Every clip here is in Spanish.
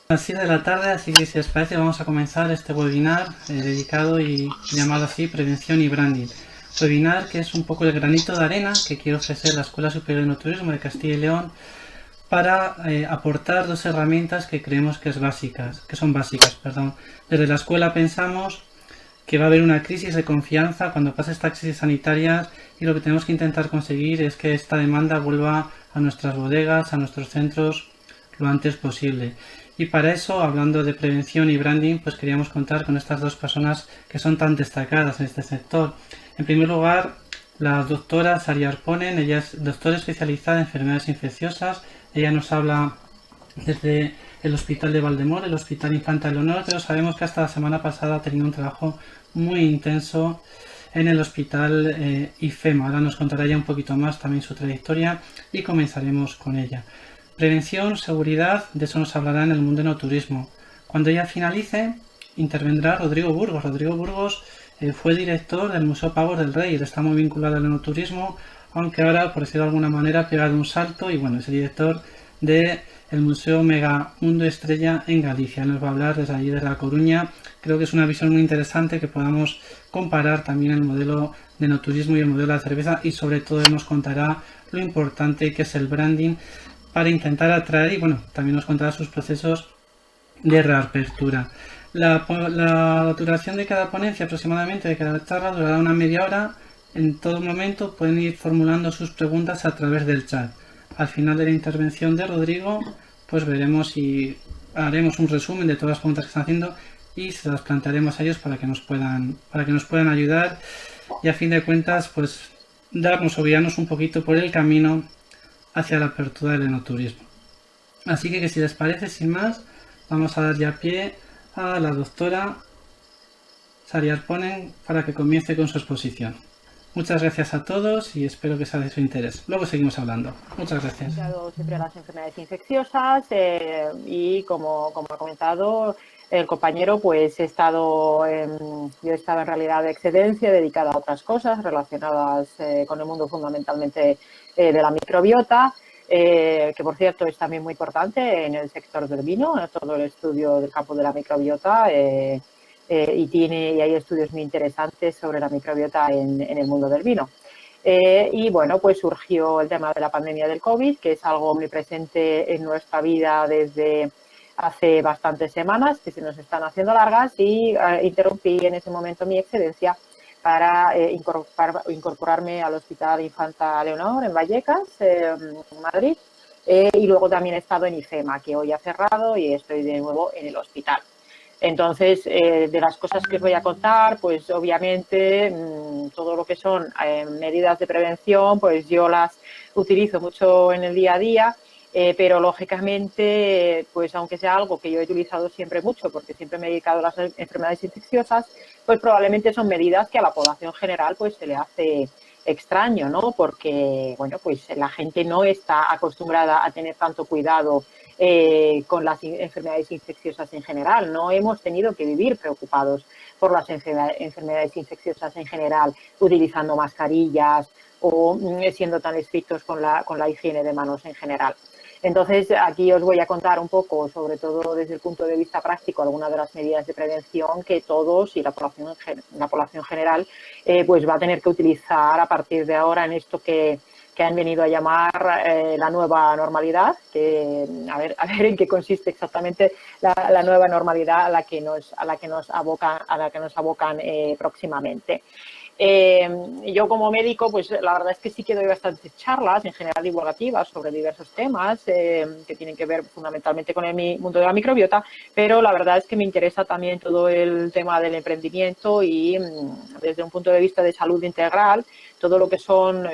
Las 7 de la tarde, así que si os parece vamos a comenzar este webinar dedicado y llamado así Prevención y Branding. Webinar que es un poco el granito de arena que quiere ofrecer la Escuela Superior de Enoturismo de Castilla y León para aportar dos herramientas que creemos que son básicas, perdón. Desde la escuela pensamos que va a haber una crisis de confianza cuando pase esta crisis sanitaria y lo que tenemos que intentar conseguir es que esta demanda vuelva a nuestras bodegas, a nuestros centros lo antes posible. Y para eso, hablando de prevención y branding, pues queríamos contar con estas dos personas que son tan destacadas en este sector. En primer lugar, la doctora Saria Arponen, ella es doctora especializada en enfermedades infecciosas. Ella nos habla desde el Hospital de Valdemoro, el Hospital Infanta Leonor, pero sabemos que hasta la semana pasada ha tenido un trabajo muy intenso en el Hospital IFEMA. Ahora nos contará ya un poquito más también su trayectoria y comenzaremos con ella. Prevención, seguridad, de eso nos hablará en el mundo enoturismo. Cuando ella finalice, intervendrá Rodrigo Burgos. Rodrigo Burgos fue director del Museo Pavos del Rey, él está muy vinculado al enoturismo, aunque ahora, por decirlo de alguna manera, ha pegado un salto y bueno, es el director de el Museo Mega Mundo Estrella en Galicia. Nos va a hablar desde allí, desde La Coruña. Creo que es una visión muy interesante que podamos comparar también el modelo de enoturismo y el modelo de la cerveza y sobre todo nos contará lo importante que es el branding para intentar atraer y bueno, también nos contará sus procesos de reapertura. La duración de cada ponencia aproximadamente de cada charla durará una media hora. En todo momento pueden ir formulando sus preguntas a través del chat. Al final de la intervención de Rodrigo, pues veremos y haremos un resumen de todas las preguntas que están haciendo y se las plantearemos a ellos para que nos puedan ayudar y a fin de cuentas, pues darnos o guiarnos un poquito por el camino hacia la apertura del enoturismo. Así que si les parece, sin más, vamos a dar ya pie a la doctora Saria Arponen para que comience con su exposición. Muchas gracias a todos y espero que sea de su interés. Luego seguimos hablando. Muchas gracias. Siempre las enfermedades infecciosas y como ha comentado el compañero, pues yo he estado en realidad de excedencia dedicada a otras cosas relacionadas con el mundo fundamentalmente de la microbiota, que por cierto es también muy importante en el sector del vino, todo el estudio del campo de la microbiota. Y hay estudios muy interesantes sobre la microbiota en el mundo del vino. Y bueno, pues surgió el tema de la pandemia del COVID, que es algo muy presente en nuestra vida desde hace bastantes semanas, que se nos están haciendo largas, y interrumpí en ese momento mi excedencia para incorporarme al Hospital Infanta Leonor en Vallecas, Madrid, y luego también he estado en IFEMA, que hoy ha cerrado y estoy de nuevo en el hospital. Entonces, de las cosas que os voy a contar, pues obviamente todo lo que son medidas de prevención, pues yo las utilizo mucho en el día a día, pero lógicamente, pues aunque sea algo que yo he utilizado siempre mucho, porque siempre me he dedicado a las enfermedades infecciosas, pues probablemente son medidas que a la población general pues se le hace extraño, ¿no? Porque, bueno, pues la gente no está acostumbrada a tener tanto cuidado con las enfermedades infecciosas en general. No hemos tenido que vivir preocupados por las enfermedades infecciosas en general, utilizando mascarillas o siendo tan estrictos con la higiene de manos en general. Entonces, aquí os voy a contar un poco, sobre todo desde el punto de vista práctico, algunas de las medidas de prevención que todos y la población general pues va a tener que utilizar a partir de ahora en esto que han venido a llamar la nueva normalidad, que a ver en qué consiste exactamente la nueva normalidad a la que nos abocan próximamente. Yo como médico, pues la verdad es que sí que doy bastantes charlas, en general divulgativas, sobre diversos temas que tienen que ver fundamentalmente con el mundo de la microbiota, pero la verdad es que me interesa también todo el tema del emprendimiento y desde un punto de vista de salud integral, todo lo que son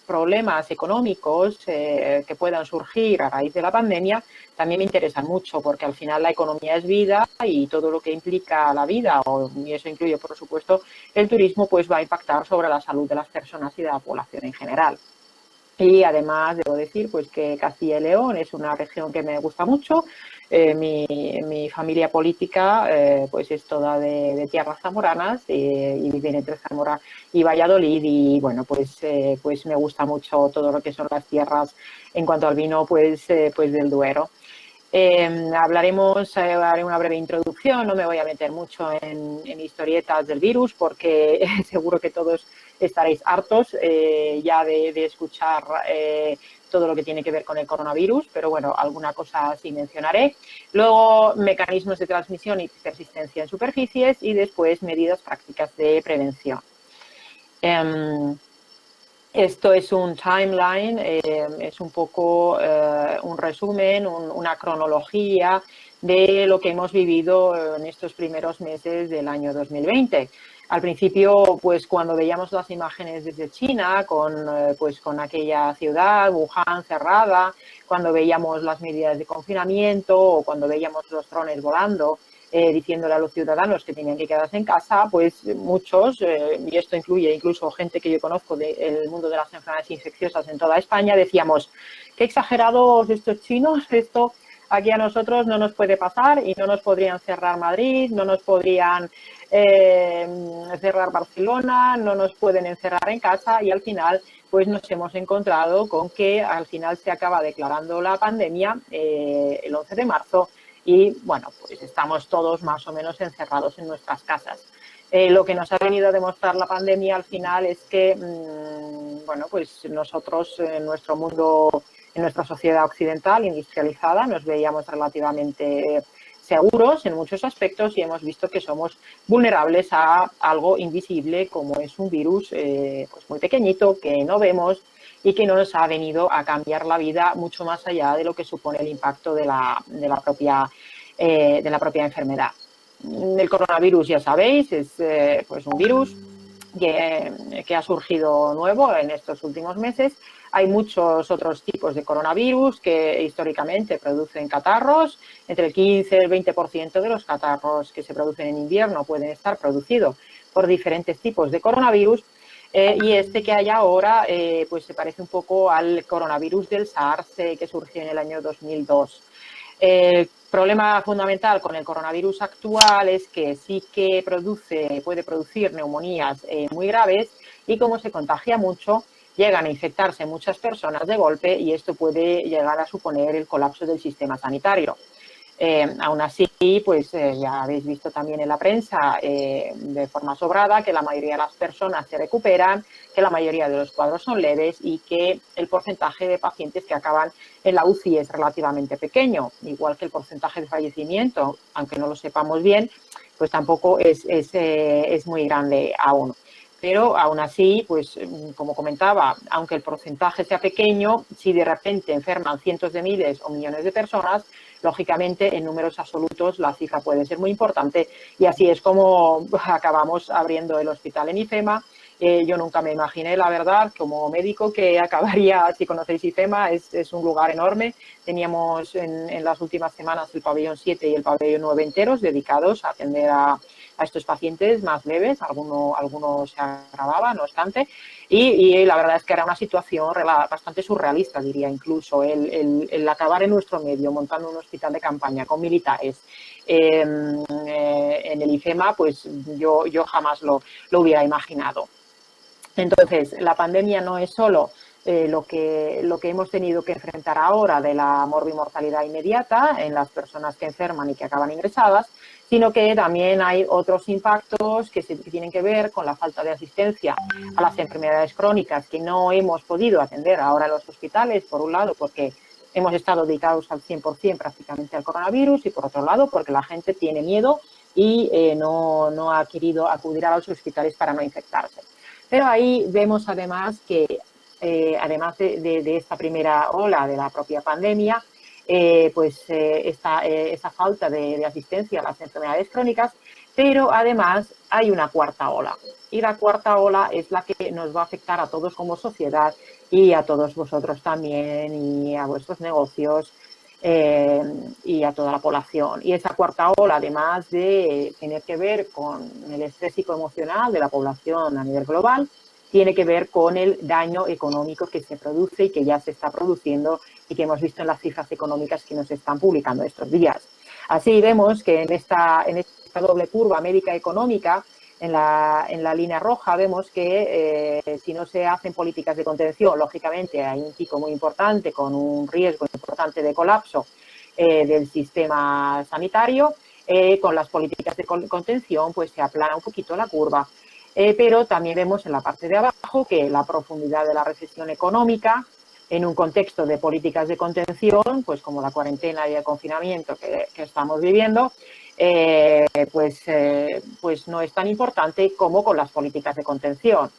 problemas económicos que puedan surgir a raíz de la pandemia, también me interesan mucho, porque al final la economía es vida y todo lo que implica la vida, y eso incluye, por supuesto, el turismo, pues va a impactar sobre la salud de las personas y de la población en general. Y además debo decir pues que Castilla y León es una región que me gusta mucho. Mi familia política pues es toda de tierras zamoranas y viven entre Zamora y Valladolid, y bueno, pues me gusta mucho todo lo que son las tierras en cuanto al vino pues del Duero. Haré una breve introducción, no me voy a meter mucho en historietas del virus porque seguro que todos estaréis hartos ya de escuchar todo lo que tiene que ver con el coronavirus, pero bueno, alguna cosa sí mencionaré. Luego, mecanismos de transmisión y persistencia en superficies y después medidas prácticas de prevención. Esto es un timeline, es un poco un resumen, una cronología de lo que hemos vivido en estos primeros meses del año 2020. Al principio, pues cuando veíamos las imágenes desde China, pues, con aquella ciudad, Wuhan, cerrada, cuando veíamos las medidas de confinamiento o cuando veíamos los drones volando, diciéndole a los ciudadanos que tenían que quedarse en casa, pues muchos, y esto incluye incluso gente que yo conozco del mundo de las enfermedades infecciosas en toda España, decíamos, qué exagerados estos chinos, esto aquí a nosotros no nos puede pasar y no nos podrían cerrar Madrid, no nos podrían cerrar Barcelona, no nos pueden encerrar en casa y al final pues nos hemos encontrado con que al final se acaba declarando la pandemia el 11 de marzo y bueno, pues estamos todos más o menos encerrados en nuestras casas. Lo que nos ha venido a demostrar la pandemia al final es que, bueno, pues nosotros en nuestro mundo, en nuestra sociedad occidental industrializada, nos veíamos relativamente seguros en muchos aspectos y hemos visto que somos vulnerables a algo invisible como es un virus pues muy pequeñito que no vemos y que nos ha venido a cambiar la vida mucho más allá de lo que supone el impacto de la propia enfermedad. El coronavirus, ya sabéis, es pues un virus que ha surgido nuevo en estos últimos meses. Hay muchos otros tipos de coronavirus que históricamente producen catarros. Entre el 15 y el 20% de los catarros que se producen en invierno pueden estar producidos por diferentes tipos de coronavirus. Y este que hay ahora pues se parece un poco al coronavirus del SARS que surgió en el año 2002. El problema fundamental con el coronavirus actual es que sí que puede producir neumonías muy graves y como se contagia mucho, llegan a infectarse muchas personas de golpe y esto puede llegar a suponer el colapso del sistema sanitario. Aún así, pues ya habéis visto también en la prensa de forma sobrada que la mayoría de las personas se recuperan, que la mayoría de los cuadros son leves y que el porcentaje de pacientes que acaban en la UCI es relativamente pequeño, igual que el porcentaje de fallecimiento, aunque no lo sepamos bien, pues tampoco es muy grande aún. Pero aún así, pues como comentaba, aunque el porcentaje sea pequeño, si de repente enferman cientos de miles o millones de personas, lógicamente en números absolutos la cifra puede ser muy importante y así es como acabamos abriendo el hospital en IFEMA. Yo nunca me imaginé, la verdad, como médico que acabaría, si conocéis IFEMA, es un lugar enorme. Teníamos en las últimas semanas el pabellón 7 y el pabellón 9 enteros dedicados a atender a estos pacientes más leves, algunos se agravaban, no obstante, y la verdad es que era una situación bastante surrealista, diría incluso, el acabar en nuestro medio montando un hospital de campaña con militares en el IFEMA, pues yo jamás lo hubiera imaginado. Entonces, la pandemia no es solo lo que hemos tenido que enfrentar ahora de la morbimortalidad inmediata en las personas que enferman y que acaban ingresadas, sino que también hay otros impactos que tienen que ver con la falta de asistencia a las enfermedades crónicas que no hemos podido atender ahora en los hospitales, por un lado, porque hemos estado dedicados al 100% prácticamente al coronavirus y, por otro lado, porque la gente tiene miedo y no ha querido acudir a los hospitales para no infectarse. Pero ahí vemos además que, además de esta primera ola de la propia pandemia, pues esta falta de asistencia a las enfermedades crónicas, pero además hay una cuarta ola. Y la cuarta ola es la que nos va a afectar a todos como sociedad y a todos vosotros también y a vuestros negocios y a toda la población. Y esa cuarta ola, además de tener que ver con el estrés psicoemocional de la población a nivel global, tiene que ver con el daño económico que se produce y que ya se está produciendo y que hemos visto en las cifras económicas que nos están publicando estos días. Así vemos que en esta doble curva médica-económica, en la línea roja, vemos que si no se hacen políticas de contención, lógicamente hay un pico muy importante con un riesgo importante de colapso del sistema sanitario. Con las políticas de contención pues se aplana un poquito la curva, pero también vemos en la parte de abajo que la profundidad de la recesión económica en un contexto de políticas de contención, pues como la cuarentena y el confinamiento que estamos viviendo, pues no es tan importante como con las políticas de contención.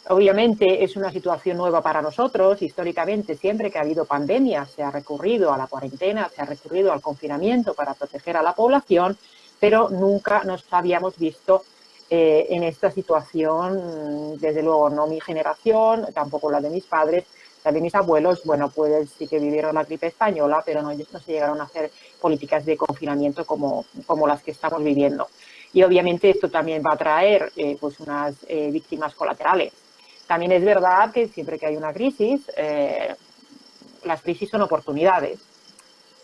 Obviamente es una situación nueva para nosotros. Históricamente, siempre que ha habido pandemias, se ha recurrido a la cuarentena, se ha recurrido al confinamiento para proteger a la población, pero nunca nos habíamos visto en esta situación, desde luego no mi generación, tampoco la de mis padres, la de mis abuelos. Bueno, pues sí que vivieron la gripe española, pero no se llegaron a hacer políticas de confinamiento como las que estamos viviendo. Y obviamente esto también va a traer pues unas víctimas colaterales. También es verdad que siempre que hay una crisis, las crisis son oportunidades,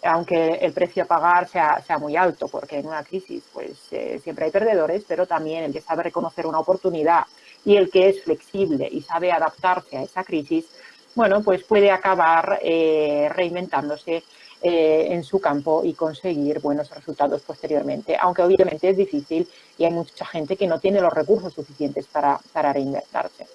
aunque el precio a pagar sea muy alto, porque en una crisis pues siempre hay perdedores, pero también el que sabe reconocer una oportunidad y el que es flexible y sabe adaptarse a esa crisis, bueno, pues puede acabar reinventándose en su campo y conseguir buenos resultados posteriormente, aunque obviamente es difícil y hay mucha gente que no tiene los recursos suficientes para reinventarse.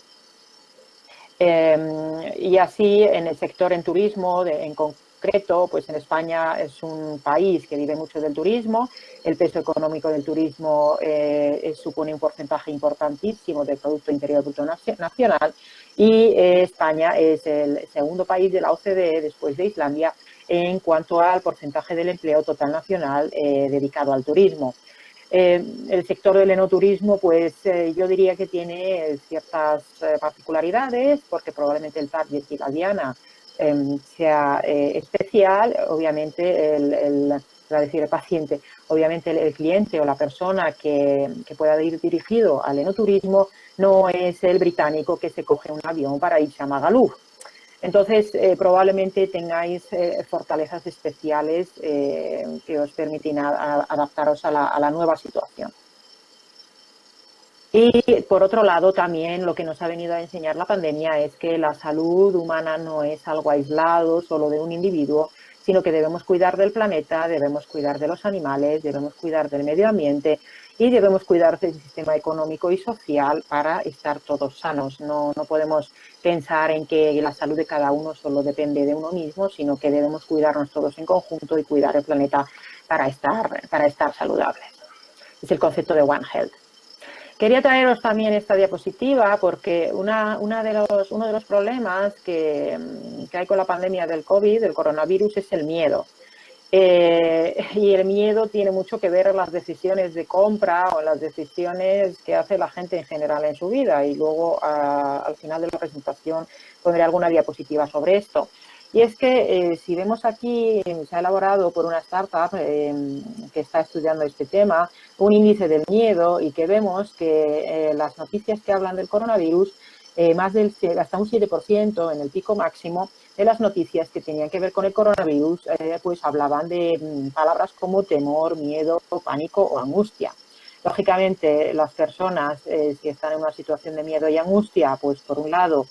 Y así en el sector en turismo, en concreto, pues en España es un país que vive mucho del turismo. El peso económico del turismo supone un porcentaje importantísimo del Producto Interior Bruto Nacional, y España es el segundo país de la OCDE, después de Islandia, en cuanto al porcentaje del empleo total nacional dedicado al turismo. El sector del enoturismo, pues yo diría que tiene ciertas particularidades, porque probablemente el target y la diana sea especial. Obviamente, el paciente, obviamente el cliente o la persona que pueda ir dirigido al enoturismo no es el británico que se coge un avión para irse a Magaluf. Entonces, probablemente tengáis fortalezas especiales que os permiten adaptaros a la nueva situación. Y por otro lado, también lo que nos ha venido a enseñar la pandemia es que la salud humana no es algo aislado solo de un individuo, sino que debemos cuidar del planeta, debemos cuidar de los animales, debemos cuidar del medio ambiente y debemos cuidar del sistema económico y social para estar todos sanos. No podemos pensar en que la salud de cada uno solo depende de uno mismo, sino que debemos cuidarnos todos en conjunto y cuidar el planeta para estar saludables. Es el concepto de One Health. Quería traeros también esta diapositiva porque uno de los problemas que hay con la pandemia del COVID, del coronavirus, es el miedo. Y el miedo tiene mucho que ver en las decisiones de compra o en las decisiones que hace la gente en general en su vida. Y luego, al final de la presentación, pondré alguna diapositiva sobre esto. Y es que si vemos aquí, se ha elaborado por una startup que está estudiando este tema, un índice del miedo, y que vemos que las noticias que hablan del coronavirus, hasta un 7% en el pico máximo de las noticias que tenían que ver con el coronavirus, pues hablaban de palabras como temor, miedo, pánico o angustia. Lógicamente, las personas, si están en una situación de miedo y angustia, pues por un lado,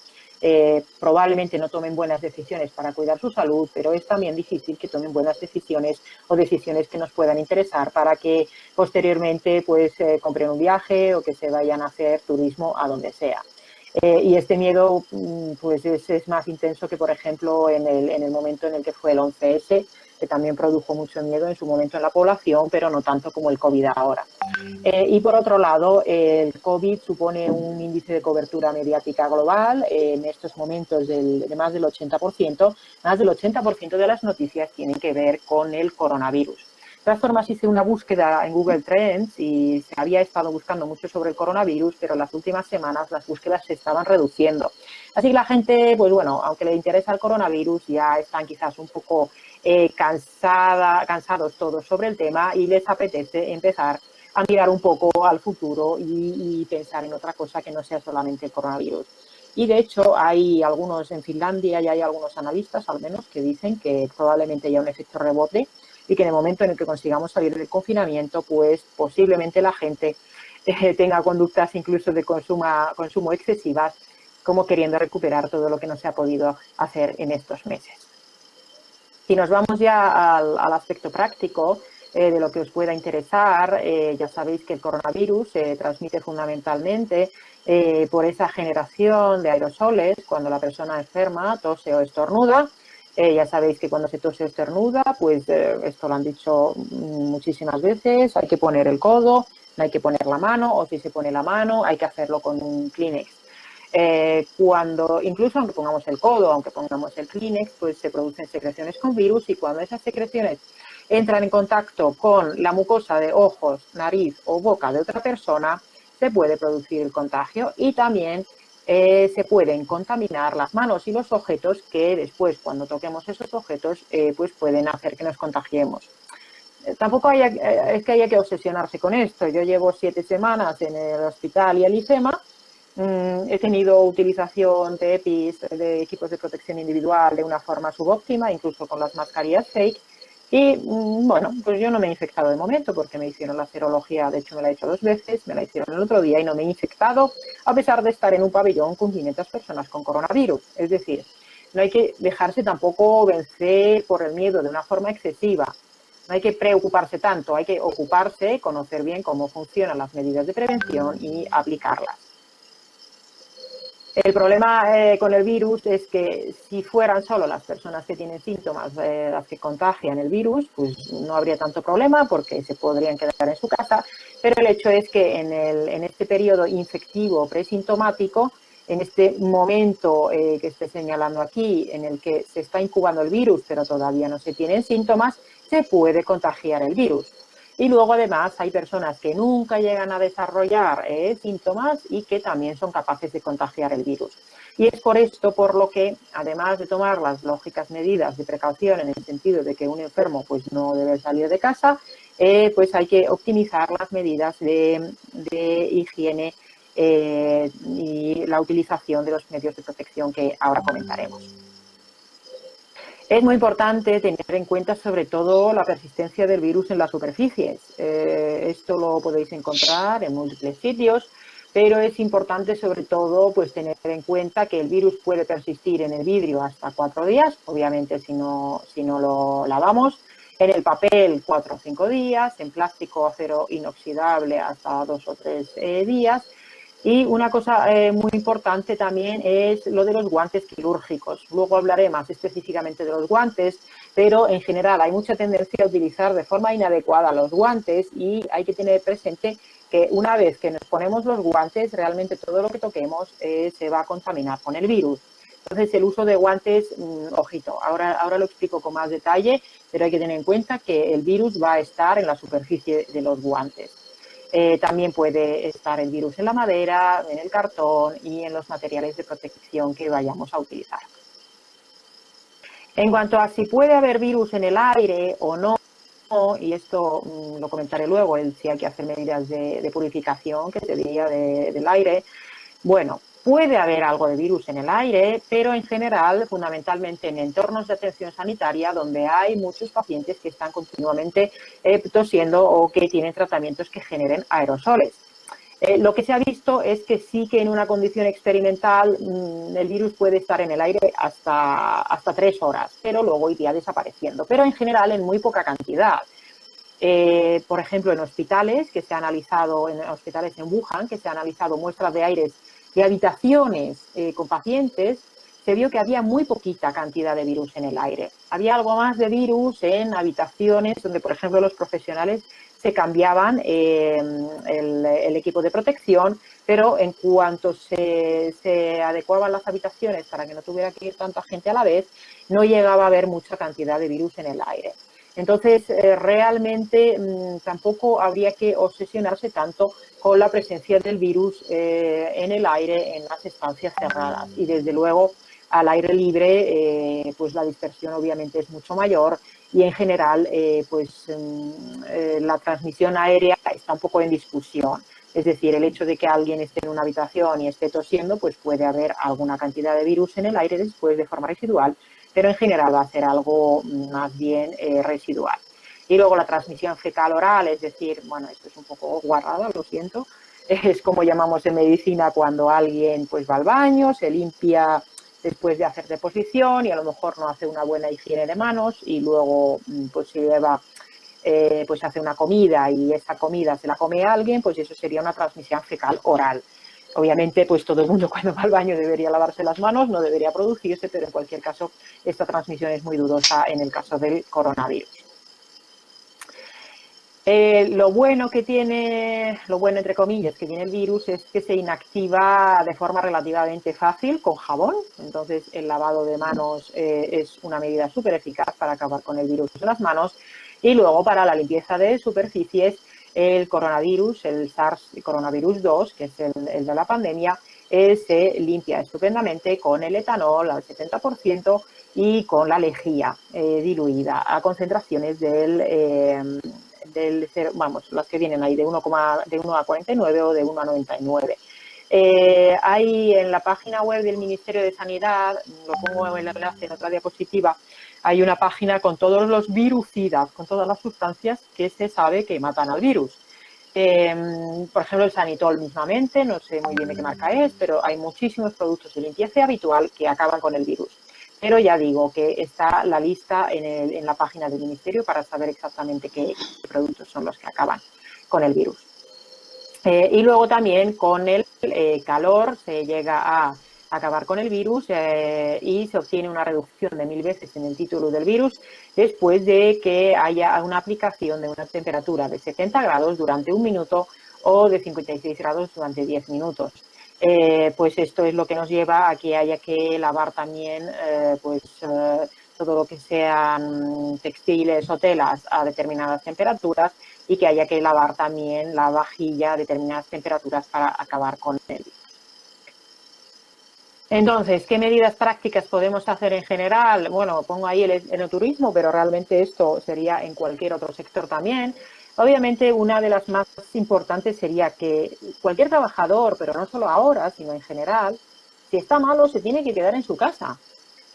probablemente no tomen buenas decisiones para cuidar su salud, pero es también difícil que tomen buenas decisiones o decisiones que nos puedan interesar para que posteriormente pues compren un viaje o que se vayan a hacer turismo a donde sea. Y este miedo pues es más intenso que, por ejemplo, en el momento en el que fue el 11S, que también produjo mucho miedo en su momento en la población, pero no tanto como el COVID ahora. Y por otro lado, el COVID supone un índice de cobertura mediática global en estos momentos de más del 80%. Más del 80% de las noticias tienen que ver con el coronavirus. De todas formas, hice una búsqueda en Google Trends y se había estado buscando mucho sobre el coronavirus, pero en las últimas semanas las búsquedas se estaban reduciendo. Así que la gente, pues bueno, aunque le interesa el coronavirus, ya están quizás un poco cansados todos sobre el tema y les apetece empezar a mirar un poco al futuro y pensar en otra cosa que no sea solamente el coronavirus. Y de hecho hay algunos en Finlandia, y hay algunos analistas al menos que dicen que probablemente haya un efecto rebote y que en el momento en el que consigamos salir del confinamiento, pues posiblemente la gente tenga conductas incluso de consumo excesivas, como queriendo recuperar todo lo que no se ha podido hacer en estos meses. Si nos vamos ya al aspecto práctico de lo que os pueda interesar, ya sabéis que el coronavirus se transmite fundamentalmente por esa generación de aerosoles cuando la persona enferma tose o estornuda. Ya sabéis que cuando se tose o estornuda, pues esto lo han dicho muchísimas veces, hay que poner el codo, no hay que poner la mano, o si se pone la mano, hay que hacerlo con un Kleenex. Cuando, incluso aunque pongamos el codo, aunque pongamos el Kleenex, pues se producen secreciones con virus, y cuando esas secreciones entran en contacto con la mucosa de ojos, nariz o boca de otra persona, se puede producir el contagio, y también se pueden contaminar las manos y los objetos que después, cuando toquemos esos objetos, pues pueden hacer que nos contagiemos. Tampoco es que haya que obsesionarse con esto. Yo llevo 7 semanas en el hospital y el IFEMA. He tenido utilización de EPIs, de equipos de protección individual, de una forma subóptima, incluso con las mascarillas fake. Y bueno, pues yo no me he infectado de momento porque me hicieron la serología, de hecho me la he hecho 2 veces, me la hicieron el otro día y no me he infectado, a pesar de estar en un pabellón con 500 personas con coronavirus. Es decir, no hay que dejarse tampoco vencer por el miedo de una forma excesiva. No hay que preocuparse tanto, hay que ocuparse, conocer bien cómo funcionan las medidas de prevención y aplicarlas. El problema con el virus es que si fueran solo las personas que tienen síntomas las que contagian el virus, pues no habría tanto problema porque se podrían quedar en su casa, pero el hecho es que en este periodo infectivo presintomático, en este momento que estoy señalando aquí, en el que se está incubando el virus pero todavía no se tienen síntomas, se puede contagiar el virus. Y luego, además, hay personas que nunca llegan a desarrollar síntomas y que también son capaces de contagiar el virus. Y es por esto por lo que, además de tomar las lógicas medidas de precaución en el sentido de que un enfermo pues, no debe salir de casa, pues hay que optimizar las medidas de higiene y la utilización de los medios de protección que ahora comentaremos. Es muy importante tener en cuenta sobre todo la persistencia del virus en las superficies. Esto lo podéis encontrar en múltiples sitios, pero es importante sobre todo pues, tener en cuenta que el virus puede persistir en el vidrio hasta 4 días, obviamente si no lo lavamos, en el papel 4 o 5 días, en plástico o acero inoxidable hasta 2 o 3 días. Y una cosa muy importante también es lo de los guantes quirúrgicos. Luego hablaré más específicamente de los guantes, pero en general hay mucha tendencia a utilizar de forma inadecuada los guantes y hay que tener presente que una vez que nos ponemos los guantes, realmente todo lo que toquemos se va a contaminar con el virus. Entonces, el uso de guantes, ojito, ahora lo explico con más detalle, pero hay que tener en cuenta que el virus va a estar en la superficie de los guantes. También puede estar el virus en la madera, en el cartón y en los materiales de protección que vayamos a utilizar. En cuanto a si puede haber virus en el aire o no, y esto lo comentaré luego, si hay que hacer medidas de purificación, que se diría del aire, bueno, puede haber algo de virus en el aire, pero en general, fundamentalmente en entornos de atención sanitaria donde hay muchos pacientes que están continuamente tosiendo o que tienen tratamientos que generen aerosoles. Lo que se ha visto es que sí que en una condición experimental el virus puede estar en el aire hasta 3 horas, pero luego iría desapareciendo, pero en general en muy poca cantidad. Por ejemplo, en hospitales que se ha analizado, en hospitales en Wuhan, que se han analizado muestras de aires de habitaciones con pacientes, se vio que había muy poquita cantidad de virus en el aire. Había algo más de virus en habitaciones donde, por ejemplo, los profesionales se cambiaban el equipo de protección, pero en cuanto se adecuaban las habitaciones para que no tuviera que ir tanta gente a la vez, no llegaba a haber mucha cantidad de virus en el aire. Entonces, realmente tampoco habría que obsesionarse tanto con la presencia del virus en el aire en las estancias cerradas. Y desde luego, al aire libre, pues la dispersión obviamente es mucho mayor y en general, la transmisión aérea está un poco en discusión. Es decir, el hecho de que alguien esté en una habitación y esté tosiendo, pues puede haber alguna cantidad de virus en el aire después de forma residual, pero en general va a ser algo más bien residual. Y luego la transmisión fecal-oral, es decir, bueno, esto es un poco guarrada, lo siento, es como llamamos en medicina cuando alguien pues va al baño, se limpia después de hacer deposición y a lo mejor no hace una buena higiene de manos y luego pues se lleva, pues hace una comida y esa comida se la come a alguien, pues eso sería una transmisión fecal oral. Obviamente, pues todo el mundo cuando va al baño debería lavarse las manos, no debería producirse, pero en cualquier caso esta transmisión es muy dudosa en el caso del coronavirus. Lo bueno entre comillas que tiene el virus es que se inactiva de forma relativamente fácil con jabón. Entonces el lavado de manos es una medida súper eficaz para acabar con el virus de las manos. Y luego para la limpieza de superficies, el coronavirus, el SARS coronavirus 2, que es el de la pandemia, se limpia estupendamente con el etanol al 70% y con la lejía diluida a concentraciones vamos, las que vienen ahí de 1 a 49 o de 1 a 99. Hay en la página web del Ministerio de Sanidad, lo pongo en el enlace en otra diapositiva, hay una página con todos los virucidas, con todas las sustancias que se sabe que matan al virus. Por ejemplo, el Sanitol mismamente, no sé muy bien de qué marca es, pero hay muchísimos productos de limpieza habitual que acaban con el virus. Pero ya digo que está la lista en la página del Ministerio para saber exactamente qué productos son los que acaban con el virus. Y luego también con el calor se llega a acabar con el virus y se obtiene una reducción de 1000 veces en el título del virus después de que haya una aplicación de una temperatura de 70 grados durante 1 minuto o de 56 grados durante 10 minutos. Pues esto es lo que nos lleva a que haya que lavar también todo lo que sean textiles o telas a determinadas temperaturas y que haya que lavar también la vajilla a determinadas temperaturas para acabar con él. Entonces, ¿qué medidas prácticas podemos hacer en general? Bueno, pongo ahí el enoturismo, pero realmente esto sería en cualquier otro sector también. Obviamente, una de las más importantes sería que cualquier trabajador, pero no solo ahora, sino en general, si está malo, se tiene que quedar en su casa.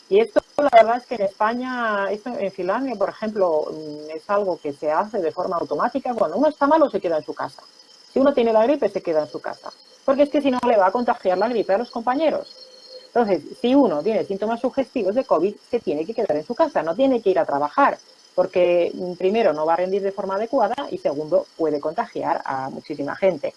Y esto, la verdad es que en España, esto en Finlandia, por ejemplo, es algo que se hace de forma automática. Cuando uno está malo, se queda en su casa. Si uno tiene la gripe, se queda en su casa. Porque es que si no, le va a contagiar la gripe a los compañeros. Entonces, si uno tiene síntomas sugestivos de COVID, se tiene que quedar en su casa, no tiene que ir a trabajar, porque primero no va a rendir de forma adecuada y segundo puede contagiar a muchísima gente.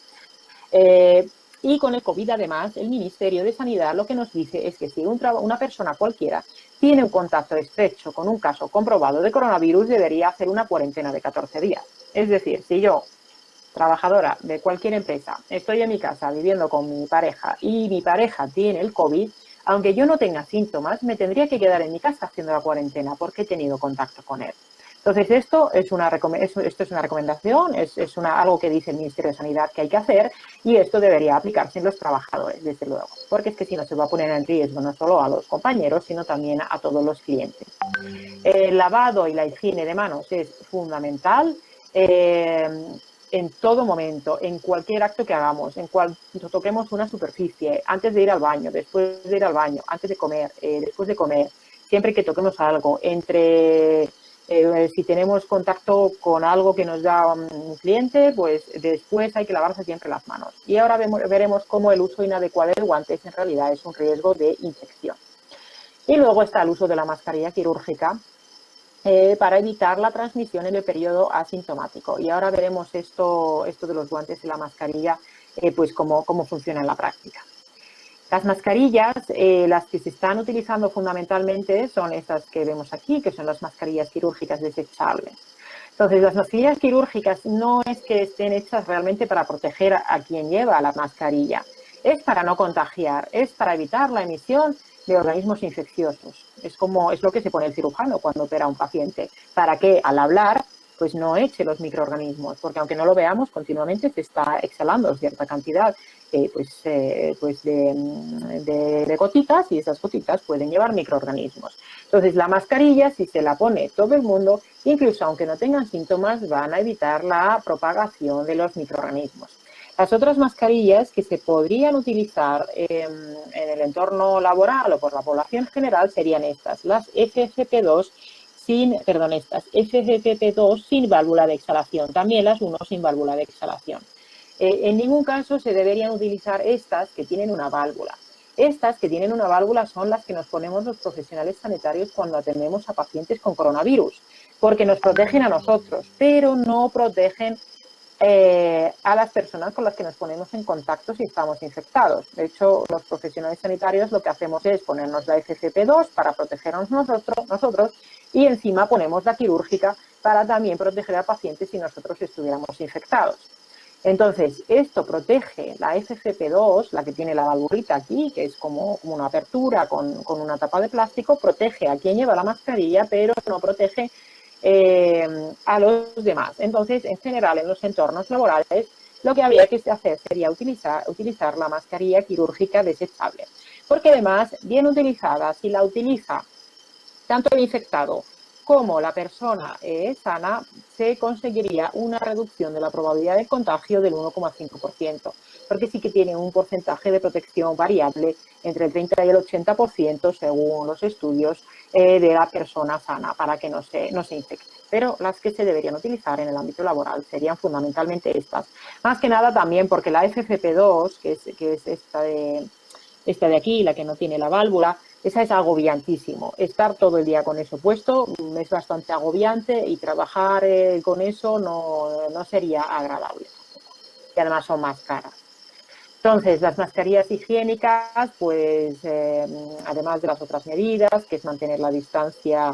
Y con el COVID, además, el Ministerio de Sanidad lo que nos dice es que si una persona cualquiera tiene un contacto estrecho con un caso comprobado de coronavirus, debería hacer una cuarentena de 14 días. Es decir, si yo, trabajadora de cualquier empresa, estoy en mi casa viviendo con mi pareja y mi pareja tiene el COVID, aunque yo no tenga síntomas, me tendría que quedar en mi casa haciendo la cuarentena porque he tenido contacto con él. Entonces, esto es una recomendación, es algo que dice el Ministerio de Sanidad que hay que hacer y esto debería aplicarse en los trabajadores, desde luego, porque es que si no se va a poner en riesgo no solo a los compañeros, sino también a todos los clientes. El lavado y la higiene de manos es fundamental en todo momento, en cualquier acto que hagamos, en cuanto toquemos una superficie, antes de ir al baño, después de ir al baño, antes de comer, después de comer, siempre que toquemos algo, si tenemos contacto con algo que nos da un cliente, pues después hay que lavarse siempre las manos. Y ahora veremos cómo el uso inadecuado de guantes en realidad es un riesgo de infección. Y luego está el uso de la mascarilla quirúrgica para evitar la transmisión en el periodo asintomático. Y ahora veremos esto de los guantes y la mascarilla, pues cómo funciona en la práctica. Las mascarillas, las que se están utilizando fundamentalmente son estas que vemos aquí, que son las mascarillas quirúrgicas desechables. Entonces, las mascarillas quirúrgicas no es que estén hechas realmente para proteger a quien lleva la mascarilla, es para no contagiar, es para evitar la emisión de organismos infecciosos. Es lo que se pone el cirujano cuando opera a un paciente, para que al hablar pues no eche los microorganismos, porque aunque no lo veamos, continuamente se está exhalando cierta cantidad de gotitas y esas gotitas pueden llevar microorganismos. Entonces, la mascarilla, si se la pone todo el mundo, incluso aunque no tengan síntomas, van a evitar la propagación de los microorganismos. Las otras mascarillas que se podrían utilizar en el entorno laboral o por la población general serían estas, las FFP2 sin válvula de exhalación, también las 1 sin válvula de exhalación. En ningún caso se deberían utilizar estas que tienen una válvula. Estas que tienen una válvula son las que nos ponemos los profesionales sanitarios cuando atendemos a pacientes con coronavirus, porque nos protegen a nosotros, pero no protegen a las personas con las que nos ponemos en contacto si estamos infectados. De hecho, los profesionales sanitarios lo que hacemos es ponernos la FFP2 para protegernos nosotros y encima ponemos la quirúrgica para también proteger al paciente si nosotros estuviéramos infectados. Entonces, esto protege la FFP2, la que tiene la valvulita aquí, que es como una apertura con una tapa de plástico, protege a quien lleva la mascarilla, pero no protege a los demás. Entonces, en general, en los entornos laborales, lo que habría que hacer sería utilizar la mascarilla quirúrgica desechable. Porque además, bien utilizada, si la utiliza tanto el infectado como la persona sana, se conseguiría una reducción de la probabilidad de contagio del 1,5%, porque sí que tiene un porcentaje de protección variable entre el 30 y el 80% según los estudios de la persona sana para que no se infecte. Pero las que se deberían utilizar en el ámbito laboral serían fundamentalmente estas. Más que nada también porque la FFP2, que es esta de aquí, la que no tiene la válvula, esa es agobiantísimo. Estar todo el día con eso puesto es bastante agobiante y trabajar con eso no sería agradable. Y además son más caras. Entonces, las mascarillas higiénicas, pues además de las otras medidas, que es mantener la distancia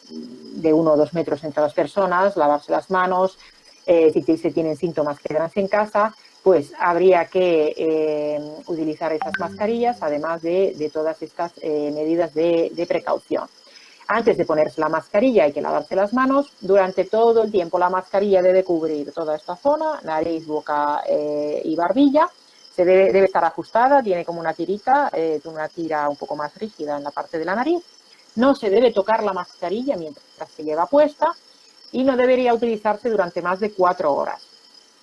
de 1 o 2 metros entre las personas, lavarse las manos, si se tienen síntomas, quedarse en casa, pues habría que utilizar esas mascarillas, además de todas estas medidas de precaución. Antes de ponerse la mascarilla hay que lavarse las manos. Durante todo el tiempo la mascarilla debe cubrir toda esta zona, nariz, boca y barbilla. Debe estar ajustada, tiene como una tirita, una tira un poco más rígida en la parte de la nariz. No se debe tocar la mascarilla mientras se lleva puesta y no debería utilizarse durante más de 4 horas.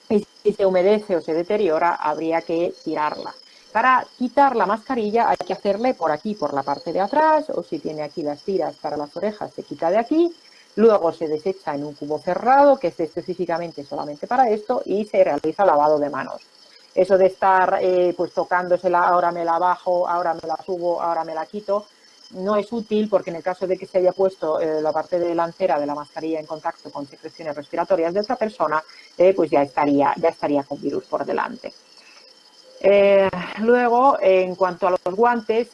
Y si se humedece o se deteriora, habría que tirarla. Para quitar la mascarilla hay que hacerle por aquí, por la parte de atrás, o si tiene aquí las tiras para las orejas, se quita de aquí. Luego se desecha en un cubo cerrado, que es específicamente solamente para esto, y se realiza lavado de manos. Eso de estar pues tocándosela, ahora me la bajo, ahora me la subo, ahora me la quito, no es útil porque en el caso de que se haya puesto la parte delantera de la mascarilla en contacto con secreciones respiratorias de otra persona, pues ya estaría con virus por delante. Luego, en cuanto a los guantes,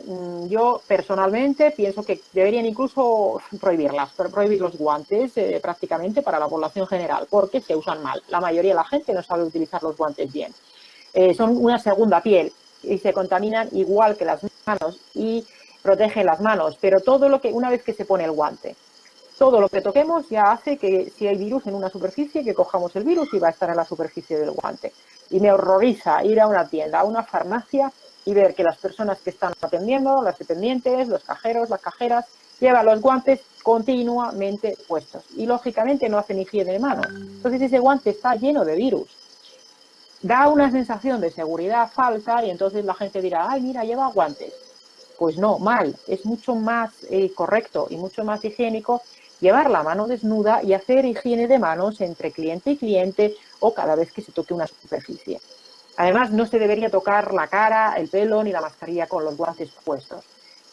yo personalmente pienso que deberían incluso prohibir los guantes prácticamente para la población general, porque se usan mal. La mayoría de la gente no sabe utilizar los guantes bien. Son una segunda piel y se contaminan igual que las manos y protegen las manos, pero todo lo que, una vez que se pone el guante, todo lo que toquemos ya hace que si hay virus en una superficie, que cojamos el virus y va a estar en la superficie del guante. Y me horroriza ir a una tienda, a una farmacia y ver que las personas que están atendiendo, las dependientes, los cajeros, las cajeras, llevan los guantes continuamente puestos. Y lógicamente no hacen higiene de manos. Entonces ese guante está lleno de virus. Da una sensación de seguridad falsa y entonces la gente dirá, ay, mira, lleva guantes. Pues no, mal. Es mucho más correcto y mucho más higiénico llevar la mano desnuda y hacer higiene de manos entre cliente y cliente o cada vez que se toque una superficie. Además, no se debería tocar la cara, el pelo ni la mascarilla con los guantes puestos.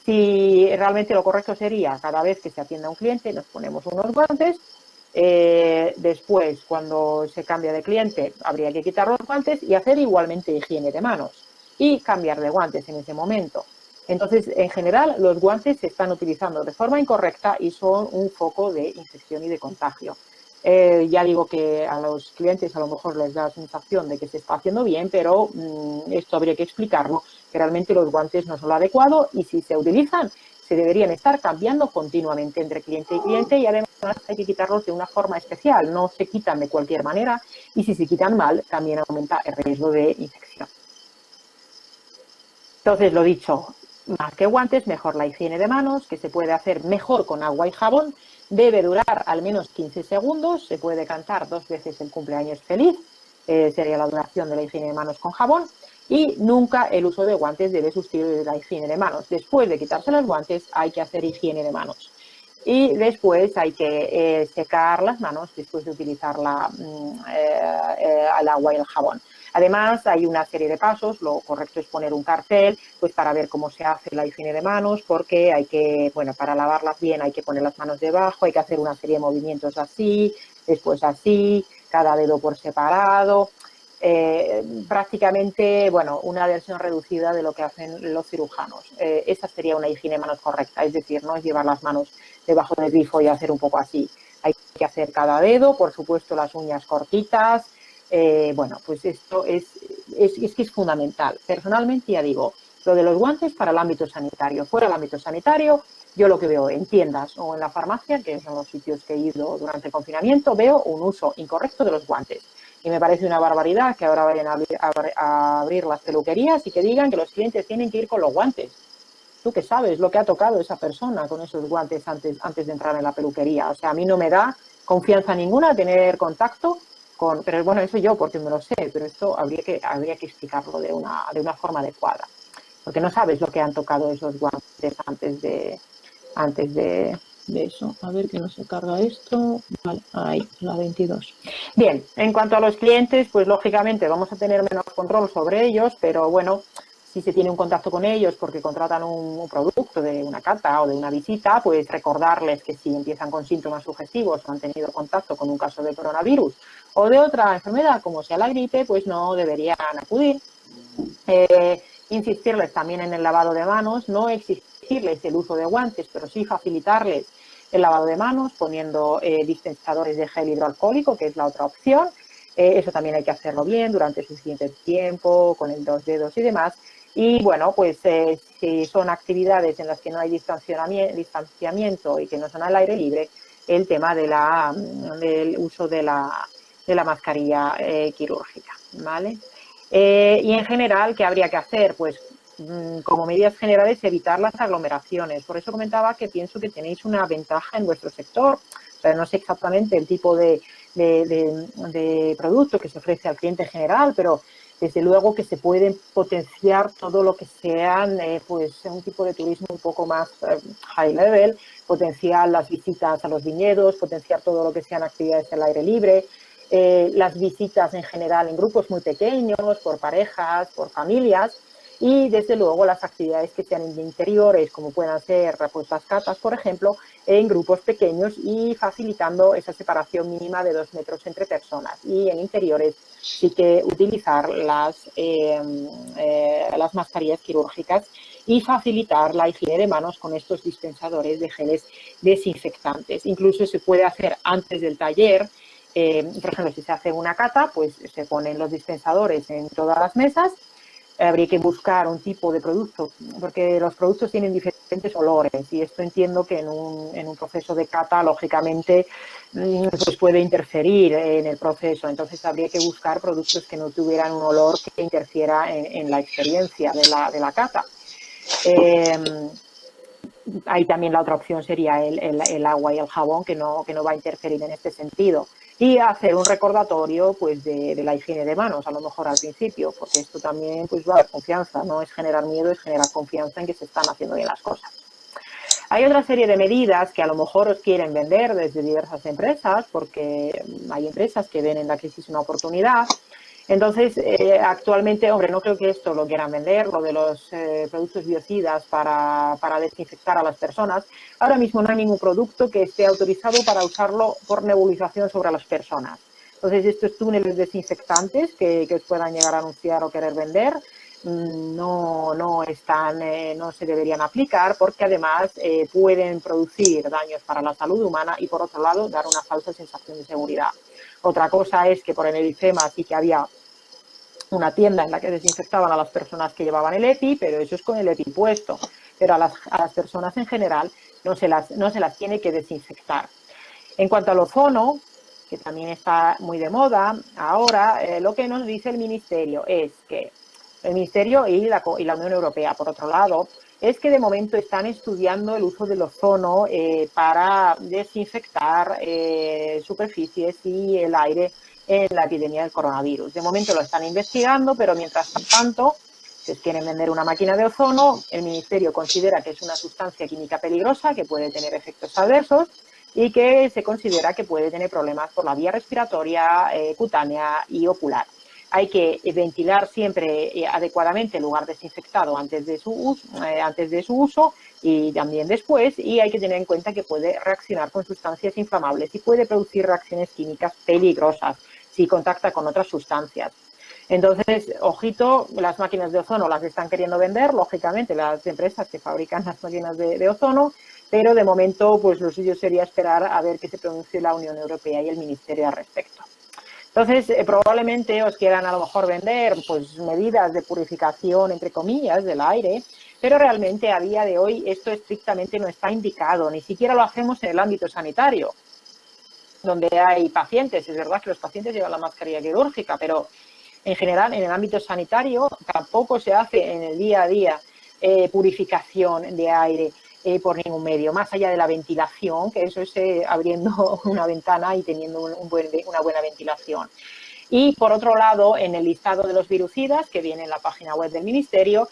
Si realmente lo correcto sería, cada vez que se atienda a un cliente, nos ponemos unos guantes. Después, cuando se cambia de cliente, habría que quitar los guantes y hacer igualmente higiene de manos y cambiar de guantes en ese momento. Entonces, en general, los guantes se están utilizando de forma incorrecta y son un foco de infección y de contagio. Ya digo que a los clientes a lo mejor les da la sensación de que se está haciendo bien, pero esto habría que explicarlo, que realmente los guantes no son lo adecuado y si se utilizan, se deberían estar cambiando continuamente entre cliente y cliente y además hay que quitarlos de una forma especial, no se quitan de cualquier manera y si se quitan mal, también aumenta el riesgo de infección. Entonces, lo dicho, más que guantes, mejor la higiene de manos, que se puede hacer mejor con agua y jabón. Debe durar al menos 15 segundos. Se puede cantar 2 veces el cumpleaños feliz. Sería la duración de la higiene de manos con jabón. Y nunca el uso de guantes debe sustituir la higiene de manos. Después de quitarse los guantes hay que hacer higiene de manos. y después hay que secar las manos después de utilizar el agua y el jabón. Además, hay una serie de pasos, lo correcto es poner un cartel pues para ver cómo se hace la higiene de manos, porque hay que, bueno, para lavarlas bien hay que poner las manos debajo, hay que hacer una serie de movimientos así, después así, cada dedo por separado. Prácticamente, bueno, una versión reducida de lo que hacen los cirujanos. Esa sería una higiene de manos correcta, es decir, no es llevar las manos debajo del grifo y hacer un poco así. Hay que hacer cada dedo, por supuesto las uñas cortitas. Bueno, pues esto es que es fundamental. Personalmente, ya digo, lo de los guantes para el ámbito sanitario. Fuera del ámbito sanitario, yo lo que veo en tiendas o en la farmacia, que son los sitios que he ido durante el confinamiento, veo un uso incorrecto de los guantes. Y me parece una barbaridad que ahora vayan a abrir las peluquerías y que digan que los clientes tienen que ir con los guantes. Tú qué sabes lo que ha tocado esa persona con esos guantes antes de entrar en la peluquería. O sea, a mí no me da confianza ninguna tener contacto con... Pero bueno, eso yo porque me lo sé, pero esto habría que explicarlo de una forma adecuada. Porque no sabes lo que han tocado esos guantes antes de eso. A ver que no se carga esto. Vale, ahí, la 22. Bien, en cuanto a los clientes, pues lógicamente vamos a tener menos control sobre ellos, pero bueno, si se tiene un contacto con ellos porque contratan un producto de una cata o de una visita, pues recordarles que si empiezan con síntomas sugestivos o han tenido contacto con un caso de coronavirus o de otra enfermedad como sea la gripe, pues no deberían acudir. Insistirles también en el lavado de manos, no exigirles el uso de guantes, pero sí facilitarles el lavado de manos poniendo dispensadores de gel hidroalcohólico, que es la otra opción. Eso también hay que hacerlo bien durante suficiente tiempo, con el 2 dedos y demás. Y bueno, pues si son actividades en las que no hay distanciamiento y que no son al aire libre, el tema del uso de la mascarilla quirúrgica, ¿vale? Y en general, ¿qué habría que hacer? Pues como medidas generales, evitar las aglomeraciones. Por eso comentaba que pienso que tenéis una ventaja en vuestro sector. O sea, no sé exactamente el tipo de producto que se ofrece al cliente en general, pero desde luego que se puede potenciar todo lo que sean pues un tipo de turismo un poco más high level, potenciar las visitas a los viñedos, potenciar todo lo que sean actividades al aire libre, las visitas en general en grupos muy pequeños, por parejas, por familias, y desde luego las actividades que sean en interiores, como puedan ser pues, las catas, por ejemplo, en grupos pequeños y facilitando esa separación mínima de 2 metros entre personas. Y en interiores sí que utilizar las mascarillas quirúrgicas y facilitar la higiene de manos con estos dispensadores de geles desinfectantes. Incluso se puede hacer antes del taller. Por ejemplo, si se hace una cata, pues se ponen los dispensadores en todas las mesas. Habría que buscar un tipo de producto, porque los productos tienen diferentes olores y esto entiendo que en un proceso de cata, lógicamente, pues puede interferir en el proceso. Entonces habría que buscar productos que no tuvieran un olor que interfiera en la experiencia de la cata. Ahí también la otra opción sería el agua y el jabón, que no va a interferir en este sentido. Y hacer un recordatorio pues de la higiene de manos, a lo mejor al principio, porque esto también pues va a dar confianza, no es generar miedo, es generar confianza en que se están haciendo bien las cosas. Hay otra serie de medidas que a lo mejor os quieren vender desde diversas empresas, porque hay empresas que ven en la crisis una oportunidad. Entonces, actualmente, hombre, no creo que esto lo quieran vender, lo de los productos biocidas para desinfectar a las personas. Ahora mismo no hay ningún producto que esté autorizado para usarlo por nebulización sobre las personas. Entonces, estos túneles desinfectantes que os puedan llegar a anunciar o querer vender, no se deberían aplicar porque además pueden producir daños para la salud humana y por otro lado dar una falsa sensación de seguridad. Otra cosa es que por el Eritema sí que había una tienda en la que desinfectaban a las personas que llevaban el EPI, pero eso es con el EPI puesto. Pero a las personas en general no se las tiene que desinfectar. En cuanto al ozono, que también está muy de moda ahora, lo que nos dice el Ministerio es que el Ministerio y la Unión Europea, por otro lado, es que de momento están estudiando el uso del ozono para desinfectar superficies y el aire en la epidemia del coronavirus. De momento lo están investigando, pero mientras tanto Entonces quieren vender una máquina de ozono, el ministerio considera que es una sustancia química peligrosa, que puede tener efectos adversos y que se considera que puede tener problemas por la vía respiratoria, cutánea y ocular. Hay que ventilar siempre adecuadamente el lugar desinfectado antes de su uso y también después, y hay que tener en cuenta que puede reaccionar con sustancias inflamables y puede producir reacciones químicas peligrosas si contacta con otras sustancias. Entonces, ojito, las máquinas de ozono las están queriendo vender, lógicamente, las empresas que fabrican las máquinas de ozono, pero de momento, pues lo suyo sería esperar a ver qué se pronuncie la Unión Europea y el Ministerio al respecto. Entonces, probablemente os quieran a lo mejor vender pues medidas de purificación, entre comillas, del aire, pero realmente a día de hoy esto estrictamente no está indicado, ni siquiera lo hacemos en el ámbito sanitario, donde hay pacientes. Es verdad que los pacientes llevan la mascarilla quirúrgica, pero en general en el ámbito sanitario tampoco se hace en el día a día purificación de aire por ningún medio, más allá de la ventilación, que eso es abriendo una ventana y teniendo una buena ventilación. Y por otro lado, en el listado de los virucidas, que viene en la página web del Ministerio,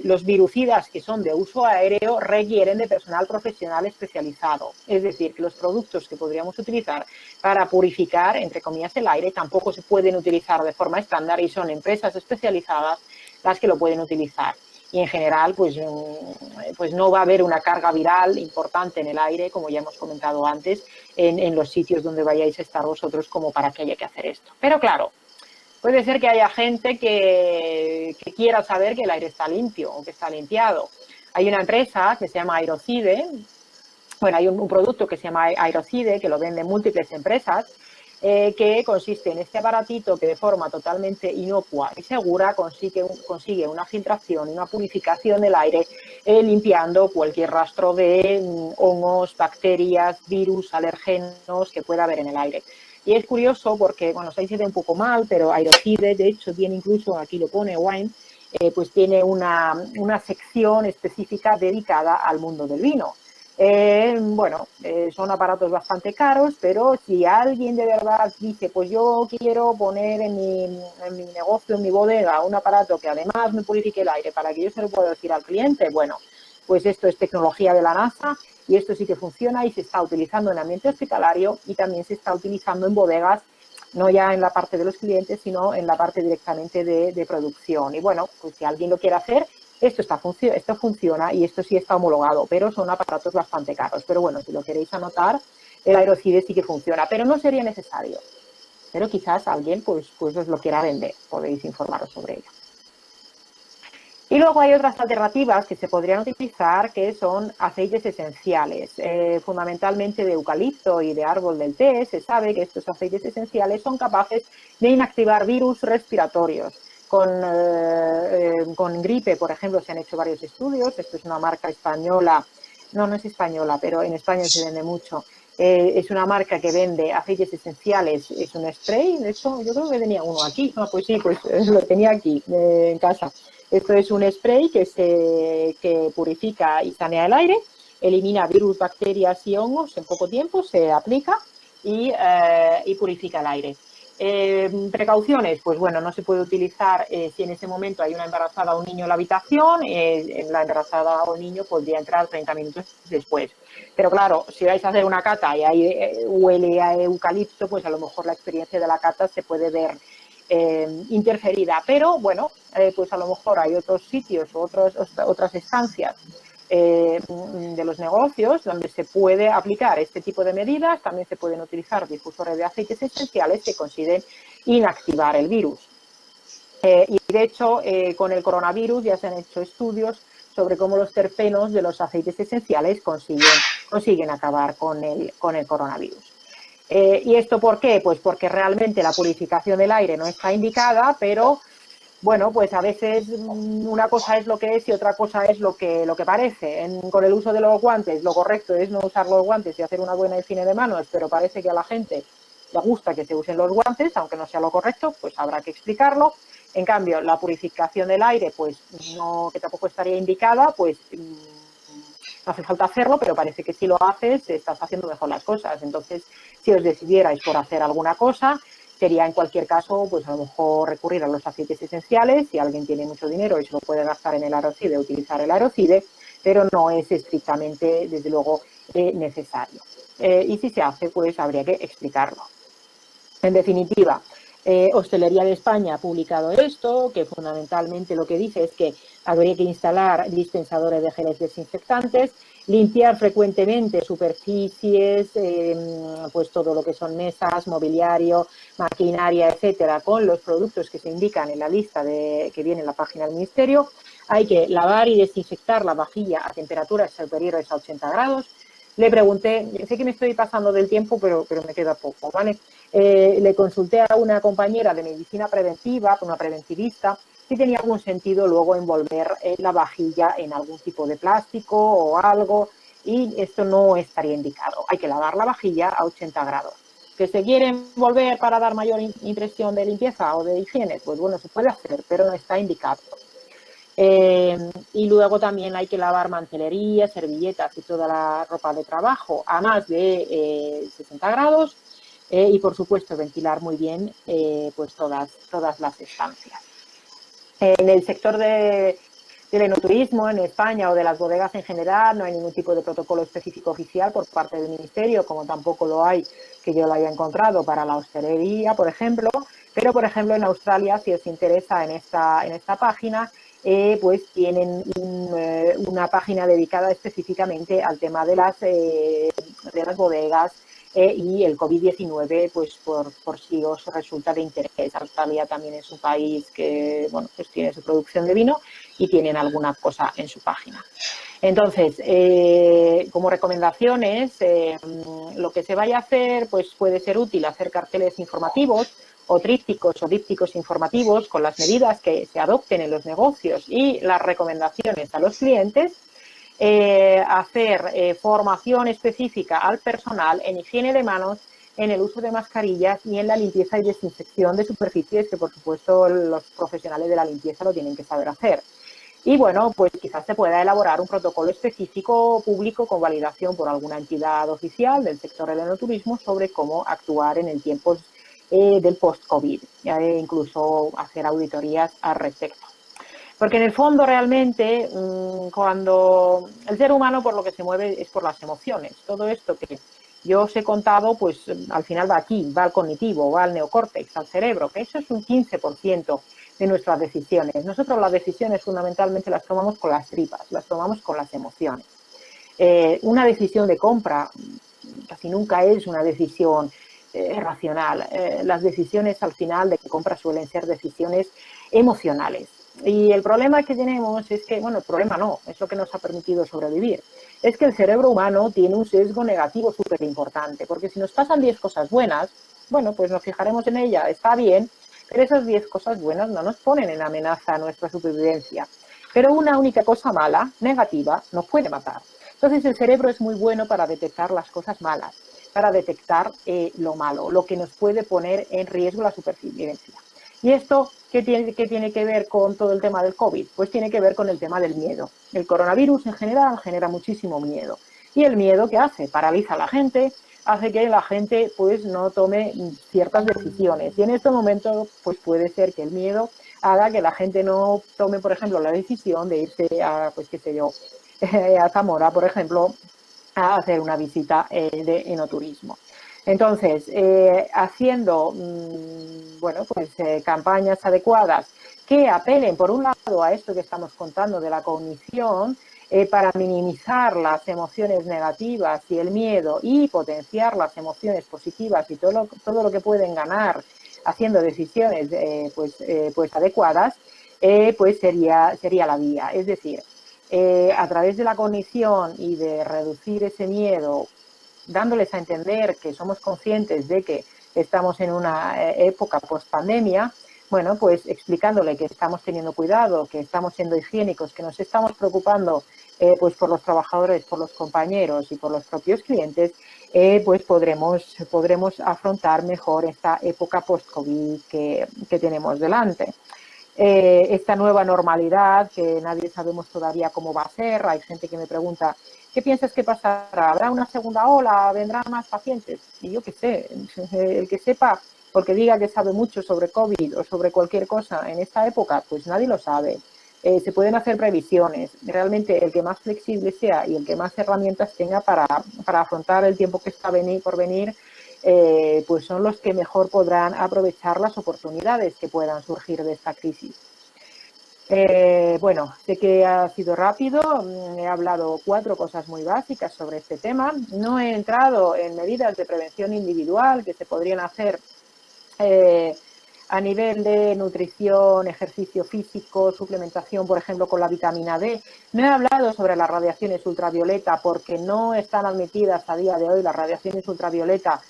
los virucidas que son de uso aéreo requieren de personal profesional especializado. Es decir, que los productos que podríamos utilizar para purificar, entre comillas, el aire, tampoco se pueden utilizar de forma estándar y son empresas especializadas las que lo pueden utilizar. Y en general, pues no va a haber una carga viral importante en el aire, como ya hemos comentado antes, en los sitios donde vayáis a estar vosotros, como para que haya que hacer esto. Pero claro, puede ser que haya gente que quiera saber que el aire está limpio o que está limpiado. Hay una empresa que se llama Aerocide, bueno, hay un producto que se llama Aerocide, que lo venden múltiples empresas, que consiste en este aparatito que de forma totalmente inocua y segura consigue una filtración y una purificación del aire, limpiando cualquier rastro de hongos, bacterias, virus, alergenos que pueda haber en el aire. Y es curioso porque, bueno, se dice un poco mal, pero Aerocide, de hecho, tiene incluso, aquí lo pone Wine, pues tiene una sección específica dedicada al mundo del vino. Son aparatos bastante caros, pero si alguien de verdad dice, pues yo quiero poner en mi negocio, en mi bodega, un aparato que además me purifique el aire para que yo se lo pueda decir al cliente, bueno, pues esto es tecnología de la NASA y esto sí que funciona y se está utilizando en ambiente hospitalario y también se está utilizando en bodegas, no ya en la parte de los clientes, sino en la parte directamente de producción. Y bueno, pues si alguien lo quiere hacer, esto funciona y esto sí está homologado, pero son aparatos bastante caros. Pero bueno, si lo queréis anotar, el Aerocide sí que funciona, pero no sería necesario. Pero quizás alguien pues os lo quiera vender, podéis informaros sobre ello. Y luego hay otras alternativas que se podrían utilizar, que son aceites esenciales, fundamentalmente de eucalipto y de árbol del té. Se sabe que estos aceites esenciales son capaces de inactivar virus respiratorios. Con gripe, por ejemplo, se han hecho varios estudios. Esto es una marca española, no es española, pero en España se vende mucho. Es una marca que vende aceites esenciales, es un spray. De hecho, yo creo que tenía uno aquí. Pues sí, pues lo tenía aquí en casa. Esto es un spray que purifica y sanea el aire, elimina virus, bacterias y hongos en poco tiempo, se aplica y purifica el aire. Precauciones, pues bueno, no se puede utilizar si en ese momento hay una embarazada o un niño en la habitación, la embarazada o el niño podría entrar 30 minutos después. Pero claro, si vais a hacer una cata y ahí huele a eucalipto, pues a lo mejor la experiencia de la cata se puede ver interferida. Pero bueno, pues a lo mejor hay otros sitios o otras estancias de los negocios donde se puede aplicar este tipo de medidas. También se pueden utilizar difusores de aceites esenciales que consiguen inactivar el virus. Y de hecho, con el coronavirus ya se han hecho estudios sobre cómo los terpenos de los aceites esenciales consiguen acabar con el coronavirus. ¿Y esto por qué? Pues porque realmente la purificación del aire no está indicada, pero bueno, pues a veces una cosa es lo que es y otra cosa es lo que parece. Con el uso de los guantes, lo correcto es no usar los guantes y hacer una buena higiene de manos, pero parece que a la gente le gusta que se usen los guantes, aunque no sea lo correcto, pues habrá que explicarlo. En cambio, la purificación del aire, pues no, que tampoco estaría indicada, pues no hace falta hacerlo, pero parece que si lo haces, estás haciendo mejor las cosas. Entonces, si os decidierais por hacer alguna cosa, sería en cualquier caso, pues a lo mejor recurrir a los aceites esenciales, si alguien tiene mucho dinero y se lo puede gastar en el Aerocide, utilizar el Aerocide, pero no es estrictamente, desde luego, necesario. Y si se hace, pues habría que explicarlo. En definitiva, Hostelería de España ha publicado esto, que fundamentalmente lo que dice es que habría que instalar dispensadores de geles desinfectantes, limpiar frecuentemente superficies, pues todo lo que son mesas, mobiliario, maquinaria, etcétera, con los productos que se indican en la lista que viene en la página del Ministerio. Hay que lavar y desinfectar la vajilla a temperaturas superiores a 80 grados. Le pregunté, sé que me estoy pasando del tiempo, pero me queda poco, ¿vale? Le consulté a una compañera de medicina preventiva, una preventivista, si tenía algún sentido luego envolver la vajilla en algún tipo de plástico o algo, y esto no estaría indicado. Hay que lavar la vajilla a 80 grados. ¿Que se quiere envolver para dar mayor impresión de limpieza o de higiene? Pues bueno, se puede hacer, pero no está indicado. Y luego también hay que lavar mantelería, servilletas y toda la ropa de trabajo a más de 60 grados. Y por supuesto ventilar muy bien pues todas las estancias. En el sector del enoturismo en España o de las bodegas en general no hay ningún tipo de protocolo específico oficial por parte del Ministerio, como tampoco lo hay, que yo lo haya encontrado, para la hostelería, por ejemplo. Pero, por ejemplo, en Australia, si os interesa en esta página, pues tienen una página dedicada específicamente al tema de las bodegas y el COVID-19, pues por si os resulta de interés. Australia también es un país que, bueno, pues tiene su producción de vino y tienen alguna cosa en su página. Entonces, como recomendaciones, lo que se vaya a hacer, pues puede ser útil hacer carteles informativos o trípticos o dípticos informativos con las medidas que se adopten en los negocios y las recomendaciones a los clientes. Hacer formación específica al personal en higiene de manos, en el uso de mascarillas y en la limpieza y desinfección de superficies, que por supuesto los profesionales de la limpieza lo tienen que saber hacer. Y bueno, pues quizás se pueda elaborar un protocolo específico público con validación por alguna entidad oficial del sector del enoturismo sobre cómo actuar en el tiempo del post-COVID, incluso hacer auditorías al respecto. Porque en el fondo realmente cuando el ser humano por lo que se mueve es por las emociones. Todo esto que yo os he contado, pues al final va aquí, va al cognitivo, va al neocórtex, al cerebro, que eso es un 15% de nuestras decisiones. Nosotros las decisiones fundamentalmente las tomamos con las tripas, las tomamos con las emociones. Una decisión de compra casi nunca es una decisión racional. Las decisiones al final de compra suelen ser decisiones emocionales. Y el problema que tenemos es que, bueno, el problema no, es lo que nos ha permitido sobrevivir, es que el cerebro humano tiene un sesgo negativo súper importante, porque si nos pasan 10 cosas buenas, bueno, pues nos fijaremos en ella, está bien, pero esas 10 cosas buenas no nos ponen en amenaza a nuestra supervivencia. Pero una única cosa mala, negativa, nos puede matar. Entonces el cerebro es muy bueno para detectar las cosas malas, para detectar lo malo, lo que nos puede poner en riesgo la supervivencia. ¿Y esto qué tiene que ver con todo el tema del COVID? Pues tiene que ver con el tema del miedo. El coronavirus en general genera muchísimo miedo. ¿Y el miedo qué hace? Paraliza a la gente, hace que la gente pues no tome ciertas decisiones. Y en este momento pues puede ser que el miedo haga que la gente no tome, por ejemplo, la decisión de irse a, pues qué sé yo, a Zamora, por ejemplo, a hacer una visita de enoturismo. Entonces, haciendo bueno, pues, campañas adecuadas que apelen, por un lado, a esto que estamos contando de la cognición, para minimizar las emociones negativas y el miedo y potenciar las emociones positivas y todo lo que pueden ganar haciendo decisiones pues adecuadas, pues sería la vía. Es decir, a través de la cognición y de reducir ese miedo, dándoles a entender que somos conscientes de que estamos en una época post-pandemia, bueno, pues explicándole que estamos teniendo cuidado, que estamos siendo higiénicos, que nos estamos preocupando pues por los trabajadores, por los compañeros y por los propios clientes, pues podremos afrontar mejor esta época post-COVID que tenemos delante. Esta nueva normalidad que nadie sabemos todavía cómo va a ser. Hay gente que me pregunta ¿qué piensas que pasará? ¿Habrá una segunda ola? ¿Vendrán más pacientes? Y yo qué sé, el que sepa, porque diga que sabe mucho sobre COVID o sobre cualquier cosa en esta época, pues nadie lo sabe. Se pueden hacer previsiones. Realmente el que más flexible sea y el que más herramientas tenga para afrontar el tiempo que está por venir, pues son los que mejor podrán aprovechar las oportunidades que puedan surgir de esta crisis. Bueno, sé que ha sido rápido, he hablado 4 cosas muy básicas sobre este tema. No he entrado en medidas de prevención individual que se podrían hacer a nivel de nutrición, ejercicio físico, suplementación, por ejemplo, con la vitamina D. No he hablado sobre las radiaciones ultravioleta porque no están admitidas a día de hoy las radiaciones ultravioleta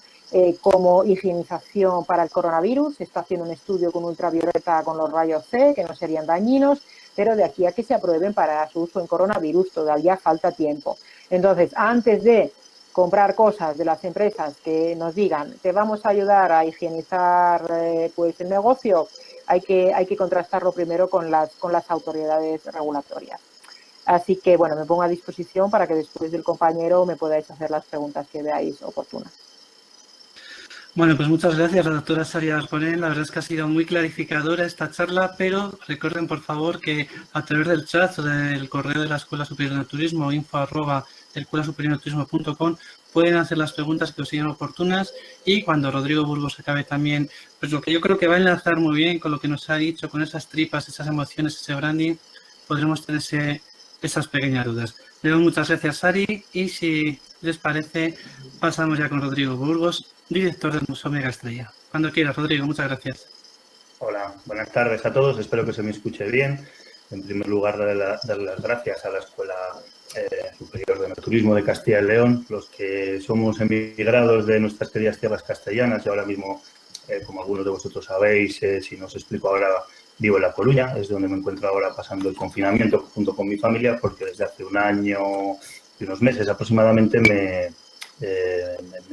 como higienización para el coronavirus. Se está haciendo un estudio con ultravioleta con los rayos C, que no serían dañinos, pero de aquí a que se aprueben para su uso en coronavirus todavía falta tiempo. Entonces, antes de comprar cosas de las empresas que nos digan te vamos a ayudar a higienizar pues el negocio, hay que contrastarlo primero con las autoridades regulatorias. Así que, bueno, me pongo a disposición para que después del compañero me podáis hacer las preguntas que veáis oportunas. Bueno, pues muchas gracias, la doctora Saria Arponén. La verdad es que ha sido muy clarificadora esta charla, pero recuerden, por favor, que a través del chat o del correo de la Escuela Superior de Turismo, info@escuelasuperiordeturismo.com, pueden hacer las preguntas que os sean oportunas, y cuando Rodrigo Burgos acabe también, pues lo que yo creo que va a enlazar muy bien con lo que nos ha dicho, con esas tripas, esas emociones, ese branding, podremos tener esas pequeñas dudas. Le doy muchas gracias, Sari, y si les parece, pasamos ya con Rodrigo Burgos, director del Museo Mega Estrella. Cuando quieras, Rodrigo, muchas gracias. Hola, buenas tardes a todos. Espero que se me escuche bien. En primer lugar, dar las gracias a la Escuela Superior de Turismo de Castilla y León, los que somos emigrados de nuestras queridas tierras castellanas y ahora mismo, como algunos de vosotros sabéis, si no os explico ahora, vivo en La Coruña, es donde me encuentro ahora pasando el confinamiento junto con mi familia, porque desde hace un año y unos meses aproximadamente me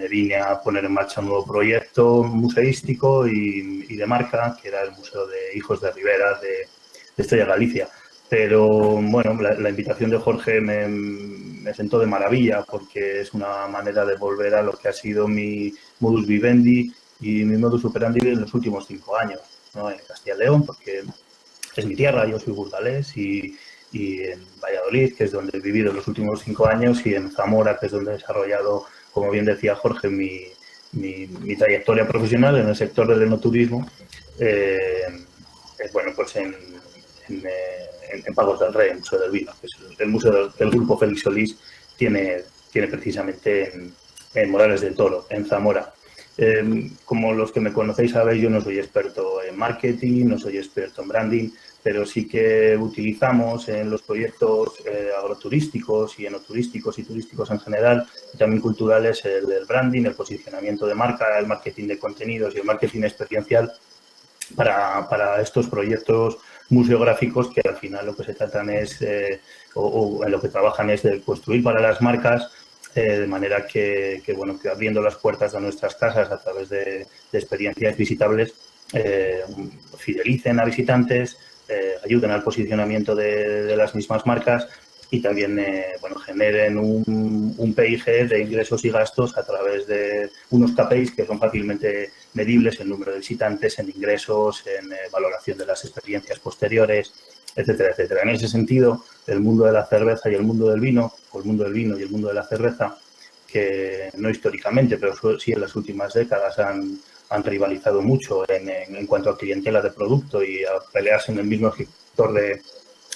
vine a poner en marcha un nuevo proyecto museístico y de marca, que era el Museo de Hijos de Rivera de Estrella Galicia. Pero, bueno, la invitación de Jorge me sentó de maravilla porque es una manera de volver a lo que ha sido mi modus vivendi y mi modus operandi en los últimos 5 años, ¿no? En Castilla y León, porque es mi tierra, yo soy burgalés, y en Valladolid, que es donde he vivido los últimos 5 años, y en Zamora, que es donde he desarrollado, como bien decía Jorge, mi trayectoria profesional en el sector del enoturismo, bueno, pues en Pagos del Rey, el Museo del Vino, que es el museo del Grupo Félix Solís, tiene precisamente en Morales del Toro, en Zamora. Como los que me conocéis sabéis, yo no soy experto en marketing, no soy experto en branding, pero sí que utilizamos en los proyectos agroturísticos y enoturísticos y turísticos en general, y también culturales, el branding, el posicionamiento de marca, el marketing de contenidos y el marketing experiencial para estos proyectos museográficos que al final lo que se tratan es, o en lo que trabajan es de construir para las marcas de manera bueno, que abriendo las puertas de nuestras casas a través de experiencias visitables fidelicen a visitantes, ayuden al posicionamiento de las mismas marcas y también bueno, generen un PIG de ingresos y gastos a través de unos KPIs que son fácilmente medibles en número de visitantes, en ingresos, en valoración de las experiencias posteriores, etcétera, etcétera. En ese sentido, el mundo de la cerveza y el mundo del vino, o el mundo del vino y el mundo de la cerveza, que no históricamente, pero sí en las últimas décadas han rivalizado mucho en cuanto a clientela de producto y a pelearse en el mismo sector de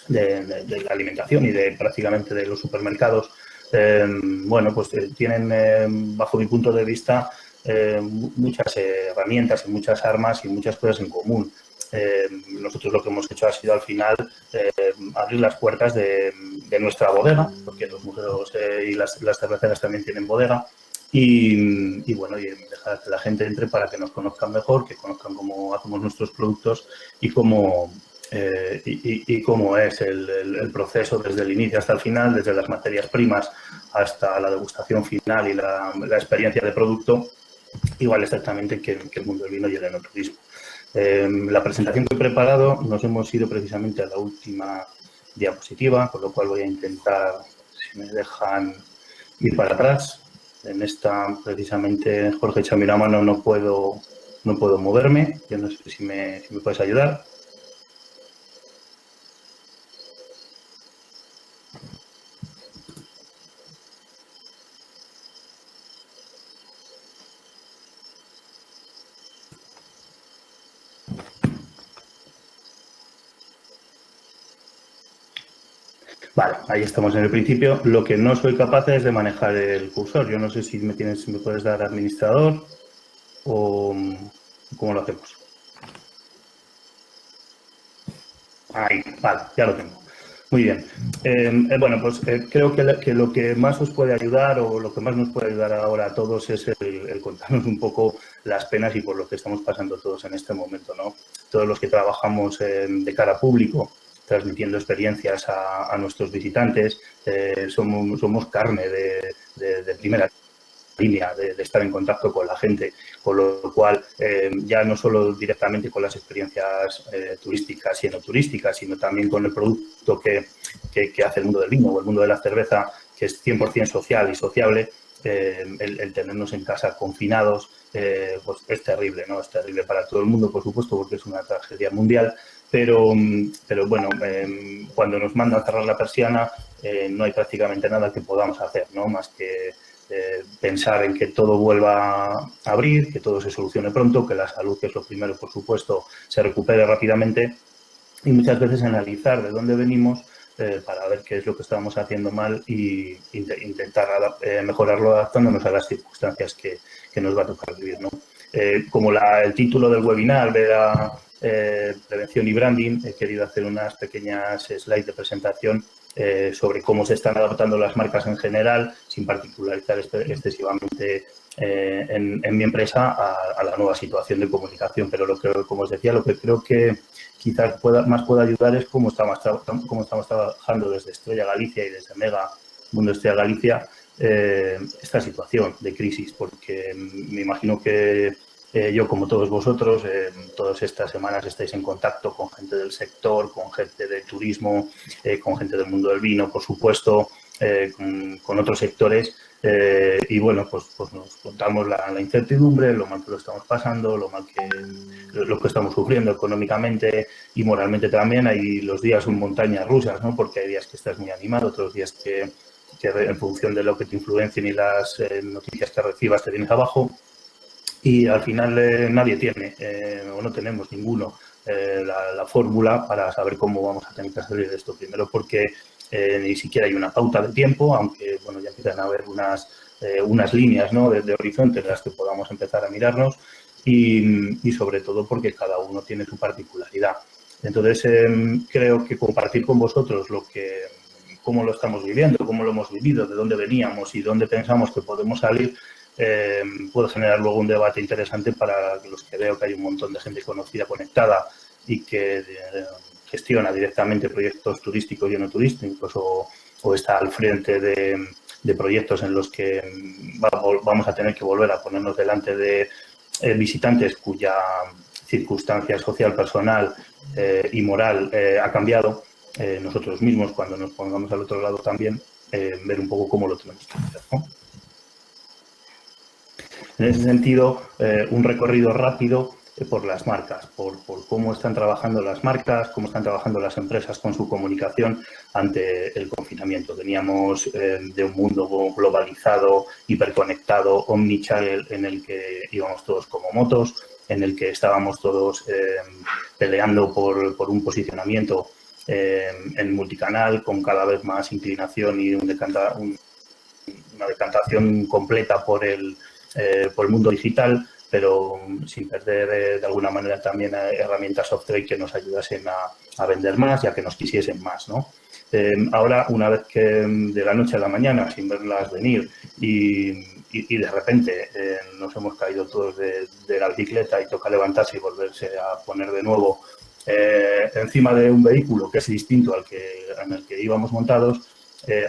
la alimentación y de prácticamente de los supermercados, bueno, pues tienen, bajo mi punto de vista, muchas herramientas y muchas armas y muchas cosas en común. Nosotros lo que hemos hecho ha sido al final abrir las puertas de nuestra bodega, porque los museos y las cerveceras también tienen bodega, y bueno, y dejar que la gente entre para que nos conozcan mejor, que conozcan cómo hacemos nuestros productos y cómo es el proceso desde el inicio hasta el final, desde las materias primas hasta la degustación final y la experiencia de producto, igual exactamente que el mundo del vino y el enoturismo. La presentación que he preparado nos hemos ido precisamente a la última diapositiva, con lo cual voy a intentar, si me dejan ir para atrás. En esta, precisamente, Jorge, échame una mano, no puedo moverme. Yo no sé si me puedes ayudar. Vale, ahí estamos en el principio. Lo que no soy capaz es de manejar el cursor. Yo no sé si me puedes dar administrador o cómo lo hacemos. Ahí, vale, ya lo tengo. Muy bien. Bueno, pues creo que lo que más os puede ayudar o lo que más nos puede ayudar ahora a todos es el contarnos un poco las penas y por lo que estamos pasando todos en este momento, ¿no? Todos los que trabajamos de cara a público, transmitiendo experiencias a nuestros visitantes, somos carne de primera línea, de estar en contacto con la gente, con lo cual ya no solo directamente con las experiencias turísticas y enoturísticas, sino también con el producto que hace el mundo del vino o el mundo de la cerveza, que es 100% social y sociable. El tenernos en casa confinados pues es terrible, ¿no? Es terrible para todo el mundo, por supuesto, porque es una tragedia mundial, pero bueno, cuando nos mandan a cerrar la persiana no hay prácticamente nada que podamos hacer, ¿no? Más que pensar en que todo vuelva a abrir, que todo se solucione pronto, que la salud, que es lo primero, por supuesto, se recupere rápidamente y muchas veces analizar de dónde venimos para ver qué es lo que estamos haciendo mal y intentar mejorarlo adaptándonos a las circunstancias que nos va a tocar vivir, ¿no? Como el título del webinar era prevención y branding, he querido hacer unas pequeñas slides de presentación sobre cómo se están adaptando las marcas en general, sin particularizar excesivamente en mi empresa a la nueva situación de comunicación. Pero como os decía, lo que creo que quizás más pueda ayudar es cómo estamos trabajando desde Estrella Galicia y desde Mega Mundo Estrella Galicia esta situación de crisis, porque me imagino que yo, como todos vosotros, todas estas semanas estáis en contacto con gente del sector, con gente de turismo, con gente del mundo del vino, por supuesto, con otros sectores. Y bueno, pues nos contamos la incertidumbre, lo mal que lo estamos pasando, lo que estamos sufriendo económicamente y moralmente también. Hay los días son montañas rusas, ¿no? Porque hay días que estás muy animado, otros días que en función de lo que te influencien y las noticias que recibas te vienes abajo. Y al final nadie tiene, o no tenemos ninguno, la fórmula para saber cómo vamos a tener que salir de esto. Primero porque ni siquiera hay una pauta de tiempo, aunque bueno, ya empiezan a haber unas líneas, ¿no?, de horizonte en las que podamos empezar a mirarnos y sobre todo porque cada uno tiene su particularidad. Entonces creo que compartir con vosotros cómo lo estamos viviendo, cómo lo hemos vivido, de dónde veníamos y dónde pensamos que podemos salir, puede generar luego un debate interesante para los que veo que hay un montón de gente conocida, conectada y que gestiona directamente proyectos turísticos y no turísticos o está al frente de proyectos en los que vamos a tener que volver a ponernos delante de visitantes cuya circunstancia social, personal y moral ha cambiado. Nosotros mismos, cuando nos pongamos al otro lado también, ver un poco cómo lo tenemos que hacer, ¿no? En ese sentido, un recorrido rápido por las marcas, por cómo están trabajando las marcas, cómo están trabajando las empresas con su comunicación ante el confinamiento. Veníamos de un mundo globalizado, hiperconectado, omnichannel, en el que íbamos todos como motos, en el que estábamos todos peleando por un posicionamiento en multicanal, con cada vez más inclinación y una decantación completa por el mundo digital, pero sin perder de alguna manera también herramientas soft trade que nos ayudasen a vender más y a que nos quisiesen más, ¿no? Ahora, una vez que de la noche a la mañana, sin verlas venir y de repente nos hemos caído todos de la bicicleta y toca levantarse y volverse a poner de nuevo encima de un vehículo que es distinto en el que íbamos montados,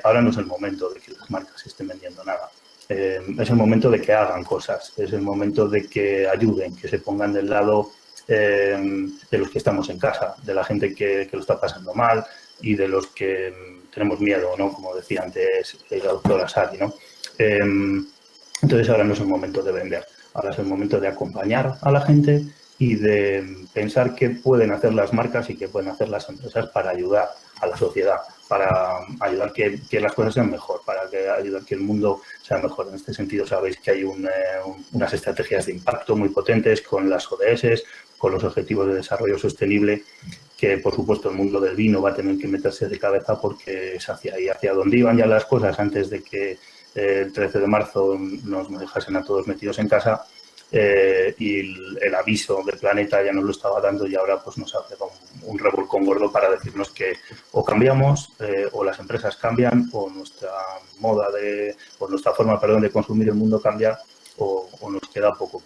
ahora no es el momento de que las marcas estén vendiendo nada. Es el momento de que hagan cosas, es el momento de que ayuden, que se pongan del lado de los que estamos en casa, de la gente que lo está pasando mal y de los que tenemos miedo, ¿no? Como decía antes la doctora Sari, ¿no? Entonces ahora no es el momento de vender, ahora es el momento de acompañar a la gente y de pensar qué pueden hacer las marcas y qué pueden hacer las empresas para ayudar a la sociedad, para ayudar que las cosas sean mejor, para ayudar que el mundo sea mejor. En este sentido, sabéis que hay unas estrategias de impacto muy potentes con las ODS, con los Objetivos de Desarrollo Sostenible, que por supuesto el mundo del vino va a tener que meterse de cabeza porque es hacia ahí, hacia donde iban ya las cosas antes de que el 13 de marzo nos dejasen a todos metidos en casa. Y el aviso del planeta ya nos lo estaba dando y ahora pues nos ha pegado un revolcón gordo para decirnos que o cambiamos o las empresas cambian o nuestra moda o nuestra forma, de consumir el mundo cambia o nos queda poco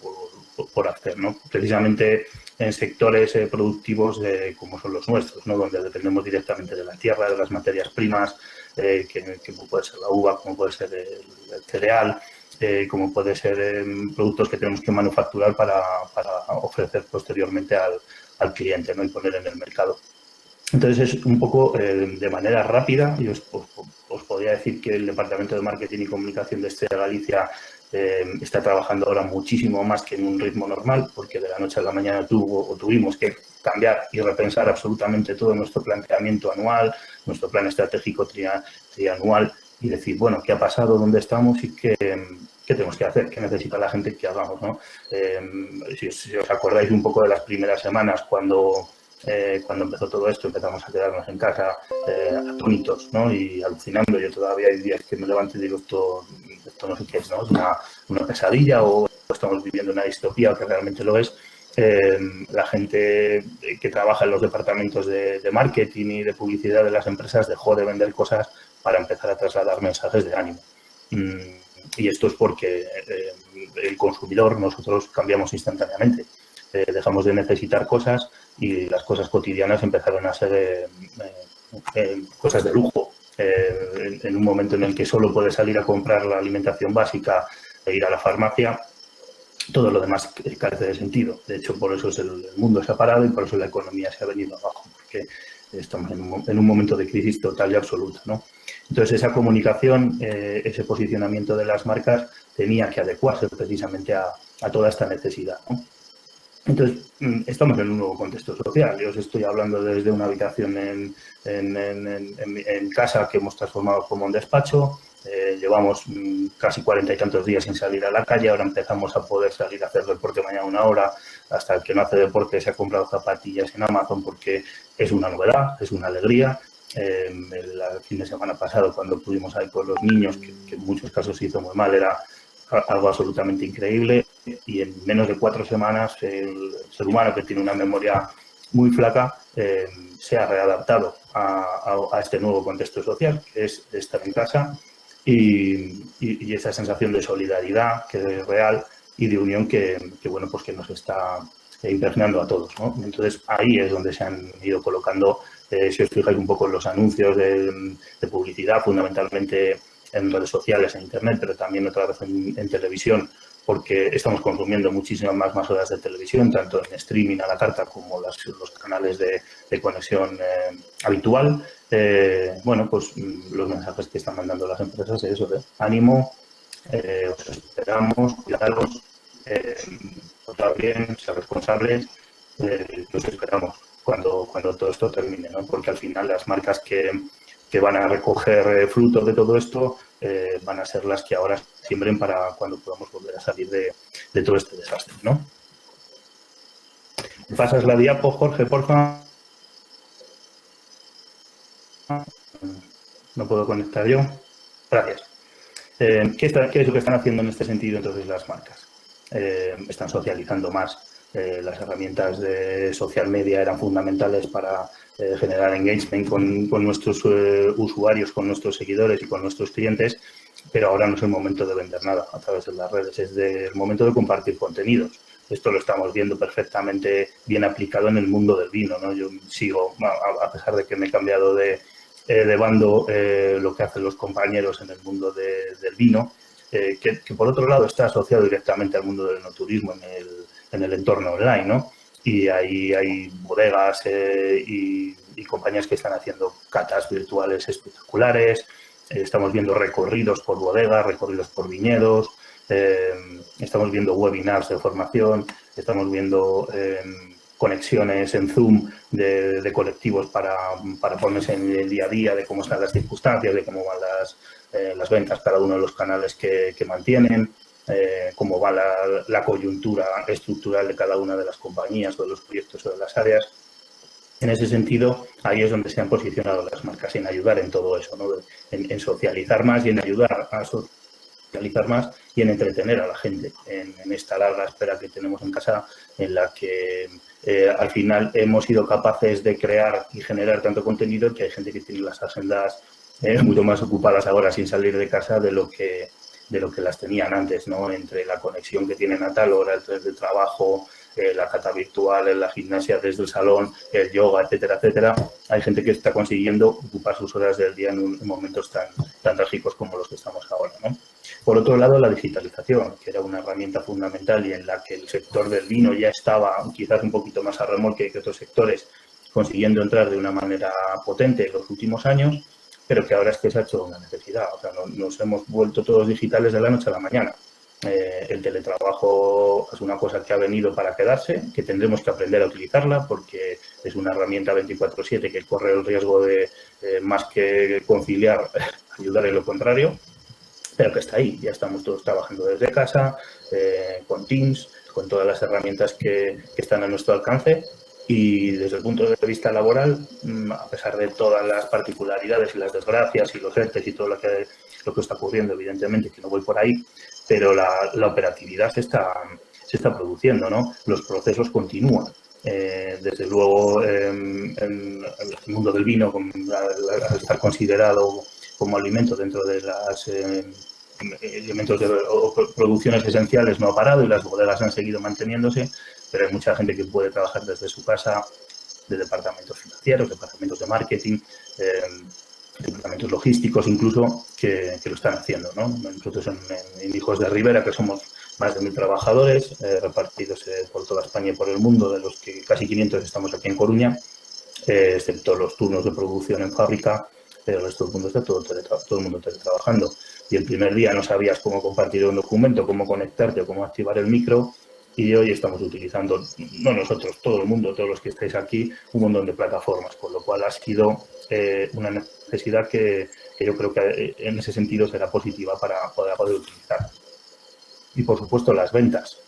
por hacer, ¿no? Precisamente en sectores productivos como son los nuestros, ¿no? Donde dependemos directamente de la tierra, de las materias primas, que puede ser la uva, como puede ser el cereal, como puede ser productos que tenemos que manufacturar para ofrecer posteriormente al cliente, ¿no? Y poner en el mercado. Entonces, es un poco de manera rápida, y os podría decir que el Departamento de Marketing y Comunicación de Estrella Galicia está trabajando ahora muchísimo más que en un ritmo normal, porque de la noche a la mañana tuvimos que cambiar y repensar absolutamente todo nuestro planteamiento anual, nuestro plan estratégico trianual, y decir, bueno, ¿qué ha pasado? ¿Dónde estamos? ¿Y qué tenemos que hacer? ¿Qué necesita la gente que hagamos, ¿no? Si os acordáis un poco de las primeras semanas cuando empezó todo esto, empezamos a quedarnos en casa atónitos, ¿no? Y alucinando. Yo todavía hay días que me levanto y digo, esto no sé qué es, ¿no? Es una pesadilla o estamos viviendo una distopía, o que realmente lo es. La gente que trabaja en los departamentos de marketing y de publicidad de las empresas dejó de vender cosas para empezar a trasladar mensajes de ánimo. Y esto es porque el consumidor, nosotros cambiamos instantáneamente. Dejamos de necesitar cosas y las cosas cotidianas empezaron a ser cosas de lujo. En un momento en el que solo puedes salir a comprar la alimentación básica e ir a la farmacia, todo lo demás carece de sentido. De hecho, por eso el mundo se ha parado y por eso la economía se ha venido abajo, porque estamos en un momento de crisis total y absoluta, ¿no? Entonces, esa comunicación, ese posicionamiento de las marcas tenía que adecuarse precisamente a toda esta necesidad, ¿no? Entonces, estamos en un nuevo contexto social. Yo os estoy hablando desde una habitación en casa que hemos transformado como un despacho. Llevamos casi 40 y tantos días sin salir a la calle. Ahora empezamos a poder salir a hacer deporte mañana una hora. Hasta el que no hace deporte se ha comprado zapatillas en Amazon porque es una novedad, es una alegría. El fin de semana pasado, cuando pudimos ir con los niños, que en muchos casos se hizo muy mal, era algo absolutamente increíble, y en menos de 4 semanas el ser humano, que tiene una memoria muy flaca, se ha readaptado a este nuevo contexto social, que es estar en casa, y esa sensación de solidaridad que es real y de unión que bueno, pues que nos está impregnando a todos, ¿no? Entonces, ahí es donde se han ido colocando, si os fijáis un poco en los anuncios de publicidad, fundamentalmente en redes sociales, en internet, pero también otra vez en televisión, porque estamos consumiendo muchísimas más horas de televisión, tanto en streaming a la carta como los canales de conexión habitual. Bueno, pues los mensajes que están mandando las empresas es eso de ánimo, os esperamos, cuidaros, portaos bien, ser responsables, os esperamos cuando todo esto termine, ¿no? Porque al final las marcas que van a recoger frutos de todo esto van a ser las que ahora siembren para cuando podamos volver a salir de todo este desastre, ¿no? ¿Me pasas la diapo, Jorge, porfa? No puedo conectar yo. Gracias. ¿Qué es lo que están haciendo en este sentido entonces las marcas? Están socializando más. Las herramientas de social media eran fundamentales para generar engagement con nuestros usuarios, con nuestros seguidores y con nuestros clientes, pero ahora no es el momento de vender nada a través de las redes, es el momento de compartir contenidos. Esto lo estamos viendo perfectamente bien aplicado en el mundo del vino, ¿no? Yo sigo, a pesar de que me he cambiado de bando, lo que hacen los compañeros en el mundo del vino, que por otro lado está asociado directamente al mundo del enoturismo en el entorno online, ¿no? Y ahí hay bodegas y compañías que están haciendo catas virtuales espectaculares. Estamos viendo recorridos por bodegas, recorridos por viñedos, estamos viendo webinars de formación, estamos viendo conexiones en Zoom de colectivos para ponerse en el día a día de cómo están las circunstancias, de cómo van las ventas, cada uno de los canales que mantienen, cómo va la coyuntura estructural de cada una de las compañías o de los proyectos o de las áreas. En ese sentido, ahí es donde se han posicionado las marcas, en ayudar en todo eso, ¿no? En socializar más y en ayudar a socializar más y en entretener a la gente en esta larga espera que tenemos en casa, en la que al final hemos sido capaces de crear y generar tanto contenido que hay gente que tiene las agendas mucho más ocupadas ahora sin salir de casa de lo que las tenían antes, ¿no? Entre la conexión que tienen a tal hora, el trabajo, la cata virtual, la gimnasia desde el salón, el yoga, etcétera, etcétera. Hay gente que está consiguiendo ocupar sus horas del día en momentos tan trágicos como los que estamos ahora, ¿no? Por otro lado, la digitalización, que era una herramienta fundamental y en la que el sector del vino ya estaba quizás un poquito más a remolque que otros sectores, consiguiendo entrar de una manera potente en los últimos años, pero que ahora es que se ha hecho una necesidad. O sea, nos hemos vuelto todos digitales de la noche a la mañana. El teletrabajo es una cosa que ha venido para quedarse, que tendremos que aprender a utilizarla porque es una herramienta 24/7 que corre el riesgo de, más que conciliar, ayudar en lo contrario, pero que está ahí. Ya estamos todos trabajando desde casa, con Teams, con todas las herramientas que están a nuestro alcance. Y desde el punto de vista laboral, a pesar de todas las particularidades y las desgracias y los ERTEs y todo lo que está ocurriendo, evidentemente, que no voy por ahí, pero la operatividad se está produciendo, ¿no? Los procesos continúan. Desde luego, en el mundo del vino, al estar considerado como alimento dentro de las elementos o producciones esenciales, no ha parado y las bodegas han seguido manteniéndose, pero hay mucha gente que puede trabajar desde su casa, de departamentos financieros, departamentos de marketing, departamentos logísticos incluso, que lo están haciendo, ¿no? Nosotros en Hijos de Ribera, que somos más de 1.000 trabajadores repartidos por toda España y por el mundo, de los que casi 500 estamos aquí en Coruña, excepto los turnos de producción en fábrica, pero el resto del mundo está todo el mundo teletrabajando. Y el primer día no sabías cómo compartir un documento, cómo conectarte o cómo activar el micro, y hoy estamos utilizando, no nosotros, todo el mundo, todos los que estáis aquí, un montón de plataformas, con lo cual ha sido una necesidad que yo creo que en ese sentido será positiva para poder utilizar. Y por supuesto las ventas.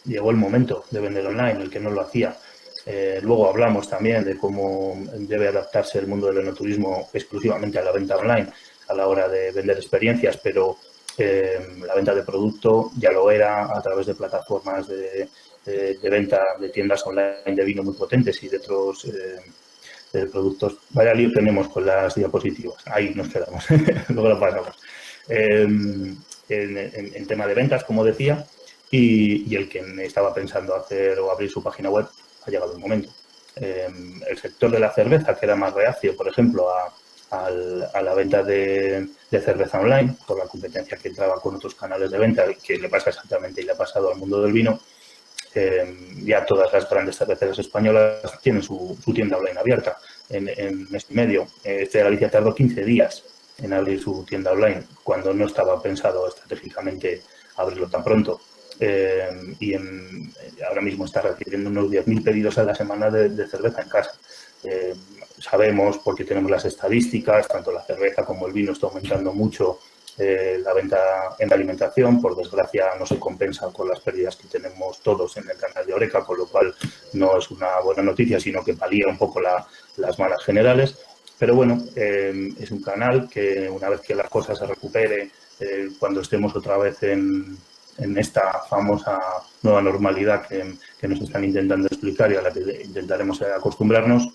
Llegó el momento de vender online, el que no lo hacía. Luego hablamos también de cómo debe adaptarse el mundo del enoturismo exclusivamente a la venta online a la hora de vender experiencias, pero la venta de producto ya lo era a través de plataformas de venta de tiendas online de vino muy potentes y de otros productos. Vaya lío tenemos con las diapositivas. Ahí nos quedamos. Luego lo pasamos. En tema de ventas, como decía, y el que estaba pensando hacer o abrir su página web, ha llegado el momento. El sector de la cerveza, que era más reacio, por ejemplo, a la venta de cerveza online, por la competencia que entraba con otros canales de venta, que le pasa exactamente y le ha pasado al mundo del vino, ya todas las grandes cerveceras españolas tienen su tienda online abierta en mes y medio. Galicia tardó 15 días en abrir su tienda online, cuando no estaba pensado estratégicamente abrirlo tan pronto. Y ahora mismo está recibiendo unos 10.000 pedidos a la semana de cerveza en casa. Sabemos, porque tenemos las estadísticas, tanto la cerveza como el vino está aumentando mucho la venta en la alimentación. Por desgracia, no se compensa con las pérdidas que tenemos todos en el canal de Horeca, con lo cual no es una buena noticia, sino que palía un poco las malas generales. Pero bueno, es un canal que una vez que la cosa se recupere, cuando estemos otra vez en esta famosa nueva normalidad que nos están intentando explicar y a la que intentaremos acostumbrarnos,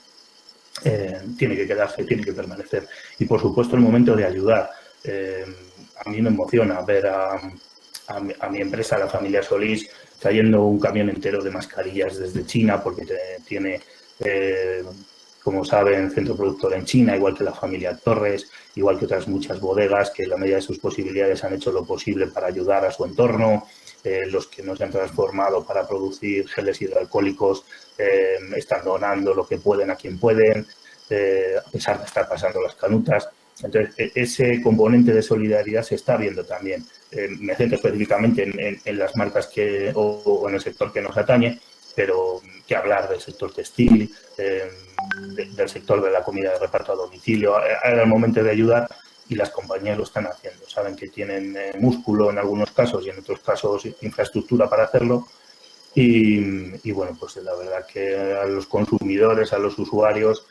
tiene que quedarse, tiene que permanecer. Y, por supuesto, el momento de ayudar. A mí me emociona ver a mi empresa, la familia Solís, trayendo un camión entero de mascarillas desde China, porque tiene como saben, centro productor en China, igual que la familia Torres, igual que otras muchas bodegas que en la medida de sus posibilidades han hecho lo posible para ayudar a su entorno. Los que no se han transformado para producir geles hidroalcohólicos están donando lo que pueden a quien pueden, a pesar de estar pasando las canutas. Entonces, ese componente de solidaridad se está viendo también. Me centro específicamente en las marcas o en el sector que nos atañe, pero que hablar del sector textil, del sector de la comida de reparto a domicilio. Era el momento de ayudar y las compañías lo están haciendo. Saben que tienen músculo en algunos casos y en otros casos infraestructura para hacerlo. Y bueno, pues la verdad que a los consumidores, a los usuarios,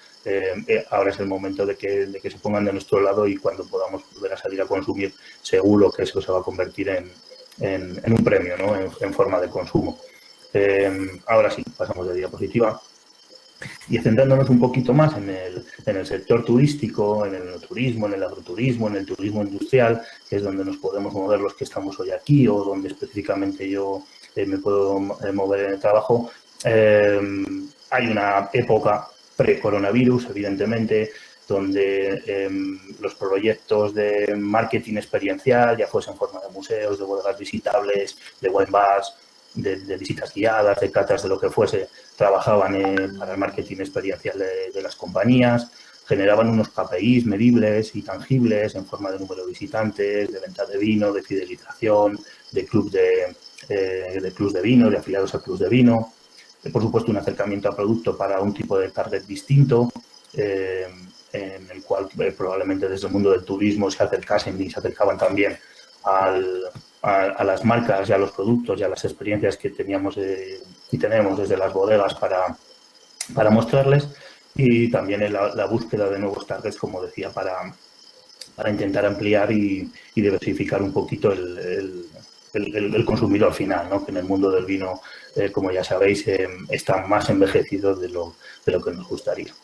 ahora es el momento de que se pongan de nuestro lado y cuando podamos volver a salir a consumir, seguro que eso se va a convertir en un premio, ¿no? En forma de consumo. Ahora sí, pasamos de diapositiva. Y centrándonos un poquito más en el sector turístico, en el turismo, en el agroturismo, en el turismo industrial, que es donde nos podemos mover los que estamos hoy aquí o donde específicamente yo me puedo mover en el trabajo. Hay una época pre-coronavirus, evidentemente, donde los proyectos de marketing experiencial, ya fuese en forma de museos, de bodegas visitables, de wine bars, de visitas guiadas, de catas, de lo que fuese, trabajaban para el marketing experiencial de las compañías, generaban unos KPIs medibles y tangibles en forma de número de visitantes, de venta de vino, de fidelización, de clubs de vino, de afiliados a clubs de vino. Por supuesto, un acercamiento a producto para un tipo de target distinto, en el cual probablemente desde el mundo del turismo se acercasen y se acercaban también a las marcas y a los productos y a las experiencias que teníamos y tenemos desde las bodegas para mostrarles, y también en la búsqueda de nuevos targets, como decía, para intentar ampliar y diversificar un poquito el consumidor final, ¿no? Que en el mundo del vino, como ya sabéis, está más envejecido de lo que nos gustaría.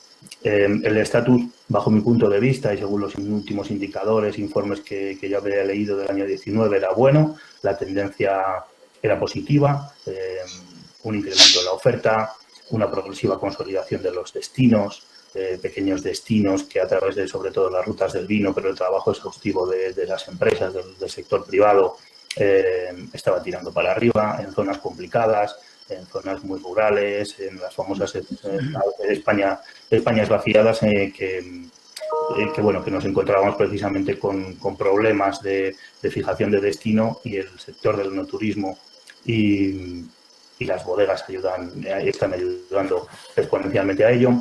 El estatus, bajo mi punto de vista y según los últimos indicadores, informes que yo había leído del año 19, era bueno, la tendencia era positiva, un incremento de la oferta, una progresiva consolidación de los destinos, pequeños destinos que a través de, sobre todo, las rutas del vino, pero el trabajo exhaustivo de las empresas, del sector privado, estaba tirando para arriba en zonas complicadas, en zonas muy rurales, en las famosas Españas vaciadas, que nos encontrábamos precisamente con problemas de fijación de destino, y el sector del enoturismo y las bodegas están ayudando exponencialmente a ello.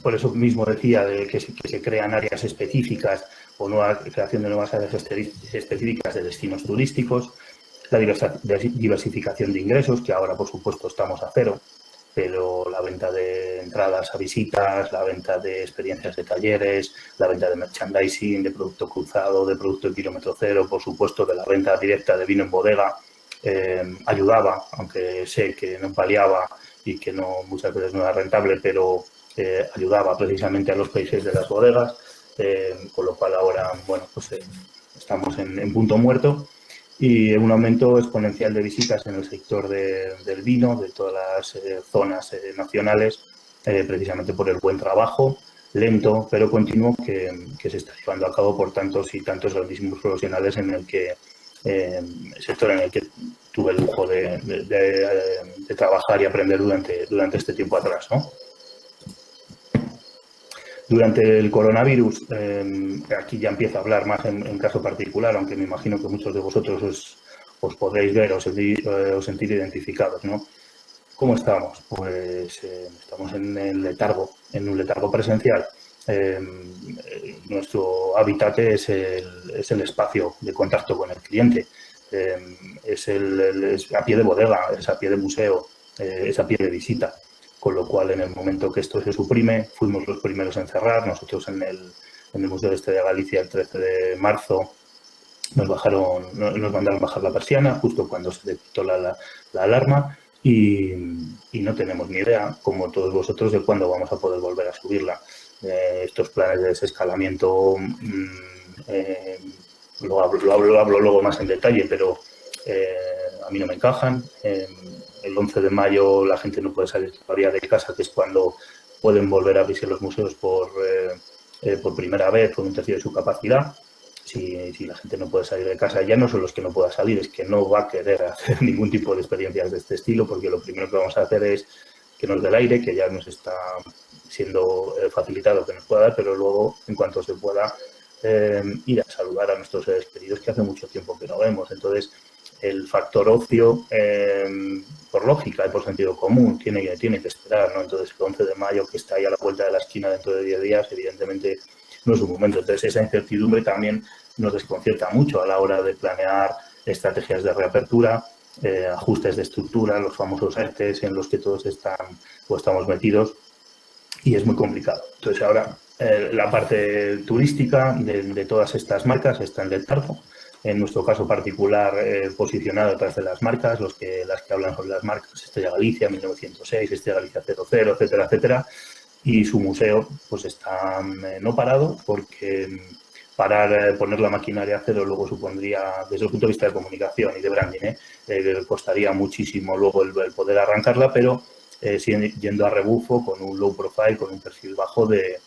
Por eso mismo decía que se crean áreas específicas o creación de nuevas áreas específicas de destinos turísticos, la diversificación de ingresos, que ahora por supuesto estamos a cero, pero la venta de entradas a visitas, la venta de experiencias de talleres, la venta de merchandising, de producto cruzado, de producto de kilómetro cero, por supuesto de la venta directa de vino en bodega, ayudaba, aunque sé que no paliaba y que muchas veces no era rentable, pero ayudaba precisamente a los países de las bodegas, con lo cual ahora, estamos en punto muerto, y un aumento exponencial de visitas en el sector del vino, de todas las zonas nacionales, precisamente por el buen trabajo, lento pero continuo, que se está llevando a cabo por tantos y tantos grandísimos profesionales en el sector en el que tuve el lujo de trabajar y aprender durante este tiempo atrás, ¿no? Durante el coronavirus, aquí ya empiezo a hablar más en caso particular, aunque me imagino que muchos de vosotros os podréis ver o sentir identificados, ¿no? ¿Cómo estamos? Pues estamos en un letargo presencial. Nuestro hábitat es el espacio de contacto con el cliente, es a pie de bodega, es a pie de museo, es a pie de visita. Con lo cual, en el momento que esto se suprime, fuimos los primeros en cerrar. Nosotros en el Museo de Historia de Galicia, el 13 de marzo, nos mandaron bajar la persiana justo cuando se detectó la alarma, y no tenemos ni idea, como todos vosotros, de cuándo vamos a poder volver a subirla. Estos planes de desescalamiento, lo hablo luego más en detalle, pero a mí no me encajan. El 11 de mayo la gente no puede salir todavía de casa, que es cuando pueden volver a abrirse los museos por primera vez con un tercio de su capacidad. Si la gente no puede salir de casa, ya no son los que no pueda salir, es que no va a querer hacer ningún tipo de experiencias de este estilo, porque lo primero que vamos a hacer es que nos dé el aire, que ya nos está siendo facilitado que nos pueda dar, pero luego, en cuanto se pueda, ir a saludar a nuestros seres queridos que hace mucho tiempo que no vemos. Entonces, el factor ocio, por lógica y por sentido común, tiene que esperar, ¿no? Entonces, el 11 de mayo, que está ahí a la vuelta de la esquina dentro de 10 días, evidentemente no es un momento. Entonces, esa incertidumbre también nos desconcierta mucho a la hora de planear estrategias de reapertura, ajustes de estructura, los famosos ERTEs en los que todos estamos metidos, y es muy complicado. Entonces, ahora la parte turística de todas estas marcas está en letargo. En nuestro caso particular, posicionado detrás de las marcas, las que hablan sobre las marcas, Estrella Galicia 1906, Estrella Galicia 00, etcétera, etcétera. Y su museo pues está no parado, porque poner la maquinaria a cero luego supondría, desde el punto de vista de comunicación y de branding, costaría muchísimo luego el poder arrancarla, pero yendo a rebufo con un low profile, con un perfil bajo de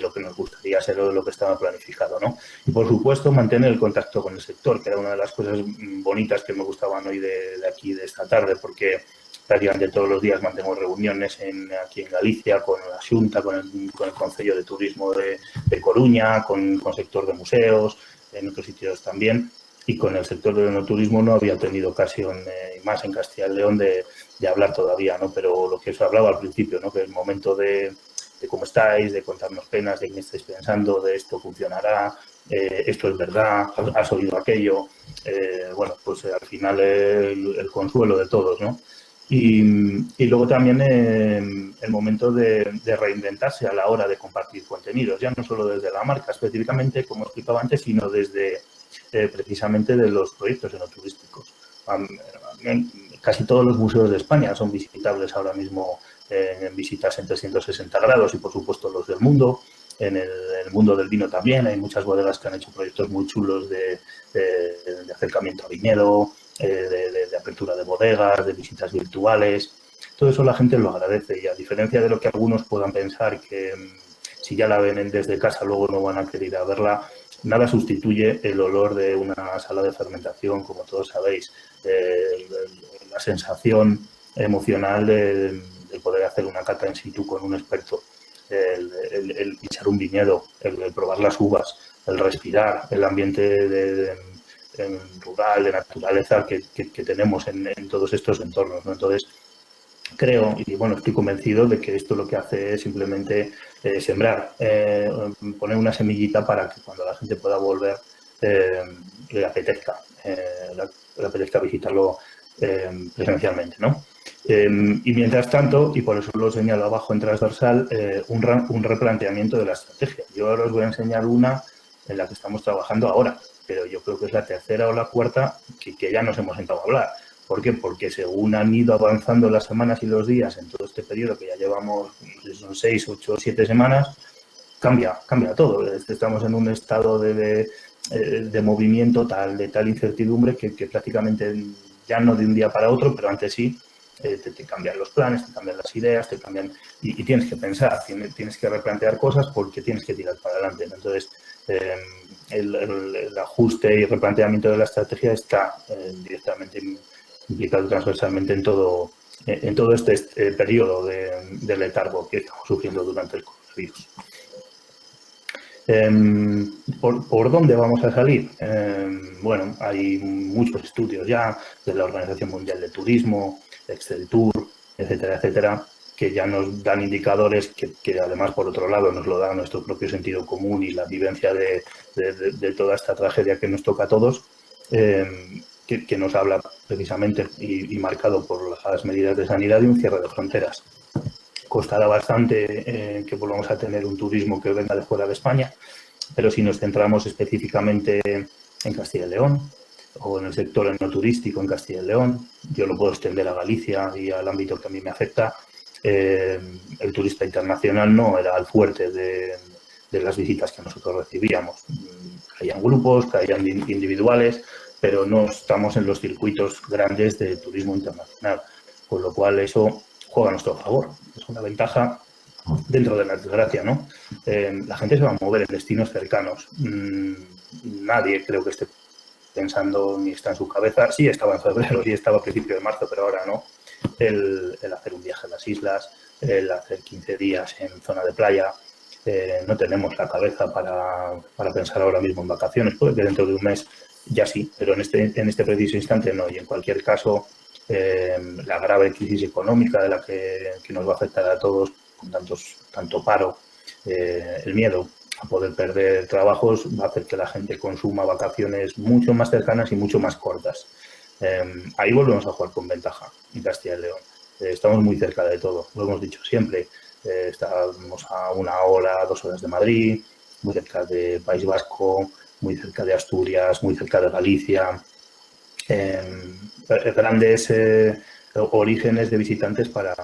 lo que nos gustaría ser o de lo que estaba planificado, ¿no? Y, por supuesto, mantener el contacto con el sector, que era una de las cosas bonitas que me gustaban hoy de aquí, de esta tarde, porque prácticamente todos los días mantenemos reuniones aquí en Galicia, con la Xunta, con el Concello de Turismo de Coruña, con sector de museos, en otros sitios también, y con el sector del enoturismo no había tenido ocasión, y más en Castilla y León, de hablar todavía, ¿no? Pero lo que os hablaba al principio, ¿no? Que el momento de cómo estáis, de contarnos penas, de qué estáis pensando, de esto funcionará, esto es verdad, has oído aquello, bueno, pues al final el consuelo de todos, ¿no? Y luego también el momento de reinventarse a la hora de compartir contenidos, ya no solo desde la marca específicamente, como explicaba antes, sino desde precisamente de los proyectos enoturísticos. Casi todos los museos de España son visitables ahora mismo en visitas en 360 grados y, por supuesto, los del mundo. En el mundo del vino también hay muchas bodegas que han hecho proyectos muy chulos de acercamiento a viñedo, de apertura de bodegas, de visitas virtuales. Todo eso la gente lo agradece, y a diferencia de lo que algunos puedan pensar, que si ya la ven desde casa luego no van a querer ir a verla, nada sustituye el olor de una sala de fermentación, como todos sabéis, la sensación emocional de poder hacer una cata in situ con un experto, el pisar un viñedo, el probar las uvas, el respirar, el ambiente rural, de naturaleza que tenemos en todos estos entornos, ¿no? Entonces, creo, y bueno, estoy convencido de que esto lo que hace es simplemente sembrar, poner una semillita para que cuando la gente pueda volver le apetezca visitarlo presencialmente, ¿no? Y mientras tanto, y por eso lo señalo abajo en transversal, un replanteamiento de la estrategia. Yo ahora os voy a enseñar una en la que estamos trabajando ahora, pero yo creo que es la tercera o la cuarta que ya nos hemos sentado a hablar. ¿Por qué? Porque según han ido avanzando las semanas y los días en todo este periodo, que ya llevamos, son 6, 8, 7 semanas, cambia todo. Estamos en un estado de movimiento de tal incertidumbre que prácticamente ya no de un día para otro, pero antes sí, te cambian los planes, te cambian las ideas, te cambian y tienes que pensar, tienes que replantear cosas porque tienes que tirar para adelante, ¿no? Entonces, el ajuste y replanteamiento de la estrategia está directamente implicado transversalmente en todo este periodo de letargo que estamos sufriendo durante el coronavirus. ¿Por dónde vamos a salir? Bueno, hay muchos estudios ya de la Organización Mundial de Turismo, Exceltour, etcétera, etcétera, que ya nos dan indicadores que además, por otro lado, nos lo da nuestro propio sentido común y la vivencia de toda esta tragedia que nos toca a todos, que nos habla precisamente y marcado por las medidas de sanidad de un cierre de fronteras. Costará bastante que volvamos a tener un turismo que venga de fuera de España, pero si nos centramos específicamente en Castilla y León o en el sector enoturístico en Castilla y León, yo lo puedo extender a Galicia y al ámbito que a mí me afecta. El turista internacional no era el fuerte de las visitas que nosotros recibíamos. Caían grupos, caían individuales, pero no estamos en los circuitos grandes de turismo internacional, con lo cual eso juega a nuestro favor. Es una ventaja dentro de la desgracia, ¿no? La gente se va a mover en destinos cercanos. Nadie creo que esté pensando ni está en su cabeza. Sí estaba en febrero, sí estaba a principios de marzo, pero ahora no. El hacer un viaje a las islas, el hacer 15 días en zona de playa. No tenemos la cabeza para pensar ahora mismo en vacaciones. Puede que dentro de un mes ya sí, pero en este preciso instante no. Y en cualquier caso, la grave crisis económica de la que nos va a afectar a todos, con tanto paro, el miedo a poder perder trabajos, va a hacer que la gente consuma vacaciones mucho más cercanas y mucho más cortas. Ahí volvemos a jugar con ventaja en Castilla y León. Estamos muy cerca de todo, lo hemos dicho siempre. Estamos a 1 hora, 2 horas de Madrid, muy cerca de País Vasco, muy cerca de Asturias, muy cerca de Galicia. Grandes orígenes de visitantes para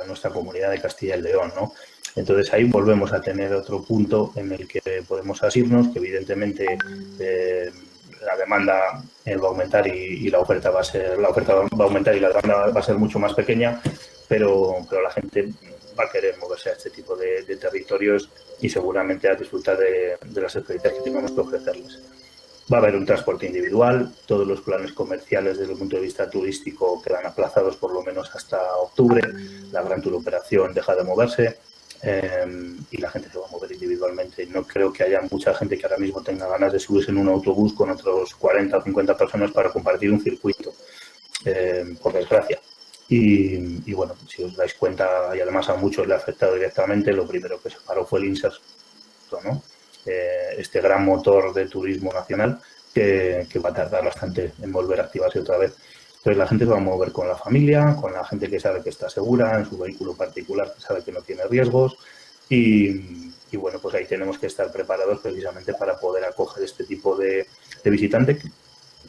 nuestra comunidad de Castilla y León, ¿no? Entonces ahí volvemos a tener otro punto en el que podemos asirnos, que evidentemente la demanda va a aumentar y la oferta va a aumentar y la demanda va a ser mucho más pequeña, pero la gente va a querer moverse a este tipo de territorios y seguramente a disfrutar de las experiencias que tengamos que ofrecerles. Va a haber un transporte individual, todos los planes comerciales desde el punto de vista turístico quedan aplazados por lo menos hasta octubre, la gran tour operación deja de moverse y la gente se va a mover individualmente. No creo que haya mucha gente que ahora mismo tenga ganas de subirse en un autobús con otros 40 o 50 personas para compartir un circuito, por desgracia. Y bueno, si os dais cuenta, y además a muchos le ha afectado directamente, lo primero que se paró fue el inserso, ¿no? Este gran motor de turismo nacional que va a tardar bastante en volver a activarse otra vez. Entonces la gente se va a mover con la familia, con la gente que sabe que está segura, en su vehículo particular, que sabe que no tiene riesgos y bueno, pues ahí tenemos que estar preparados precisamente para poder acoger este tipo de visitante.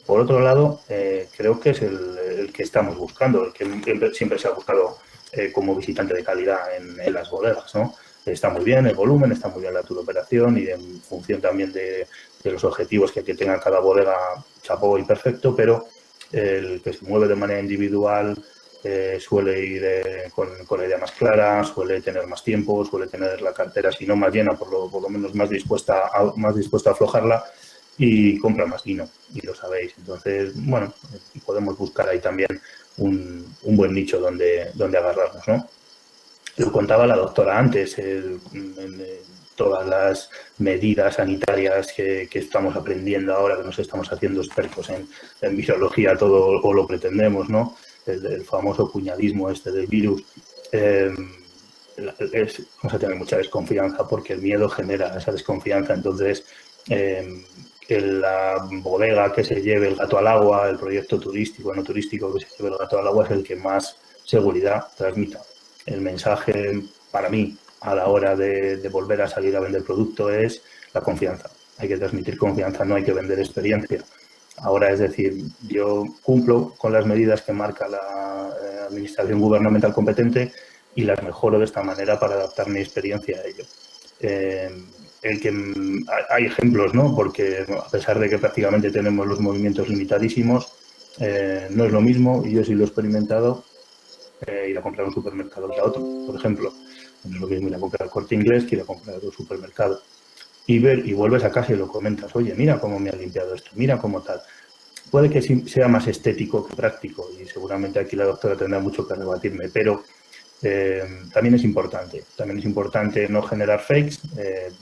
Por otro lado, creo que es el que estamos buscando, el que siempre se ha buscado como visitante de calidad en las bodegas, ¿no? Está muy bien el volumen, está muy bien la tour operación y en función también de los objetivos que tenga cada bodega, chapó y perfecto, pero el que se mueve de manera individual suele ir con la idea más clara, suele tener más tiempo, suele tener la cartera, si no más llena, por lo menos más dispuesta a aflojarla y compra más vino, y lo sabéis. Entonces, bueno, podemos buscar ahí también un buen nicho donde agarrarnos, ¿no? Lo contaba la doctora antes, todas las medidas sanitarias que estamos aprendiendo ahora, que nos estamos haciendo expertos en virología, todo o lo pretendemos, ¿no? El famoso cuñadismo este del virus. Vamos a tener mucha desconfianza porque el miedo genera esa desconfianza. Entonces, la bodega que se lleve el gato al agua, el proyecto turístico, no turístico que se lleve el gato al agua es el que más seguridad transmita. El mensaje para mí a la hora de volver a salir a vender producto es la confianza. Hay que transmitir confianza, no hay que vender experiencia. Ahora, es decir, yo cumplo con las medidas que marca la administración gubernamental competente y las mejoro de esta manera para adaptar mi experiencia a ello. Hay ejemplos, ¿no? Porque a pesar de que prácticamente tenemos los movimientos limitadísimos, no es lo mismo, y yo sí lo he experimentado, ir a comprar a un supermercado que a otro, por ejemplo. No es lo mismo ir a comprar al Corte Inglés que ir a comprar a otro supermercado. Y vuelves a casa y lo comentas, oye, mira cómo me ha limpiado esto, mira cómo tal. Puede que sea más estético que práctico y seguramente aquí la doctora tendrá mucho que rebatirme, pero también es importante no generar fakes,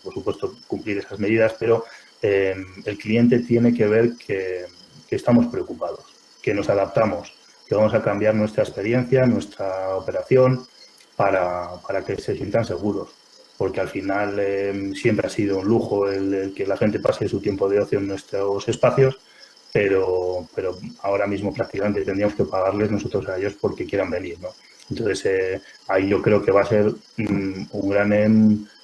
por supuesto cumplir esas medidas, pero el cliente tiene que ver que estamos preocupados, que nos adaptamos, que vamos a cambiar nuestra experiencia, nuestra operación para que se sientan seguros, porque al final siempre ha sido un lujo el que la gente pase su tiempo de ocio en nuestros espacios, pero ahora mismo prácticamente tendríamos que pagarles nosotros a ellos porque quieran venir, ¿no? Entonces, ahí yo creo que va a ser un gran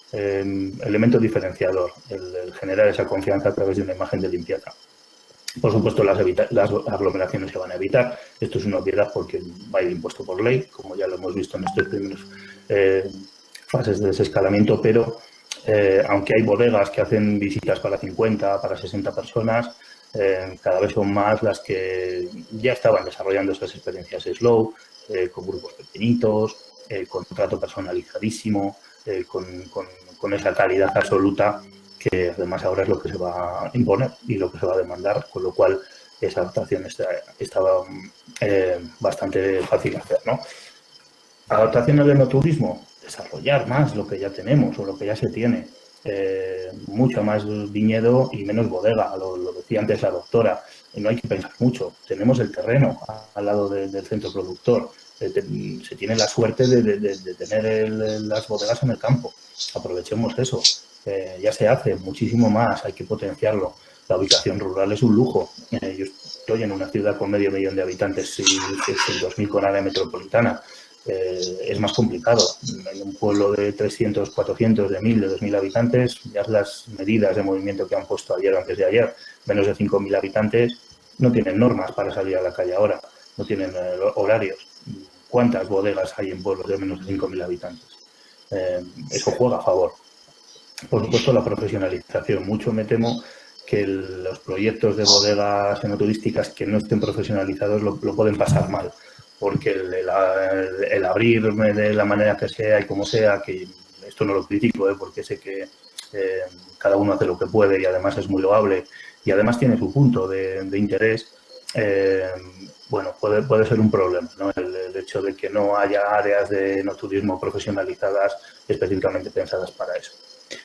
elemento diferenciador, el generar esa confianza a través de una imagen de limpieza. Por supuesto, las aglomeraciones se van a evitar. Esto es una obviedad porque va a ir impuesto por ley, como ya lo hemos visto en estos primeros fases de desescalamiento, pero aunque hay bodegas que hacen visitas para 50, para 60 personas, Cada vez son más las que ya estaban desarrollando esas experiencias slow, con grupos pequeñitos, con un trato personalizadísimo, con esa calidad absoluta, que además ahora es lo que se va a imponer y lo que se va a demandar, con lo cual esa adaptación estaba bastante fácil de hacer, ¿no? Adaptación al enoturismo, desarrollar más lo que ya tenemos o lo que ya se tiene. Mucho más viñedo y menos bodega, lo decía antes la doctora. No hay que pensar mucho, tenemos el terreno al lado del centro productor. Se tiene la suerte de tener las bodegas en el campo. Aprovechemos eso. Ya se hace muchísimo más, hay que potenciarlo. La ubicación rural es un lujo. Yo estoy en una ciudad con medio millón de habitantes y 600.000 con área metropolitana. Es más complicado. En un pueblo de 300, 400, de 1.000, de 2.000 habitantes, ya las medidas de movimiento que han puesto ayer o antes de ayer, menos de 5.000 habitantes, no tienen normas para salir a la calle ahora, no tienen horarios. ¿Cuántas bodegas hay en pueblos de menos de 5.000 habitantes? Eso juega a favor. Por supuesto, la profesionalización. Mucho me temo que los proyectos de bodegas enoturísticas que no estén profesionalizados lo pueden pasar mal, porque el abrirme de la manera que sea y como sea, que esto no lo critico, porque sé que cada uno hace lo que puede y además es muy loable y además tiene su punto de interés, bueno, puede ser un problema, ¿no? El hecho de que no haya áreas de enoturismo profesionalizadas específicamente pensadas para eso.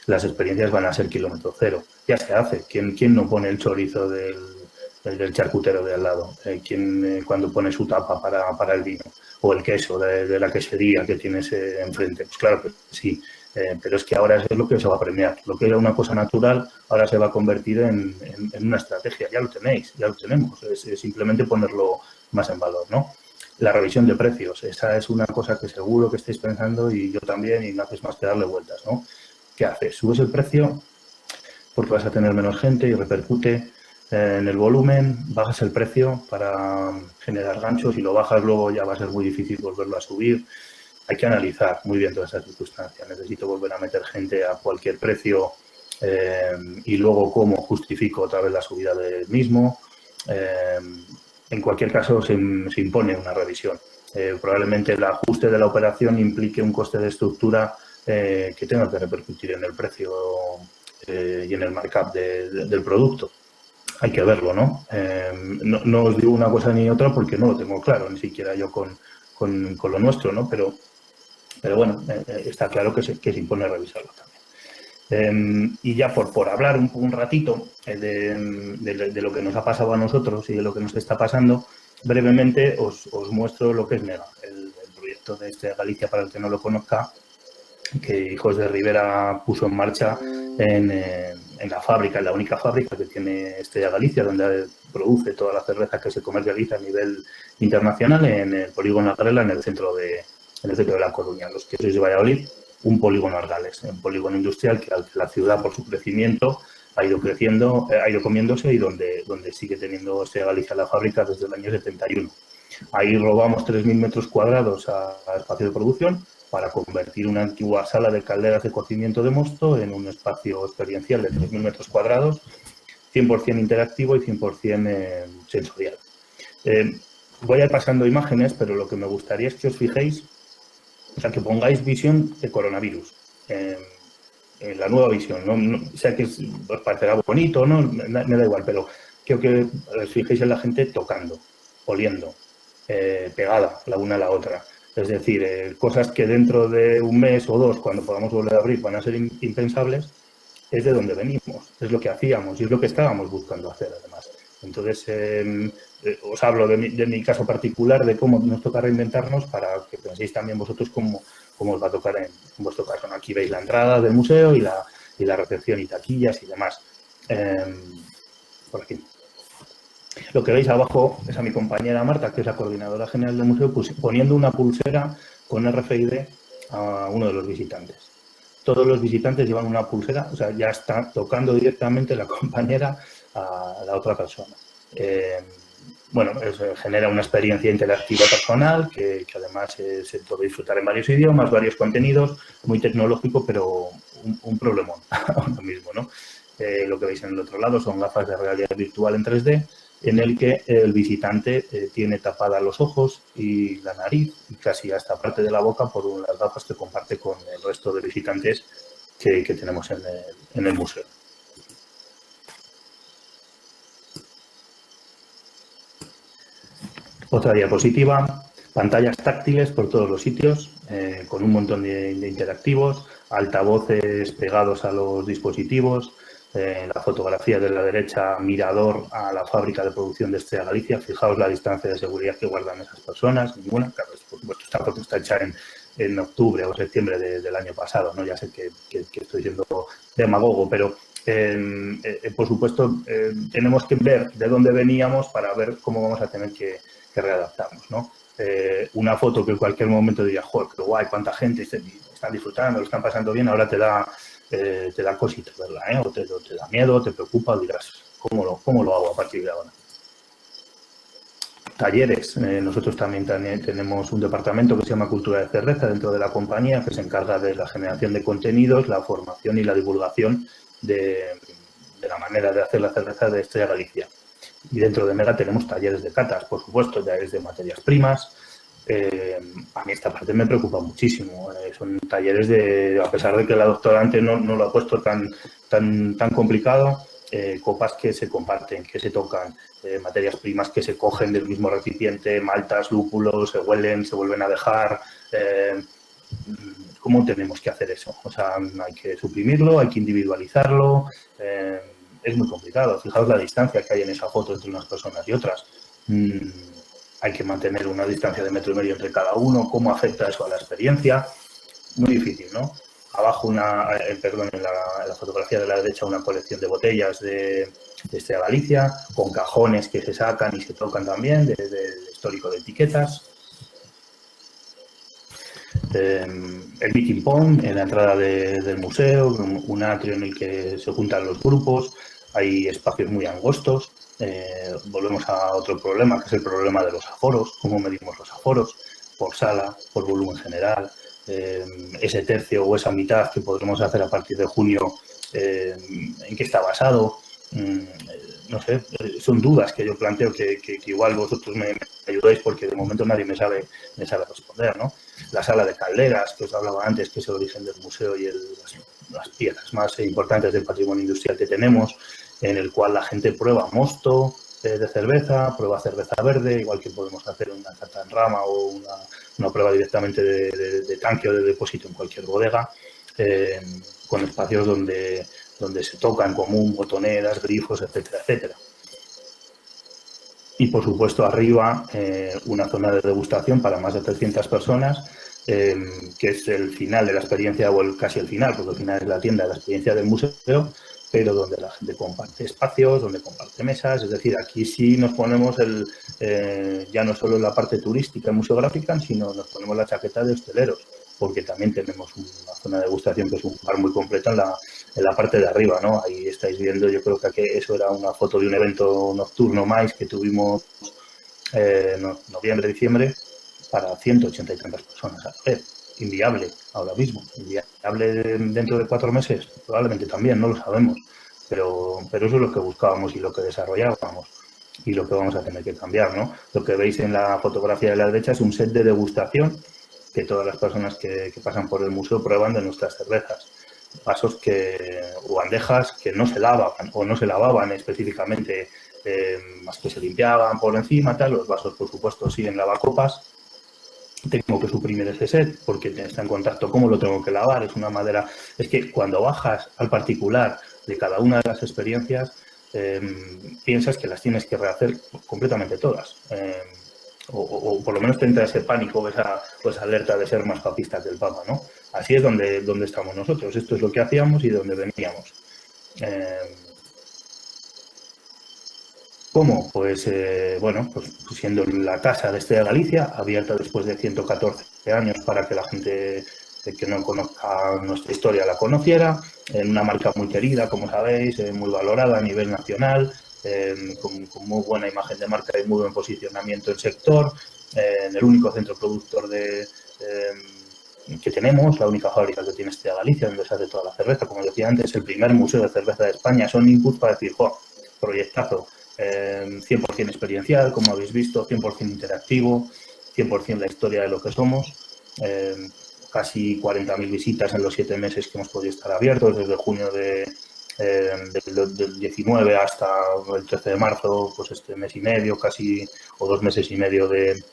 Las experiencias van a ser kilómetro cero. Ya se hace. ¿Quién no pone el chorizo del charcutero de al lado? ¿Quién cuando pone su tapa para el vino? O el queso de la quesería que tienes enfrente. Pues claro que sí. Pero es que ahora es lo que se va a premiar. Lo que era una cosa natural ahora se va a convertir en una estrategia. Ya lo tenéis, ya lo tenemos. Es simplemente ponerlo más en valor, ¿no? La revisión de precios. Esa es una cosa que seguro que estáis pensando y yo también, y no haces más que darle vueltas, ¿no? ¿Qué haces? Subes el precio porque vas a tener menos gente y repercute en el volumen, bajas el precio para generar ganchos y lo bajas luego ya va a ser muy difícil volverlo a subir. Hay que analizar muy bien todas esas circunstancias. Necesito volver a meter gente a cualquier precio y luego cómo justifico otra vez la subida del mismo. En cualquier caso se impone una revisión. Probablemente el ajuste de la operación implique un coste de estructura que tenga que repercutir en el precio y en el markup del producto. Hay que verlo, ¿no? No os digo una cosa ni otra porque no lo tengo claro, ni siquiera yo con lo nuestro, ¿no? Pero bueno, está claro que se impone revisarlo también. Y ya por hablar un ratito de lo que nos ha pasado a nosotros y de lo que nos está pasando, brevemente os muestro lo que es Mega, el proyecto de Galicia, para el que no lo conozca, que Hijos de Ribera puso en marcha en la fábrica, en la única fábrica que tiene Estrella Galicia, donde produce toda la cerveza que se comercializa a nivel internacional, en el polígono Argala, en el centro de La Coruña. Los que sois de Valladolid, un polígono Argales, un polígono industrial que la ciudad, por su crecimiento, ha ido creciendo, ha ido comiéndose y donde sigue teniendo Estrella Galicia la fábrica desde el año 71. Ahí robamos 3.000 metros cuadrados a espacio de producción para convertir una antigua sala de calderas de cocimiento de mosto en un espacio experiencial de 3.000 metros cuadrados, 100% interactivo y 100% sensorial. Voy a ir pasando imágenes, pero lo que me gustaría es que os fijéis, o sea, que pongáis visión de coronavirus, en la nueva visión. No, o sea, que os parecerá bonito, ¿no? Me da igual, pero quiero que os fijéis en la gente tocando, oliendo, pegada la una a la otra. Es decir, cosas que dentro de un mes o dos, cuando podamos volver a abrir, van a ser impensables, es de donde venimos, es lo que hacíamos y es lo que estábamos buscando hacer, además. Entonces, os hablo de mi caso particular, de cómo nos toca reinventarnos para que penséis también vosotros cómo os va a tocar en vuestro caso. Aquí veis la entrada del museo y la recepción y taquillas y demás. Por aquí. Lo que veis abajo es a mi compañera Marta, que es la coordinadora general del museo, pues, poniendo una pulsera con RFID a uno de los visitantes. Todos los visitantes llevan una pulsera, o sea, ya está tocando directamente la compañera a la otra persona. Bueno, genera una experiencia interactiva personal que además se puede disfrutar en varios idiomas, varios contenidos, muy tecnológico, pero un problemón ahora mismo, ¿no? Lo que veis en el otro lado son gafas de realidad virtual en 3D, en el que el visitante tiene tapadas los ojos y la nariz y casi hasta parte de la boca por las gafas que comparte con el resto de visitantes que tenemos en el museo. Otra diapositiva, pantallas táctiles por todos los sitios, con un montón de interactivos, altavoces pegados a los dispositivos, la fotografía de la derecha, mirador a la fábrica de producción de Estrella Galicia. Fijaos la distancia de seguridad que guardan esas personas, ninguna. Claro, por supuesto, esta foto está hecha en octubre o septiembre del año pasado, ¿no? Ya sé que estoy siendo demagogo, pero por supuesto tenemos que ver de dónde veníamos para ver cómo vamos a tener que readaptarnos, ¿no? Una foto que en cualquier momento diría, joder, qué guay, cuánta gente están disfrutando, lo están pasando bien, ahora te da cosita, ¿verdad? O te da miedo, te preocupa, dirás, ¿cómo lo hago a partir de ahora? Talleres. Nosotros también tenemos un departamento que se llama Cultura de Cerveza dentro de la compañía, que se encarga de la generación de contenidos, la formación y la divulgación de la manera de hacer la cerveza de Estrella Galicia. Y dentro de Mega tenemos talleres de catas, por supuesto, talleres de materias primas. A mí esta parte me preocupa muchísimo. Son talleres a pesar de que la doctorante no lo ha puesto tan complicado, copas que se comparten, que se tocan, materias primas que se cogen del mismo recipiente, maltas, lúpulos, se huelen, se vuelven a dejar. ¿Cómo tenemos que hacer eso? O sea, hay que suprimirlo, hay que individualizarlo. Es muy complicado. Fijaos la distancia que hay en esa foto entre unas personas y otras. Hay que mantener una distancia de 1,5 metros entre cada uno. ¿Cómo afecta eso a la experiencia? Muy difícil, ¿no? Abajo, en la fotografía de la derecha, una colección de botellas de Estrella Galicia, con cajones que se sacan y se tocan también, del histórico de etiquetas. El meeting point en la entrada del museo, un atrio en el que se juntan los grupos, hay espacios muy angostos. Volvemos a otro problema, que es el problema de los aforos, cómo medimos los aforos, por sala, por volumen general, ese tercio o esa mitad que podremos hacer a partir de junio, ¿en qué está basado? No sé, son dudas que yo planteo que igual vosotros me ayudáis, porque de momento nadie me sabe responder, ¿no? La sala de calderas, que os hablaba antes, que es el origen del museo y las piezas más importantes del patrimonio industrial que tenemos, en el cual la gente prueba mosto de cerveza, prueba cerveza verde, igual que podemos hacer una cata en rama o una prueba directamente de tanque o de depósito en cualquier bodega, con espacios donde se tocan común, botoneras, grifos, etcétera, etcétera. Y, por supuesto, arriba una zona de degustación para más de 300 personas, que es el final de la experiencia, o casi el final, porque el final es la tienda de la experiencia del museo, pero donde la gente comparte espacios, donde comparte mesas. Es decir, aquí sí nos ponemos ya no solo en la parte turística y museográfica, sino nos ponemos la chaqueta de hosteleros, porque también tenemos una zona de degustación que es un bar muy completo en la parte de arriba, ¿no? Ahí estáis viendo, yo creo que eso era una foto de un evento nocturno más que tuvimos noviembre, diciembre, para 180 y tantas personas a la vez. Inviable ahora mismo, inviable dentro de 4 meses, probablemente también, no lo sabemos, pero eso es lo que buscábamos y lo que desarrollábamos y lo que vamos a tener que cambiar, ¿no? Lo que veis en la fotografía de la derecha es un set de degustación que todas las personas que pasan por el museo prueban de nuestras cervezas. Vasos o bandejas que no se lavan o no se lavaban específicamente, más que se limpiaban por encima, tal. Los vasos, por supuesto, siguen lavacopas. Tengo que suprimir ese set porque está en contacto. ¿Cómo lo tengo que lavar? Es una madera. Es que cuando bajas al particular de cada una de las experiencias, piensas que las tienes que rehacer completamente todas. O por lo menos te entra ese pánico, esa alerta de ser más papista que el Papa, ¿no? Así es donde estamos nosotros. Esto es lo que hacíamos y donde veníamos. ¿Cómo? Pues, bueno, pues siendo la casa de Estrella Galicia, abierta después de 114 años para que la gente que no conozca nuestra historia la conociera, en una marca muy querida, como sabéis, muy valorada a nivel nacional, con muy buena imagen de marca y muy buen posicionamiento en sector, en el único centro productor de que tenemos, la única fábrica que tiene Estrella Galicia, donde se hace toda la cerveza. Como decía antes, el primer museo de cerveza de España. Son inputs para decir, proyectazo, 100% experiencial, como habéis visto, 100% interactivo, 100% la historia de lo que somos. Casi 40.000 visitas en los 7 meses que hemos podido estar abiertos, desde junio del 19 hasta el 13 de marzo, pues este mes y medio, casi, o 2 meses y medio de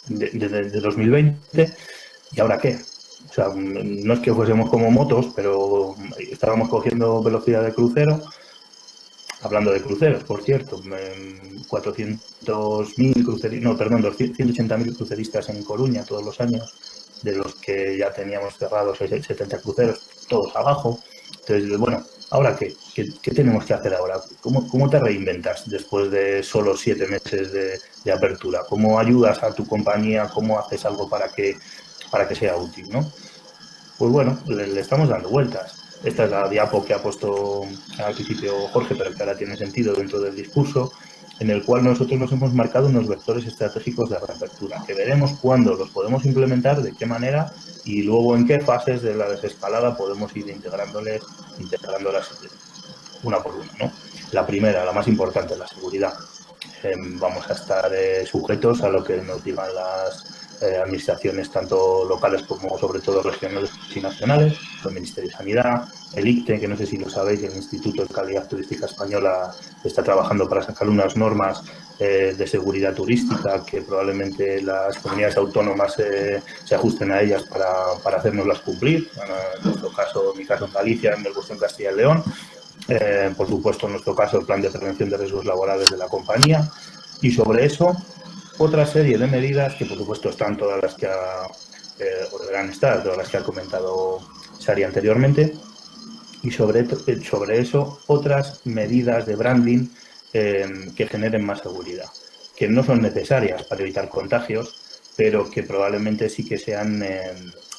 2020. ¿Y ahora qué? O sea, no es que fuésemos como motos, pero estábamos cogiendo velocidad de crucero. Hablando de cruceros, por cierto, 400.000 cruceristas, no, perdón, 180.000 cruceristas en Coruña todos los años, de los que ya teníamos cerrados 70 cruceros, todos abajo. Entonces, bueno, ¿ahora qué? ¿Qué tenemos que hacer ahora? ¿Cómo te reinventas después de solo 7 meses de apertura? ¿Cómo ayudas a tu compañía? ¿Cómo haces algo para que sea útil, ¿no? Pues bueno, le estamos dando vueltas. Esta es la diapo que ha puesto al principio Jorge, pero que ahora tiene sentido dentro del discurso, en el cual nosotros nos hemos marcado unos vectores estratégicos de reapertura, que veremos cuándo los podemos implementar, de qué manera y luego en qué fases de la desescalada podemos ir integrándolas una por una, ¿no? La primera, la más importante, la seguridad. Vamos a estar sujetos a lo que nos digan las administraciones tanto locales como sobre todo regionales y nacionales, el Ministerio de Sanidad, el ICTE, que no sé si lo sabéis, el Instituto de Calidad Turística Española está trabajando para sacar unas normas de seguridad turística que probablemente las comunidades autónomas se ajusten a ellas para hacérnoslas cumplir. En nuestro caso, en mi caso en Galicia, en el vuestro en Castilla y León. Por supuesto, en nuestro caso, el plan de prevención de riesgos laborales de la compañía. Y sobre eso, otra serie de medidas que, por supuesto, están todas las que o deberán estar, todas las que ha comentado Sari anteriormente. Y sobre eso, otras medidas de branding que generen más seguridad, que no son necesarias para evitar contagios, pero que probablemente sí que sean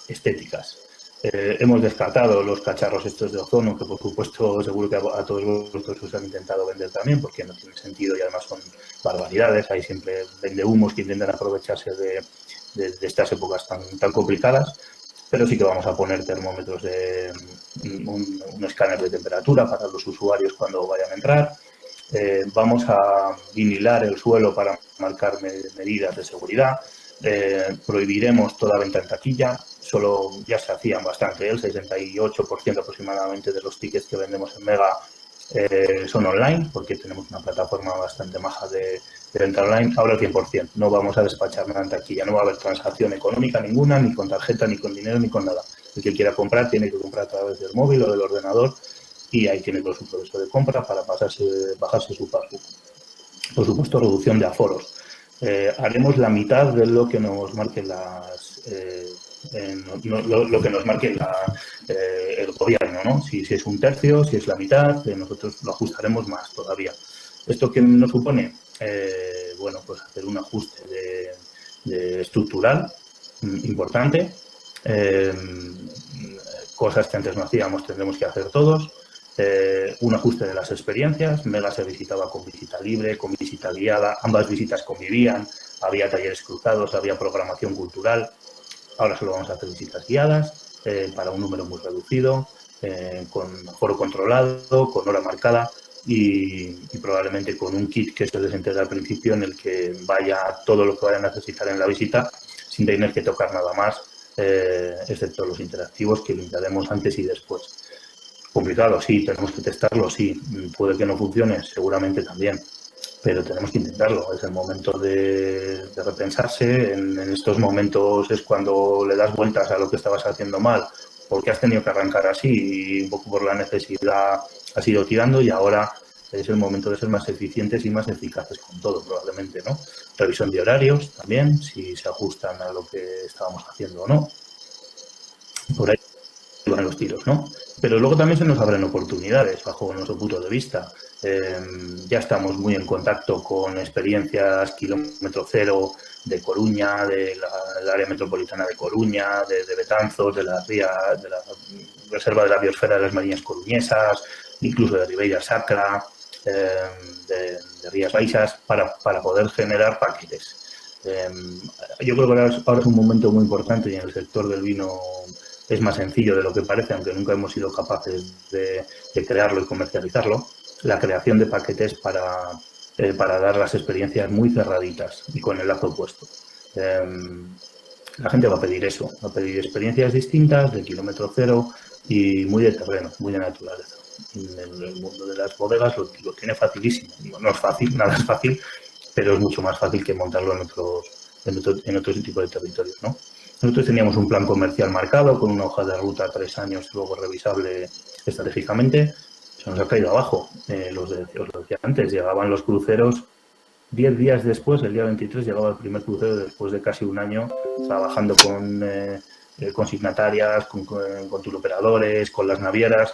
estéticas. Hemos descartado los cacharros estos de ozono, que por supuesto seguro que a todos vosotros os han intentado vender también, porque no tiene sentido y además son barbaridades. Hay siempre vendehumos que intentan aprovecharse de estas épocas tan complicadas, pero sí que vamos a poner termómetros de un escáner de temperatura para los usuarios cuando vayan a entrar. Vamos a vinilar el suelo para marcar medidas de seguridad. Prohibiremos toda venta en taquilla. Solo ya se hacían bastante, el 68% aproximadamente de los tickets que vendemos en Mega son online, porque tenemos una plataforma bastante maja de venta online. Ahora el 100%, no vamos a despachar nada en taquilla, no va a haber transacción económica ninguna, ni con tarjeta, ni con dinero, ni con nada. El que quiera comprar tiene que comprar a través del móvil o del ordenador y ahí tiene todo su proceso de compra para bajarse su passbook. Por supuesto, reducción de aforos. Haremos la mitad de lo que nos marquen lo que nos marque el gobierno, ¿no? Si es un tercio, si es la mitad, nosotros lo ajustaremos más todavía. ¿Esto qué nos supone? Bueno, pues hacer un ajuste de estructural importante. Cosas que antes no hacíamos tendremos que hacer todos. Un ajuste de las experiencias. Mega se visitaba con visita libre, con visita guiada. Ambas visitas convivían. Había talleres cruzados, había programación cultural. Ahora solo vamos a hacer visitas guiadas para un número muy reducido, con aforo controlado, con hora marcada y probablemente con un kit que se les entrega al principio en el que vaya todo lo que vayan a necesitar en la visita sin tener que tocar nada más, excepto los interactivos que limpiaremos antes y después. Complicado, sí, tenemos que testarlo, sí. Puede que no funcione, seguramente también. Pero tenemos que intentarlo. Es el momento de repensarse. En estos momentos es cuando le das vueltas a lo que estabas haciendo mal, porque has tenido que arrancar así y un poco por la necesidad has ido tirando y ahora es el momento de ser más eficientes y más eficaces con todo, probablemente, ¿no? Revisión de horarios también, si se ajustan a lo que estábamos haciendo o no. Por ahí van los tiros, ¿no? Pero luego también se nos abren oportunidades bajo nuestro punto de vista. Ya estamos muy en contacto con experiencias kilómetro cero de Coruña, del área metropolitana de Coruña, de Betanzos, de la Reserva de la Biosfera de las Mariñas Coruñesas, incluso de Ribeira Sacra, de Rías Baixas, para poder generar paquetes. Yo creo que ahora es un momento muy importante y en el sector del vino es más sencillo de lo que parece, aunque nunca hemos sido capaces de crearlo y comercializarlo, la creación de paquetes para dar las experiencias muy cerraditas y con el lazo puesto. La gente va a pedir eso, va a pedir experiencias distintas, de kilómetro cero y muy de terreno, muy de naturaleza. En el mundo de las bodegas lo tiene facilísimo. No es fácil, nada es fácil, pero es mucho más fácil que montarlo en otro tipo de territorios, ¿no? Nosotros teníamos un plan comercial marcado con una hoja de ruta a 3 años, luego revisable estratégicamente. Se nos ha caído abajo. Os lo decía antes, llegaban los cruceros 10 días después, el día 23, llegaba el primer crucero después de casi un año trabajando con consignatarias, con turoperadores, con las navieras,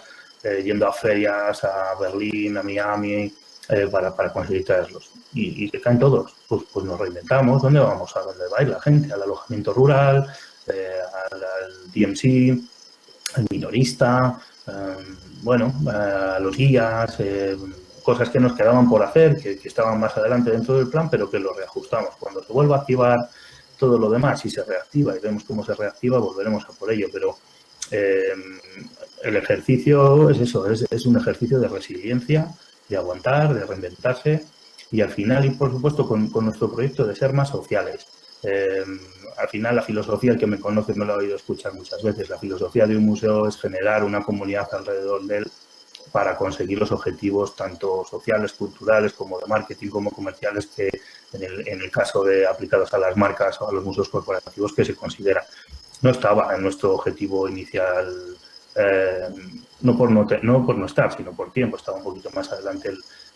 yendo a ferias, a Berlín, a Miami, para conseguir traerlos. Y que caen todos. Pues nos reinventamos. ¿Dónde vamos? ¿A dónde va a ir la gente? Al alojamiento rural, al DMC, al minorista, a los guías, cosas que nos quedaban por hacer, que estaban más adelante dentro del plan, pero que lo reajustamos. Cuando se vuelva a activar todo lo demás, si se reactiva y vemos cómo se reactiva, volveremos a por ello. Pero el ejercicio es eso, es un ejercicio de resiliencia, de aguantar, de reinventarse y al final, y por supuesto, con nuestro proyecto de ser más sociales. Al final, la filosofía, el que me conoce me lo ha oído escuchar muchas veces, la filosofía de un museo es generar una comunidad alrededor de él para conseguir los objetivos tanto sociales, culturales, como de marketing, como comerciales, que en el caso de aplicados a las marcas o a los museos corporativos que se considera. No estaba en nuestro objetivo inicial, no por no estar, sino por tiempo, estaba un poquito más adelante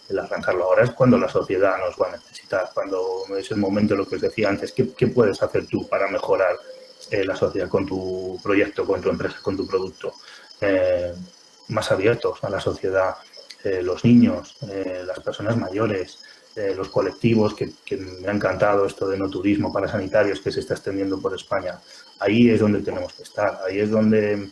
el arrancarlo. Ahora es cuando la sociedad nos va a necesitar, cuando es el momento, lo que os decía antes, ¿qué puedes hacer tú para mejorar la sociedad con tu proyecto, con tu empresa, con tu producto? Más abiertos a la sociedad, los niños, las personas mayores, los colectivos, que me ha encantado esto de no turismo para sanitarios que se está extendiendo por España. Ahí es donde tenemos que estar, ahí es donde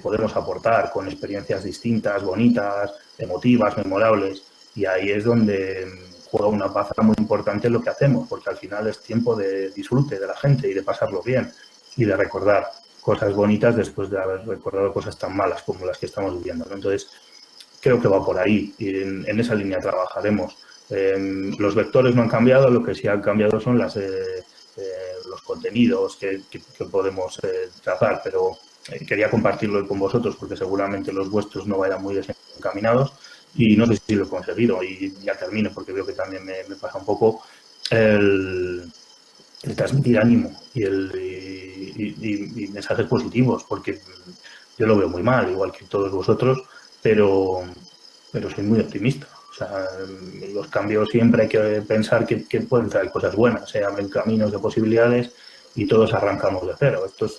podemos aportar con experiencias distintas, bonitas, emotivas, memorables, y ahí es donde juega una baza muy importante en lo que hacemos, porque al final es tiempo de disfrute de la gente y de pasarlo bien y de recordar cosas bonitas después de haber recordado cosas tan malas como las que estamos viviendo, ¿no? Entonces, creo que va por ahí y en esa línea trabajaremos. Los vectores no han cambiado, lo que sí han cambiado son los contenidos que podemos trazar, pero quería compartirlo con vosotros porque seguramente los vuestros no vayan muy desencaminados y no sé si lo he conseguido y ya termino porque veo que también me pasa un poco el transmitir ánimo y mensajes positivos, porque yo lo veo muy mal, igual que todos vosotros, pero soy muy optimista. O sea, los cambios siempre hay que pensar que pueden traer cosas buenas, se abren caminos de posibilidades y todos arrancamos de cero. Esto es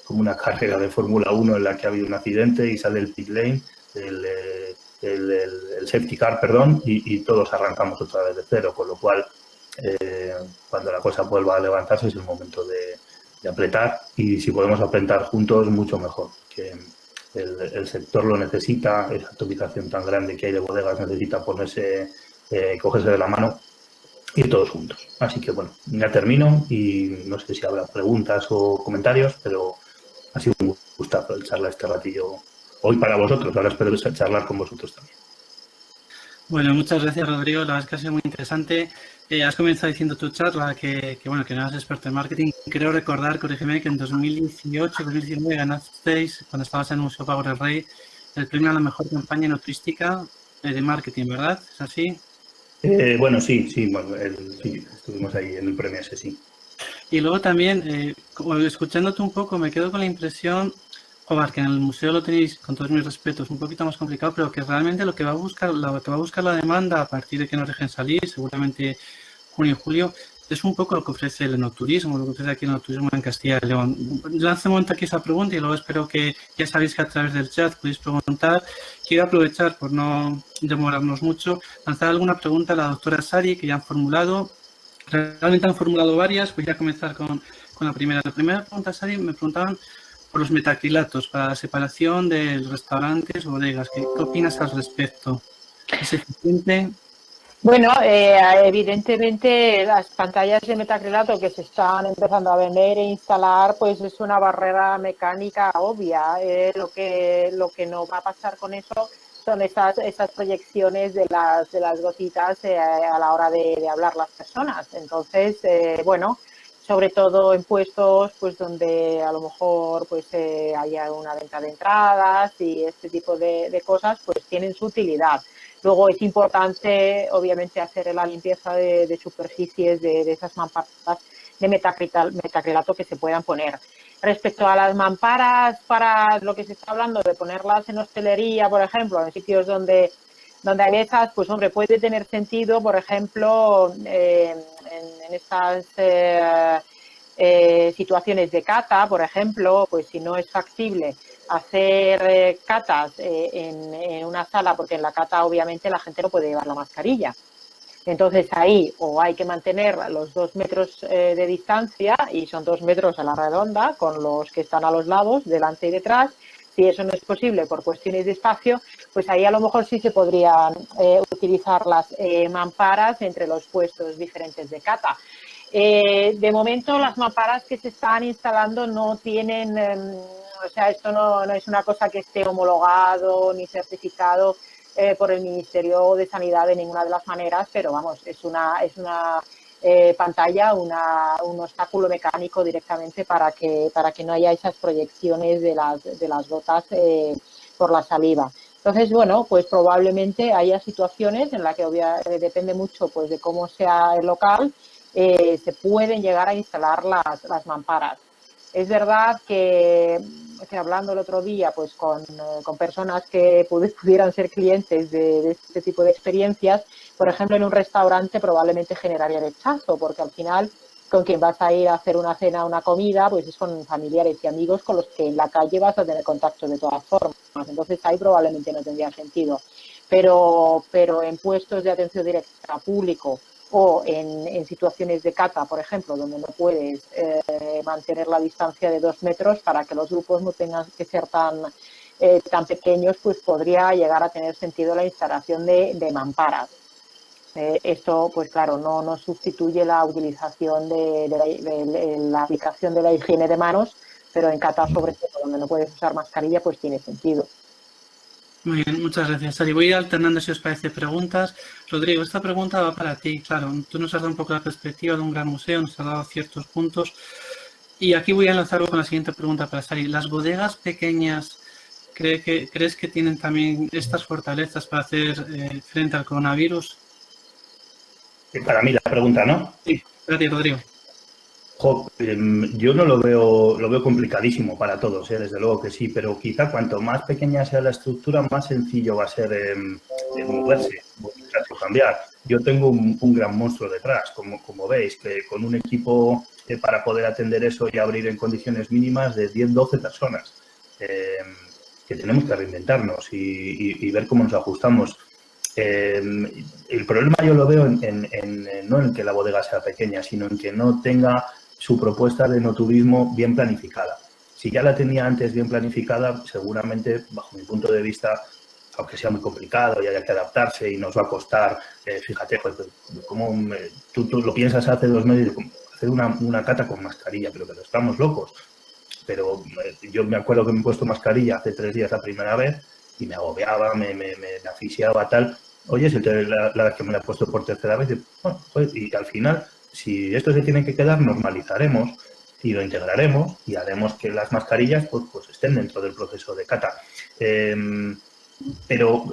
como una carrera de Fórmula 1 en la que ha habido un accidente y sale el pit lane, el safety car, perdón, y todos arrancamos otra vez de cero, con lo cual cuando la cosa vuelva a levantarse es el momento de apretar y si podemos apretar juntos mucho mejor, que el sector lo necesita, esa atomización tan grande que hay de bodegas necesita ponerse, cogerse de la mano y todos juntos. Así que bueno, ya termino y no sé si habrá preguntas o comentarios, pero ha sido un gustazo el charlar este ratillo hoy para vosotros, ahora espero charlar con vosotros también. Bueno, muchas gracias, Rodrigo. La verdad es que ha sido muy interesante. Has comenzado diciendo tu charla que no eras experto en marketing. Creo recordar, corrígeme, que en 2018-2019 ganasteis, cuando estabas en el Museo Pago del Rey, el premio a la mejor campaña no turística de marketing, ¿verdad? ¿Es así? Bueno, sí, estuvimos ahí en el premio ese, sí. Y luego también, escuchándote un poco, me quedo con la impresión, que en el museo lo tenéis, con todos mis respetos, un poquito más complicado, pero que realmente lo que va a buscar la demanda a partir de que nos dejen salir, seguramente junio y julio, es un poco lo que ofrece el enoturismo, lo que ofrece aquí el enoturismo en Castilla y León. Lanzo un momento aquí esa pregunta y luego espero que ya sabéis que a través del chat podéis preguntar. Quiero aprovechar, por no demorarnos mucho, lanzar alguna pregunta a la doctora Sari, que ya han formulado. Realmente han formulado varias, voy a comenzar con la primera. La primera pregunta, Sari, me preguntaban por los metacrilatos para la separación de restaurantes o bodegas. ¿Qué opinas al respecto? ¿Es eficiente? Bueno, evidentemente las pantallas de metacrilato que se están empezando a vender e instalar, pues es una barrera mecánica obvia. Lo que no va a pasar con eso son esas proyecciones de las gotitas a la hora de hablar las personas. Entonces, bueno, sobre todo en puestos pues donde a lo mejor pues haya una venta de entradas y este tipo de cosas, pues tienen su utilidad. Luego es importante, obviamente, hacer la limpieza de superficies de esas mamparas de metacrilato que se puedan poner. Respecto a las mamparas, para lo que se está hablando de ponerlas en hostelería, por ejemplo, en sitios donde hay mesas, pues hombre, puede tener sentido, por ejemplo, en estas situaciones de cata, por ejemplo, pues si no es factible hacer catas en una sala, porque en la cata obviamente la gente no puede llevar la mascarilla. Entonces ahí o hay que mantener los 2 metros de distancia, y son 2 metros a la redonda con los que están a los lados, delante y detrás. Si eso no es posible por cuestiones de espacio, pues ahí a lo mejor sí se podrían utilizar las mamparas entre los puestos diferentes de cata. De momento las mamparas que se están instalando no tienen, o sea, esto no es una cosa que esté homologado ni certificado por el Ministerio de Sanidad de ninguna de las maneras, pero vamos, es una pantalla, un obstáculo mecánico directamente para que no haya esas proyecciones de las gotas por la saliva. Entonces, bueno, pues probablemente haya situaciones en las que depende mucho pues de cómo sea el local, se pueden llegar a instalar las mamparas. Es verdad que hablando el otro día pues con personas que pudieran ser clientes de este tipo de experiencias, por ejemplo, en un restaurante probablemente generaría rechazo, porque al final con quien vas a ir a hacer una cena o una comida, pues es con familiares y amigos con los que en la calle vas a tener contacto de todas formas. Entonces ahí probablemente no tendría sentido. Pero en puestos de atención directa a público o en situaciones de cata, por ejemplo, donde no puedes mantener la distancia de 2 metros para que los grupos no tengan que ser tan pequeños, pues podría llegar a tener sentido la instalación de mamparas. Esto, pues claro, no sustituye la utilización de la aplicación de la higiene de manos, pero en cata, sobre todo, donde no puedes usar mascarilla, pues tiene sentido. Muy bien, muchas gracias, Sari. Voy a ir alternando, si os parece, preguntas. Rodrigo, esta pregunta va para ti. Claro, tú nos has dado un poco la perspectiva de un gran museo, nos has dado ciertos puntos. Y aquí voy a enlazarlo con la siguiente pregunta para Sari. ¿Las bodegas pequeñas crees que tienen también estas fortalezas para hacer frente al coronavirus? Para mí la pregunta, ¿no? Sí, gracias, Rodrigo. Yo no lo veo complicadísimo para todos, desde luego que sí, pero quizá cuanto más pequeña sea la estructura, más sencillo va a ser moverse, modificarse o cambiar. Yo tengo un gran monstruo detrás, como veis, que con un equipo para poder atender eso y abrir en condiciones mínimas de 10-12 personas, que tenemos que reinventarnos y ver cómo nos ajustamos. El problema yo lo veo no en que la bodega sea pequeña, sino en que no tenga su propuesta de no turismo bien planificada. Si ya la tenía antes bien planificada, seguramente, bajo mi punto de vista, aunque sea muy complicado y haya que adaptarse y nos va a costar, fíjate, pues, como tú lo piensas hace 2 meses, hacer una cata con mascarilla, pero estamos locos. Pero yo me acuerdo que me he puesto mascarilla hace 3 días la primera vez y me agobiaba, me asfixiaba, tal. Oye, la vez que me la he puesto por tercera vez, bueno, pues, y al final, si esto se tiene que quedar, normalizaremos y lo integraremos y haremos que las mascarillas pues estén dentro del proceso de cata. Pero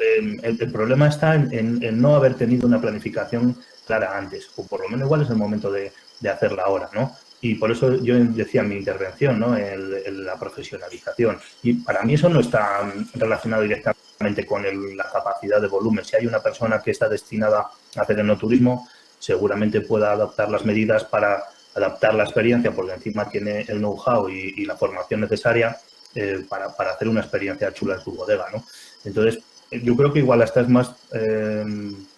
el problema está en no haber tenido una planificación clara antes, o por lo menos igual es el momento de hacerla ahora, ¿no? Y por eso yo decía en mi intervención, ¿no? La profesionalización. Y para mí eso no está relacionado directamente con la capacidad de volumen. Si hay una persona que está destinada a hacer enoturismo, seguramente pueda adaptar las medidas para adaptar la experiencia, porque encima tiene el know-how y la formación necesaria para hacer una experiencia chula en su bodega, ¿no? Entonces, yo creo que igual hasta es más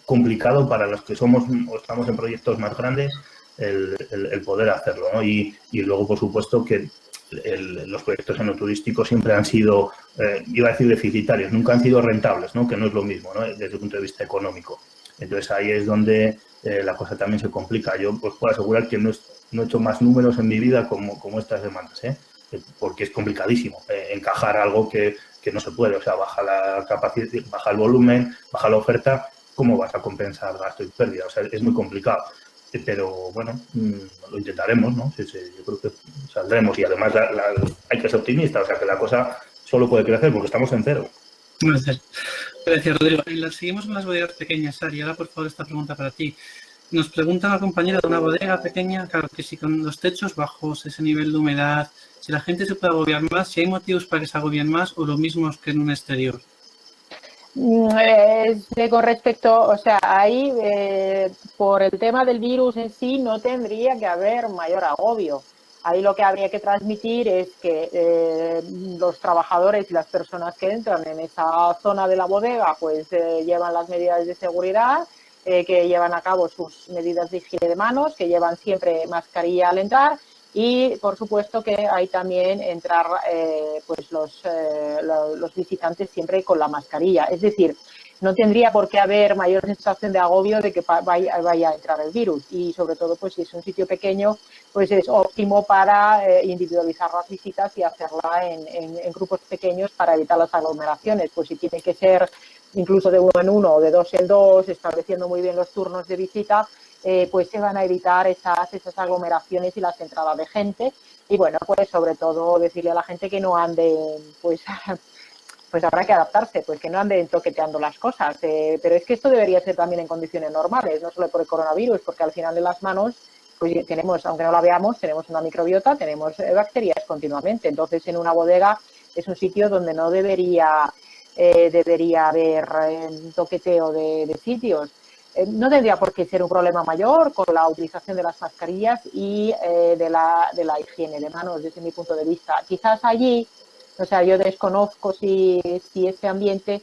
complicado para los que somos o estamos en proyectos más grandes el poder hacerlo, ¿no? Y luego, por supuesto, que los proyectos enoturísticos siempre han sido, iba a decir deficitarios, nunca han sido rentables, ¿no? Que no es lo mismo, ¿no? Desde el punto de vista económico. Entonces ahí es donde la cosa también se complica. Yo pues puedo asegurar que no he hecho más números en mi vida como estas semanas, porque es complicadísimo encajar algo que no se puede. O sea, baja la capacidad, baja el volumen, baja la oferta, ¿cómo vas a compensar gasto y pérdida? O sea, es muy complicado. Pero bueno, lo intentaremos, ¿no? Sí, yo creo que saldremos y además hay que ser optimista, o sea que la cosa solo puede crecer porque estamos en cero. Gracias, Rodrigo. Seguimos con las bodegas pequeñas. Ari, ahora por favor esta pregunta para ti. Nos pregunta una compañera de una bodega pequeña, claro que si con los techos bajos, ese nivel de humedad, si la gente se puede agobiar más, si hay motivos para que se agobien más o lo mismo que en un exterior. Con respecto, o sea, ahí por el tema del virus en sí no tendría que haber mayor agobio. Ahí lo que habría que transmitir es que los trabajadores y las personas que entran en esa zona de la bodega pues llevan las medidas de seguridad, que llevan a cabo sus medidas de higiene de manos, que llevan siempre mascarilla al entrar y por supuesto que hay también entrar pues los visitantes siempre con la mascarilla. Es decir, no tendría por qué haber mayor sensación de agobio de que vaya a entrar el virus y sobre todo pues si es un sitio pequeño pues es óptimo para individualizar las visitas y hacerla en grupos pequeños para evitar las aglomeraciones. Pues si tiene que ser incluso de uno en uno o de dos en dos, estableciendo muy bien los turnos de visita, pues se van a evitar esas aglomeraciones y las entradas de gente. Y bueno, pues sobre todo decirle a la gente que no ande, pues habrá que adaptarse, pues que no anden toqueteando las cosas. Pero es que esto debería ser también en condiciones normales, no solo por el coronavirus, porque al final de las manos pues tenemos, aunque no la veamos, tenemos una microbiota, tenemos bacterias continuamente. Entonces, en una bodega es un sitio donde no debería haber toqueteo de sitios. No tendría por qué ser un problema mayor con la utilización de las mascarillas y de la higiene de manos, desde mi punto de vista. Quizás allí, o sea, yo desconozco si ese ambiente,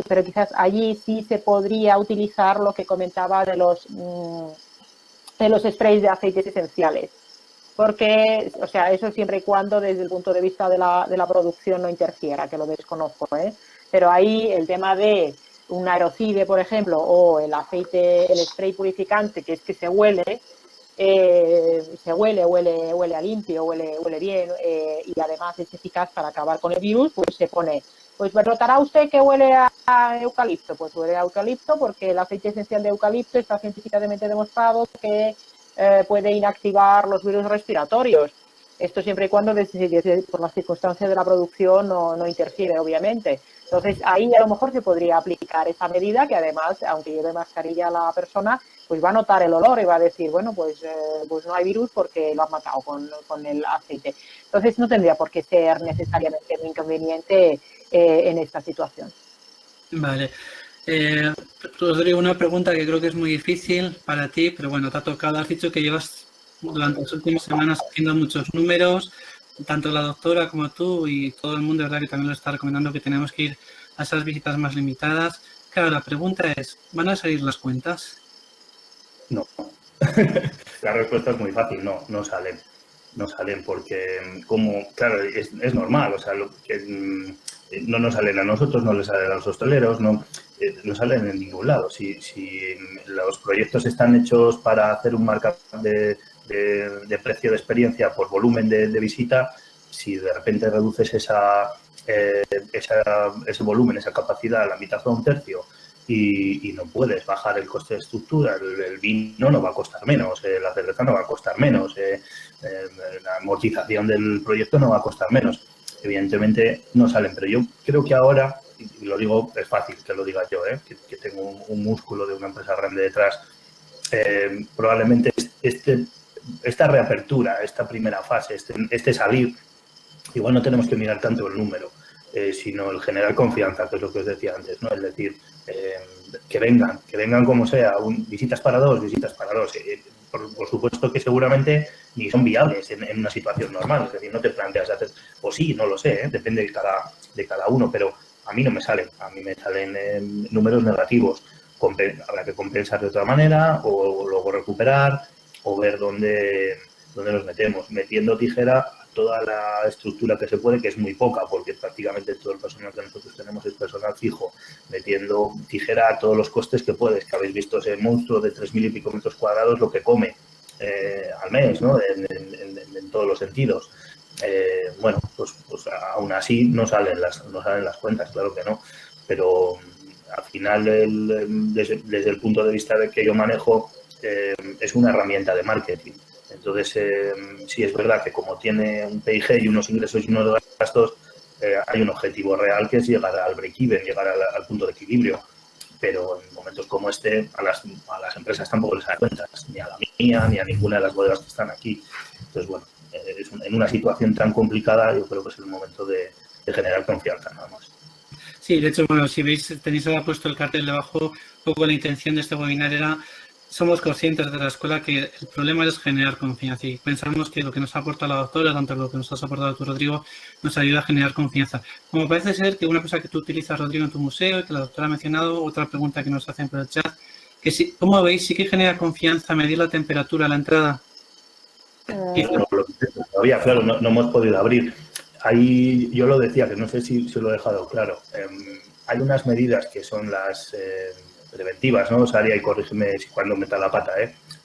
pero quizás allí sí se podría utilizar lo que comentaba de los sprays de aceites esenciales. Porque, o sea, eso siempre y cuando desde el punto de vista de la producción no interfiera, que lo desconozco, Pero ahí el tema de un aerocide, por ejemplo, o el aceite, el spray purificante, que es que se huele a limpio, huele bien y además es eficaz para acabar con el virus, pues se pone. Pues notará usted que huele a eucalipto, pues huele a eucalipto porque el aceite esencial de eucalipto está científicamente demostrado que puede inactivar los virus respiratorios. Esto siempre y cuando por las circunstancias de la producción no interfiere, obviamente. Entonces, ahí a lo mejor se podría aplicar esa medida que además, aunque lleve mascarilla la persona, pues va a notar el olor y va a decir, bueno, pues no hay virus porque lo han matado con el aceite. Entonces, no tendría por qué ser necesariamente un inconveniente en esta situación. Vale. Rodrigo, una pregunta que creo que es muy difícil para ti, pero bueno, te ha tocado. Has dicho que llevas durante las últimas semanas haciendo muchos números, tanto la doctora como tú y todo el mundo, ¿verdad? Que también lo está recomendando que tenemos que ir a esas visitas más limitadas. Claro, la pregunta es, ¿van a salir las cuentas? No. La respuesta es muy fácil, no salen. No salen porque, claro, es normal, o sea, no nos salen a nosotros, no les salen a los hosteleros, no salen en ningún lado. Si los proyectos están hechos para hacer un markup de precio de experiencia por volumen de visita, si de repente reduces ese volumen, esa capacidad a la mitad o a un tercio, y no puedes bajar el coste de estructura, el vino no va a costar menos, la cerveza no va a costar menos, la amortización del proyecto no va a costar menos. Evidentemente no salen, pero yo creo que ahora, y lo digo, es fácil que lo diga yo, que tengo un músculo de una empresa grande detrás, probablemente esta reapertura, esta primera fase, este salir, igual no tenemos que mirar tanto el número, sino el generar confianza, que es lo que os decía antes, ¿no? Es decir, que vengan como sea, visitas para dos. Por supuesto que seguramente ni son viables en una situación normal, es decir, no te planteas hacer, o sí, no lo sé, depende de cada uno, pero a mí no me salen, números negativos. Habrá que compensar de otra manera o luego recuperar o ver dónde nos metemos. Metiendo tijera toda la estructura que se puede, que es muy poca, porque prácticamente todo el personal que nosotros tenemos es personal fijo, metiendo tijera a todos los costes que puedes, que habéis visto ese monstruo de 3.000 y pico metros cuadrados, lo que come al mes, ¿no? En todos los sentidos. Bueno, pues aún así no salen las cuentas, claro que no, pero al final, desde el punto de vista de que yo manejo, es una herramienta de marketing. Entonces, sí es verdad que como tiene un PIG y unos ingresos y unos gastos, hay un objetivo real que es llegar al break-even, llegar al punto de equilibrio. Pero en momentos como este, a las empresas tampoco les dan cuentas, ni a la mía, ni a ninguna de las bodegas que están aquí. Entonces, bueno, en una situación tan complicada, yo creo que es el momento de generar confianza, nada más. Sí, de hecho, bueno, si veis, tenéis ahora puesto el cartel debajo, un poco la intención de este webinar era, somos conscientes de la escuela que el problema es generar confianza y pensamos que lo que nos ha aportado la doctora, tanto lo que nos has aportado tú, Rodrigo, nos ayuda a generar confianza. Como parece ser que una cosa que tú utilizas, Rodrigo, en tu museo y que la doctora ha mencionado, otra pregunta que nos hacen por el chat, que si, ¿cómo veis? ¿Sí que genera confianza medir la temperatura a la entrada? Todavía, claro, no hemos podido abrir. Ahí yo lo decía, que no sé si lo he dejado claro. Hay unas medidas que son las preventivas, ¿no? Saria, y corrígeme cuando meta la pata,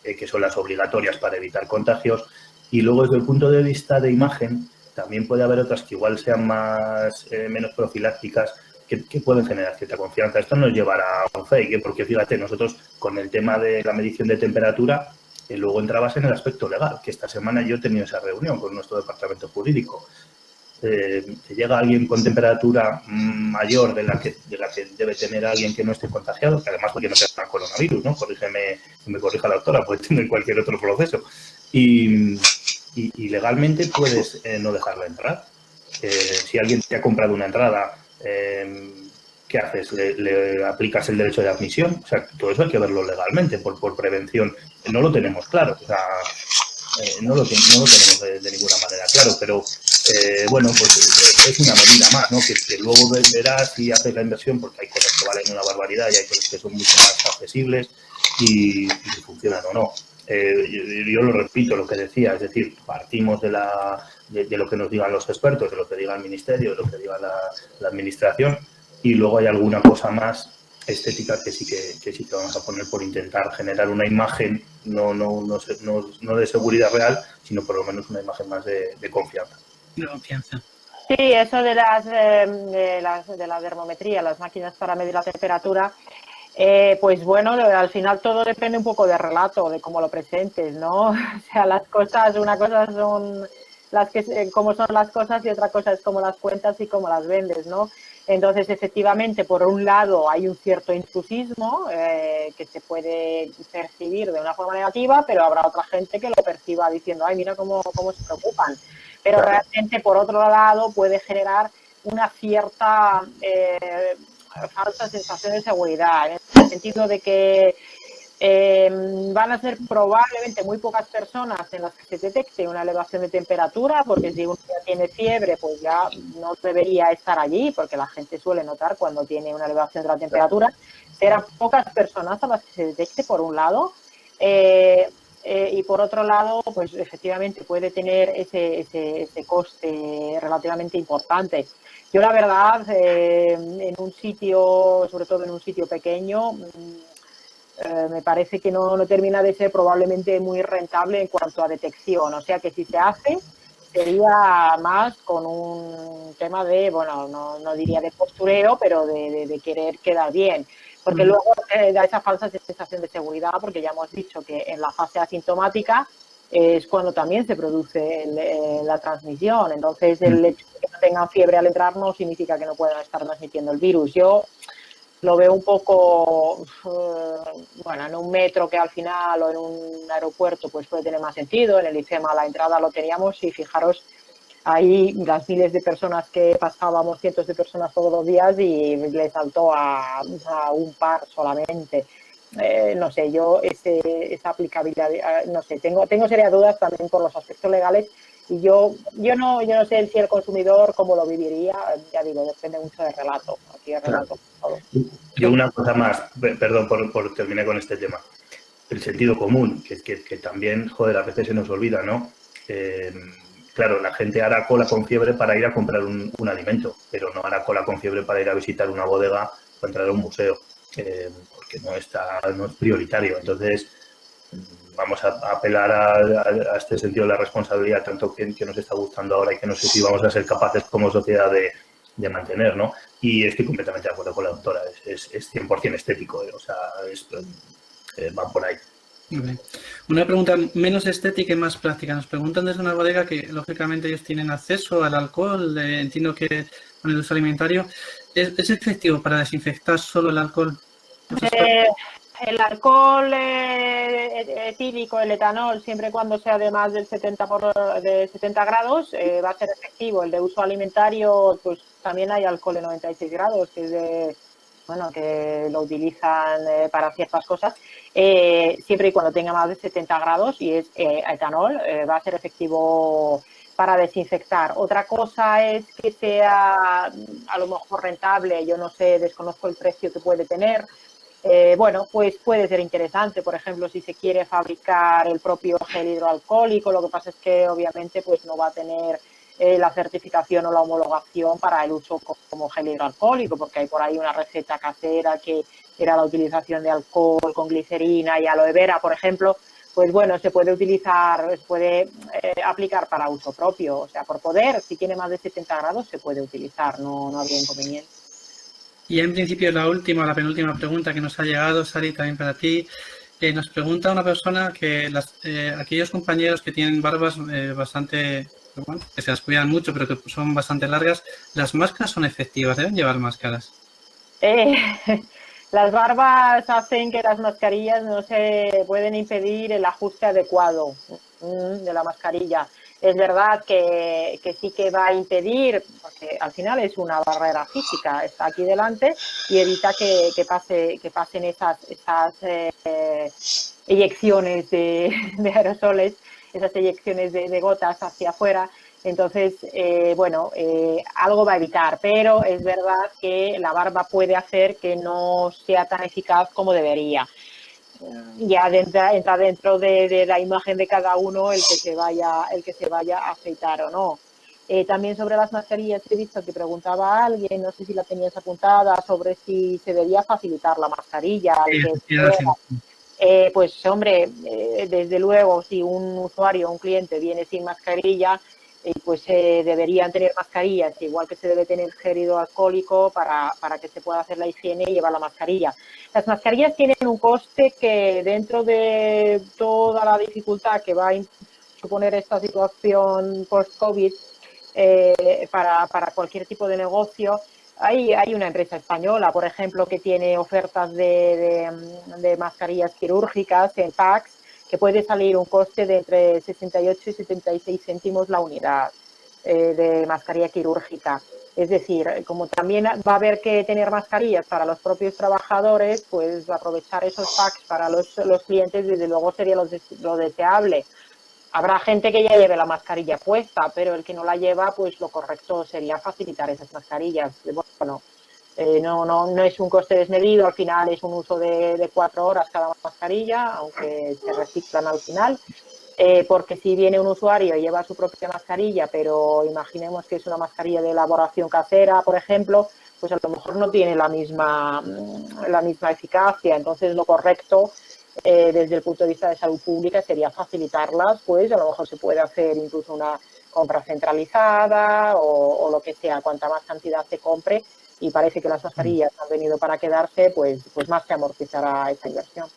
que son las obligatorias para evitar contagios. Y luego, desde el punto de vista de imagen, también puede haber otras que igual sean menos profilácticas, que pueden generar cierta confianza. Esto nos llevará a un fake, porque fíjate, nosotros con el tema de la medición de temperatura, luego entrabas en el aspecto legal, que esta semana yo he tenido esa reunión con nuestro departamento jurídico. Que llega alguien con temperatura mayor de la que debe tener alguien que no esté contagiado, que además porque no tenga coronavirus, ¿no? Corrígeme, que me corrija la doctora, puede tener cualquier otro proceso. Y legalmente puedes no dejarla entrar. Si alguien te ha comprado una entrada, ¿qué haces? ¿Le aplicas el derecho de admisión? O sea, todo eso hay que verlo legalmente, por prevención. No lo tenemos claro, o sea, no lo tenemos de ninguna manera claro, pero bueno, pues es una medida más, ¿no? Que luego verás si haces la inversión, porque hay cosas que valen una barbaridad y hay cosas que son mucho más accesibles y si funcionan o no. Yo lo repito, lo que decía, es decir, partimos de lo que nos digan los expertos, de lo que diga el ministerio, de lo que diga la administración, y luego hay alguna cosa más estética que sí que vamos a poner por intentar generar una imagen no de seguridad real, sino por lo menos una imagen más de confianza. De confianza. Sí, eso de la dermometría, las máquinas para medir la temperatura, pues bueno, al final todo depende un poco del relato, de cómo lo presentes, ¿no? O sea, las cosas, una cosa son cómo son las cosas y otra cosa es cómo las cuentas y cómo las vendes, ¿no? Entonces, efectivamente, por un lado hay un cierto intrusismo que se puede percibir de una forma negativa, pero habrá otra gente que lo perciba diciendo, ay, mira cómo se preocupan. Pero realmente, por otro lado, puede generar una cierta falsa sensación de seguridad, en el sentido de que van a ser probablemente muy pocas personas en las que se detecte una elevación de temperatura, porque si uno ya tiene fiebre, pues ya no debería estar allí, porque la gente suele notar cuando tiene una elevación de la temperatura. Serán pocas personas a las que se detecte, por un lado, y por otro lado, pues efectivamente puede tener ese coste relativamente importante. Yo la verdad, en un sitio, sobre todo en un sitio pequeño, me parece que no termina de ser probablemente muy rentable en cuanto a detección. O sea que si se hace, sería más con un tema de, bueno, no diría de postureo, pero de querer quedar bien. Porque luego da esa falsa sensación de seguridad, porque ya hemos dicho que en la fase asintomática es cuando también se produce la transmisión. Entonces, el hecho de que no tengan fiebre al entrar no significa que no puedan estar transmitiendo el virus. Yo lo veo un poco, bueno, en un metro que al final o en un aeropuerto pues puede tener más sentido. En el IFEMA a la entrada lo teníamos y fijaros ahí las miles de personas que pasábamos, cientos de personas todos los días y le saltó a un par solamente. No sé, yo esa aplicabilidad, no sé, tengo serias dudas también por los aspectos legales y yo no sé si el consumidor cómo lo viviría, ya digo, depende mucho del relato. Aquí el relato todo. Yo una cosa más, perdón por terminar con este tema, el sentido común, que también, joder, a veces se nos olvida, ¿no? claro, la gente hará cola con fiebre para ir a comprar un alimento, pero no hará cola con fiebre para ir a visitar una bodega o entrar a un museo, porque no es prioritario. Entonces, vamos a apelar a este sentido de la responsabilidad, tanto que nos está gustando ahora y que no sé si vamos a ser capaces como sociedad de mantener, ¿no? Y estoy completamente de acuerdo con la doctora, es 100% estético, o sea, va por ahí. Muy bien. Una pregunta menos estética y más práctica. Nos preguntan desde una bodega que, lógicamente, ellos tienen acceso al alcohol, entiendo que con el uso alimentario. ¿Es efectivo para desinfectar solo el alcohol? El alcohol etílico, el etanol, siempre y cuando sea de más del 70 grados, va a ser efectivo. El de uso alimentario, pues también hay alcohol de 96 grados, que es que lo utilizan para ciertas cosas. Siempre y cuando tenga más de 70 grados y es etanol, va a ser efectivo para desinfectar. Otra cosa es que sea a lo mejor rentable, yo no sé, desconozco el precio que puede tener. Pues puede ser interesante, por ejemplo, si se quiere fabricar el propio gel hidroalcohólico, lo que pasa es que obviamente pues no va a tener la certificación o la homologación para el uso como gel hidroalcohólico, porque hay por ahí una receta casera que era la utilización de alcohol con glicerina y aloe vera, por ejemplo. Pues bueno, se puede utilizar, se puede aplicar para uso propio, o sea, por poder, si tiene más de 70 grados se puede utilizar, no habría inconveniente. Y en principio la penúltima pregunta que nos ha llegado, Sari, también para ti. Nos pregunta una persona que aquellos compañeros que tienen barbas bastante, bueno, que se las cuidan mucho, pero que son bastante largas, ¿las máscaras son efectivas? ¿Deben llevar máscaras? Las barbas hacen que las mascarillas no se pueden impedir el ajuste adecuado de la mascarilla. Es verdad que sí que va a impedir, porque al final es una barrera física, está aquí delante y evita que pasen esas eyecciones de aerosoles, esas eyecciones de gotas hacia afuera. Entonces, algo va a evitar, pero es verdad que la barba puede hacer que no sea tan eficaz como debería. Ya entra dentro de la imagen de cada uno el que se vaya a afeitar o no. También sobre las mascarillas he visto que preguntaba a alguien, no sé si la tenías apuntada, sobre si se debía facilitar la mascarilla. Pues hombre, desde luego, si un usuario o un cliente viene sin mascarilla, pues deberían tener mascarillas, igual que se debe tener gel hidroalcohólico para que se pueda hacer la higiene y llevar la mascarilla. Las mascarillas tienen un coste que, dentro de toda la dificultad que va a suponer esta situación post-COVID para cualquier tipo de negocio, hay una empresa española, por ejemplo, que tiene ofertas de mascarillas quirúrgicas en packs, que puede salir un coste de entre 68 y 76 céntimos la unidad de mascarilla quirúrgica. Es decir, como también va a haber que tener mascarillas para los propios trabajadores, pues aprovechar esos packs para los clientes, desde luego sería lo deseable. Habrá gente que ya lleve la mascarilla puesta, pero el que no la lleva, pues lo correcto sería facilitar esas mascarillas. Bueno, no es un coste desmedido, al final es un uso de 4 horas cada mascarilla, aunque se reciclan al final. Porque si viene un usuario y lleva su propia mascarilla, pero imaginemos que es una mascarilla de elaboración casera, por ejemplo, pues a lo mejor no tiene la misma eficacia. Entonces, lo correcto desde el punto de vista de salud pública sería facilitarlas, pues a lo mejor se puede hacer incluso una compra centralizada o lo que sea, cuanta más cantidad se compre, y parece que las mascarillas han venido para quedarse, pues más se amortizará esta inversión.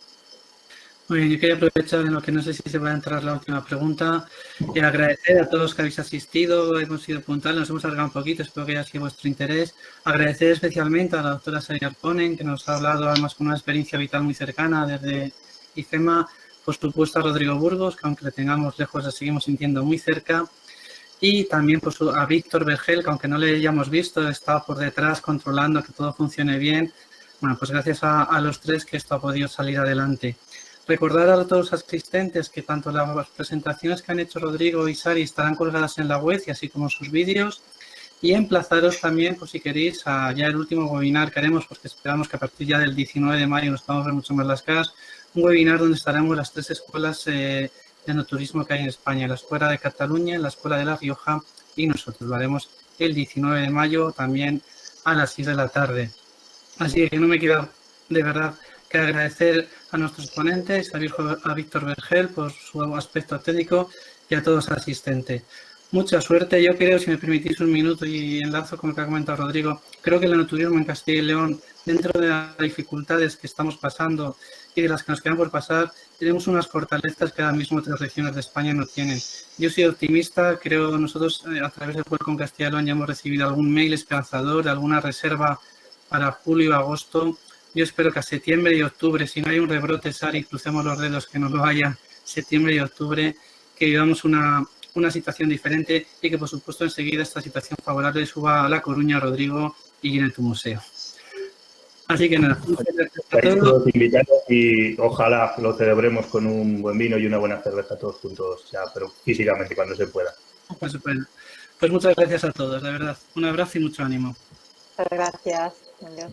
Muy bien, yo quería aprovechar en lo que no sé si se va a entrar la última pregunta y agradecer a todos los que habéis asistido, hemos sido puntuales, nos hemos alargado un poquito, espero que haya sido vuestro interés. Agradecer especialmente a la doctora Sari Arponen, que nos ha hablado además con una experiencia vital muy cercana desde IFEMA, por supuesto a Rodrigo Burgos, que aunque le tengamos lejos, le seguimos sintiendo muy cerca. Y también pues, a Víctor Vergel, que aunque no le hayamos visto, está por detrás controlando que todo funcione bien. Bueno, pues gracias a los tres que esto ha podido salir adelante. Recordar a todos los asistentes que tanto las presentaciones que han hecho Rodrigo y Sari estarán colgadas en la web y así como sus vídeos. Y emplazaros también, pues si queréis, a ya el último webinar que haremos, porque esperamos que a partir ya del 19 de mayo nos podamos ver mucho más las caras, un webinar donde estaremos las 3 escuelas de enoturismo que hay en España, la Escuela de Cataluña, la Escuela de La Rioja y nosotros. Lo haremos el 19 de mayo también a las 6 de la tarde. Así que no me queda de verdad que agradecer a nuestros ponentes, a Víctor Vergel por su aspecto técnico y a todos los asistentes. Mucha suerte. Yo creo, si me permitís un minuto y enlazo con lo que ha comentado Rodrigo, creo que el enoturismo en Castilla y León, dentro de las dificultades que estamos pasando y de las que nos quedan por pasar, tenemos unas fortalezas que ahora mismo otras regiones de España no tienen. Yo soy optimista, creo nosotros a través del Welcome Castilla y León ya hemos recibido algún mail esperanzador, alguna reserva para julio y agosto. Yo espero que a septiembre y octubre, si no hay un rebrote, Sari, crucemos los dedos que no lo haya, septiembre y octubre, que vivamos una situación diferente y que, por supuesto, enseguida esta situación favorable suba a La Coruña, Rodrigo, y llene tu museo. Así que nada, todos invitados y ojalá lo celebremos con un buen vino y una buena cerveza todos juntos, ya, pero físicamente cuando se pueda. Pues muchas gracias a todos, de verdad. Un abrazo y mucho ánimo. Muchas gracias. Adiós.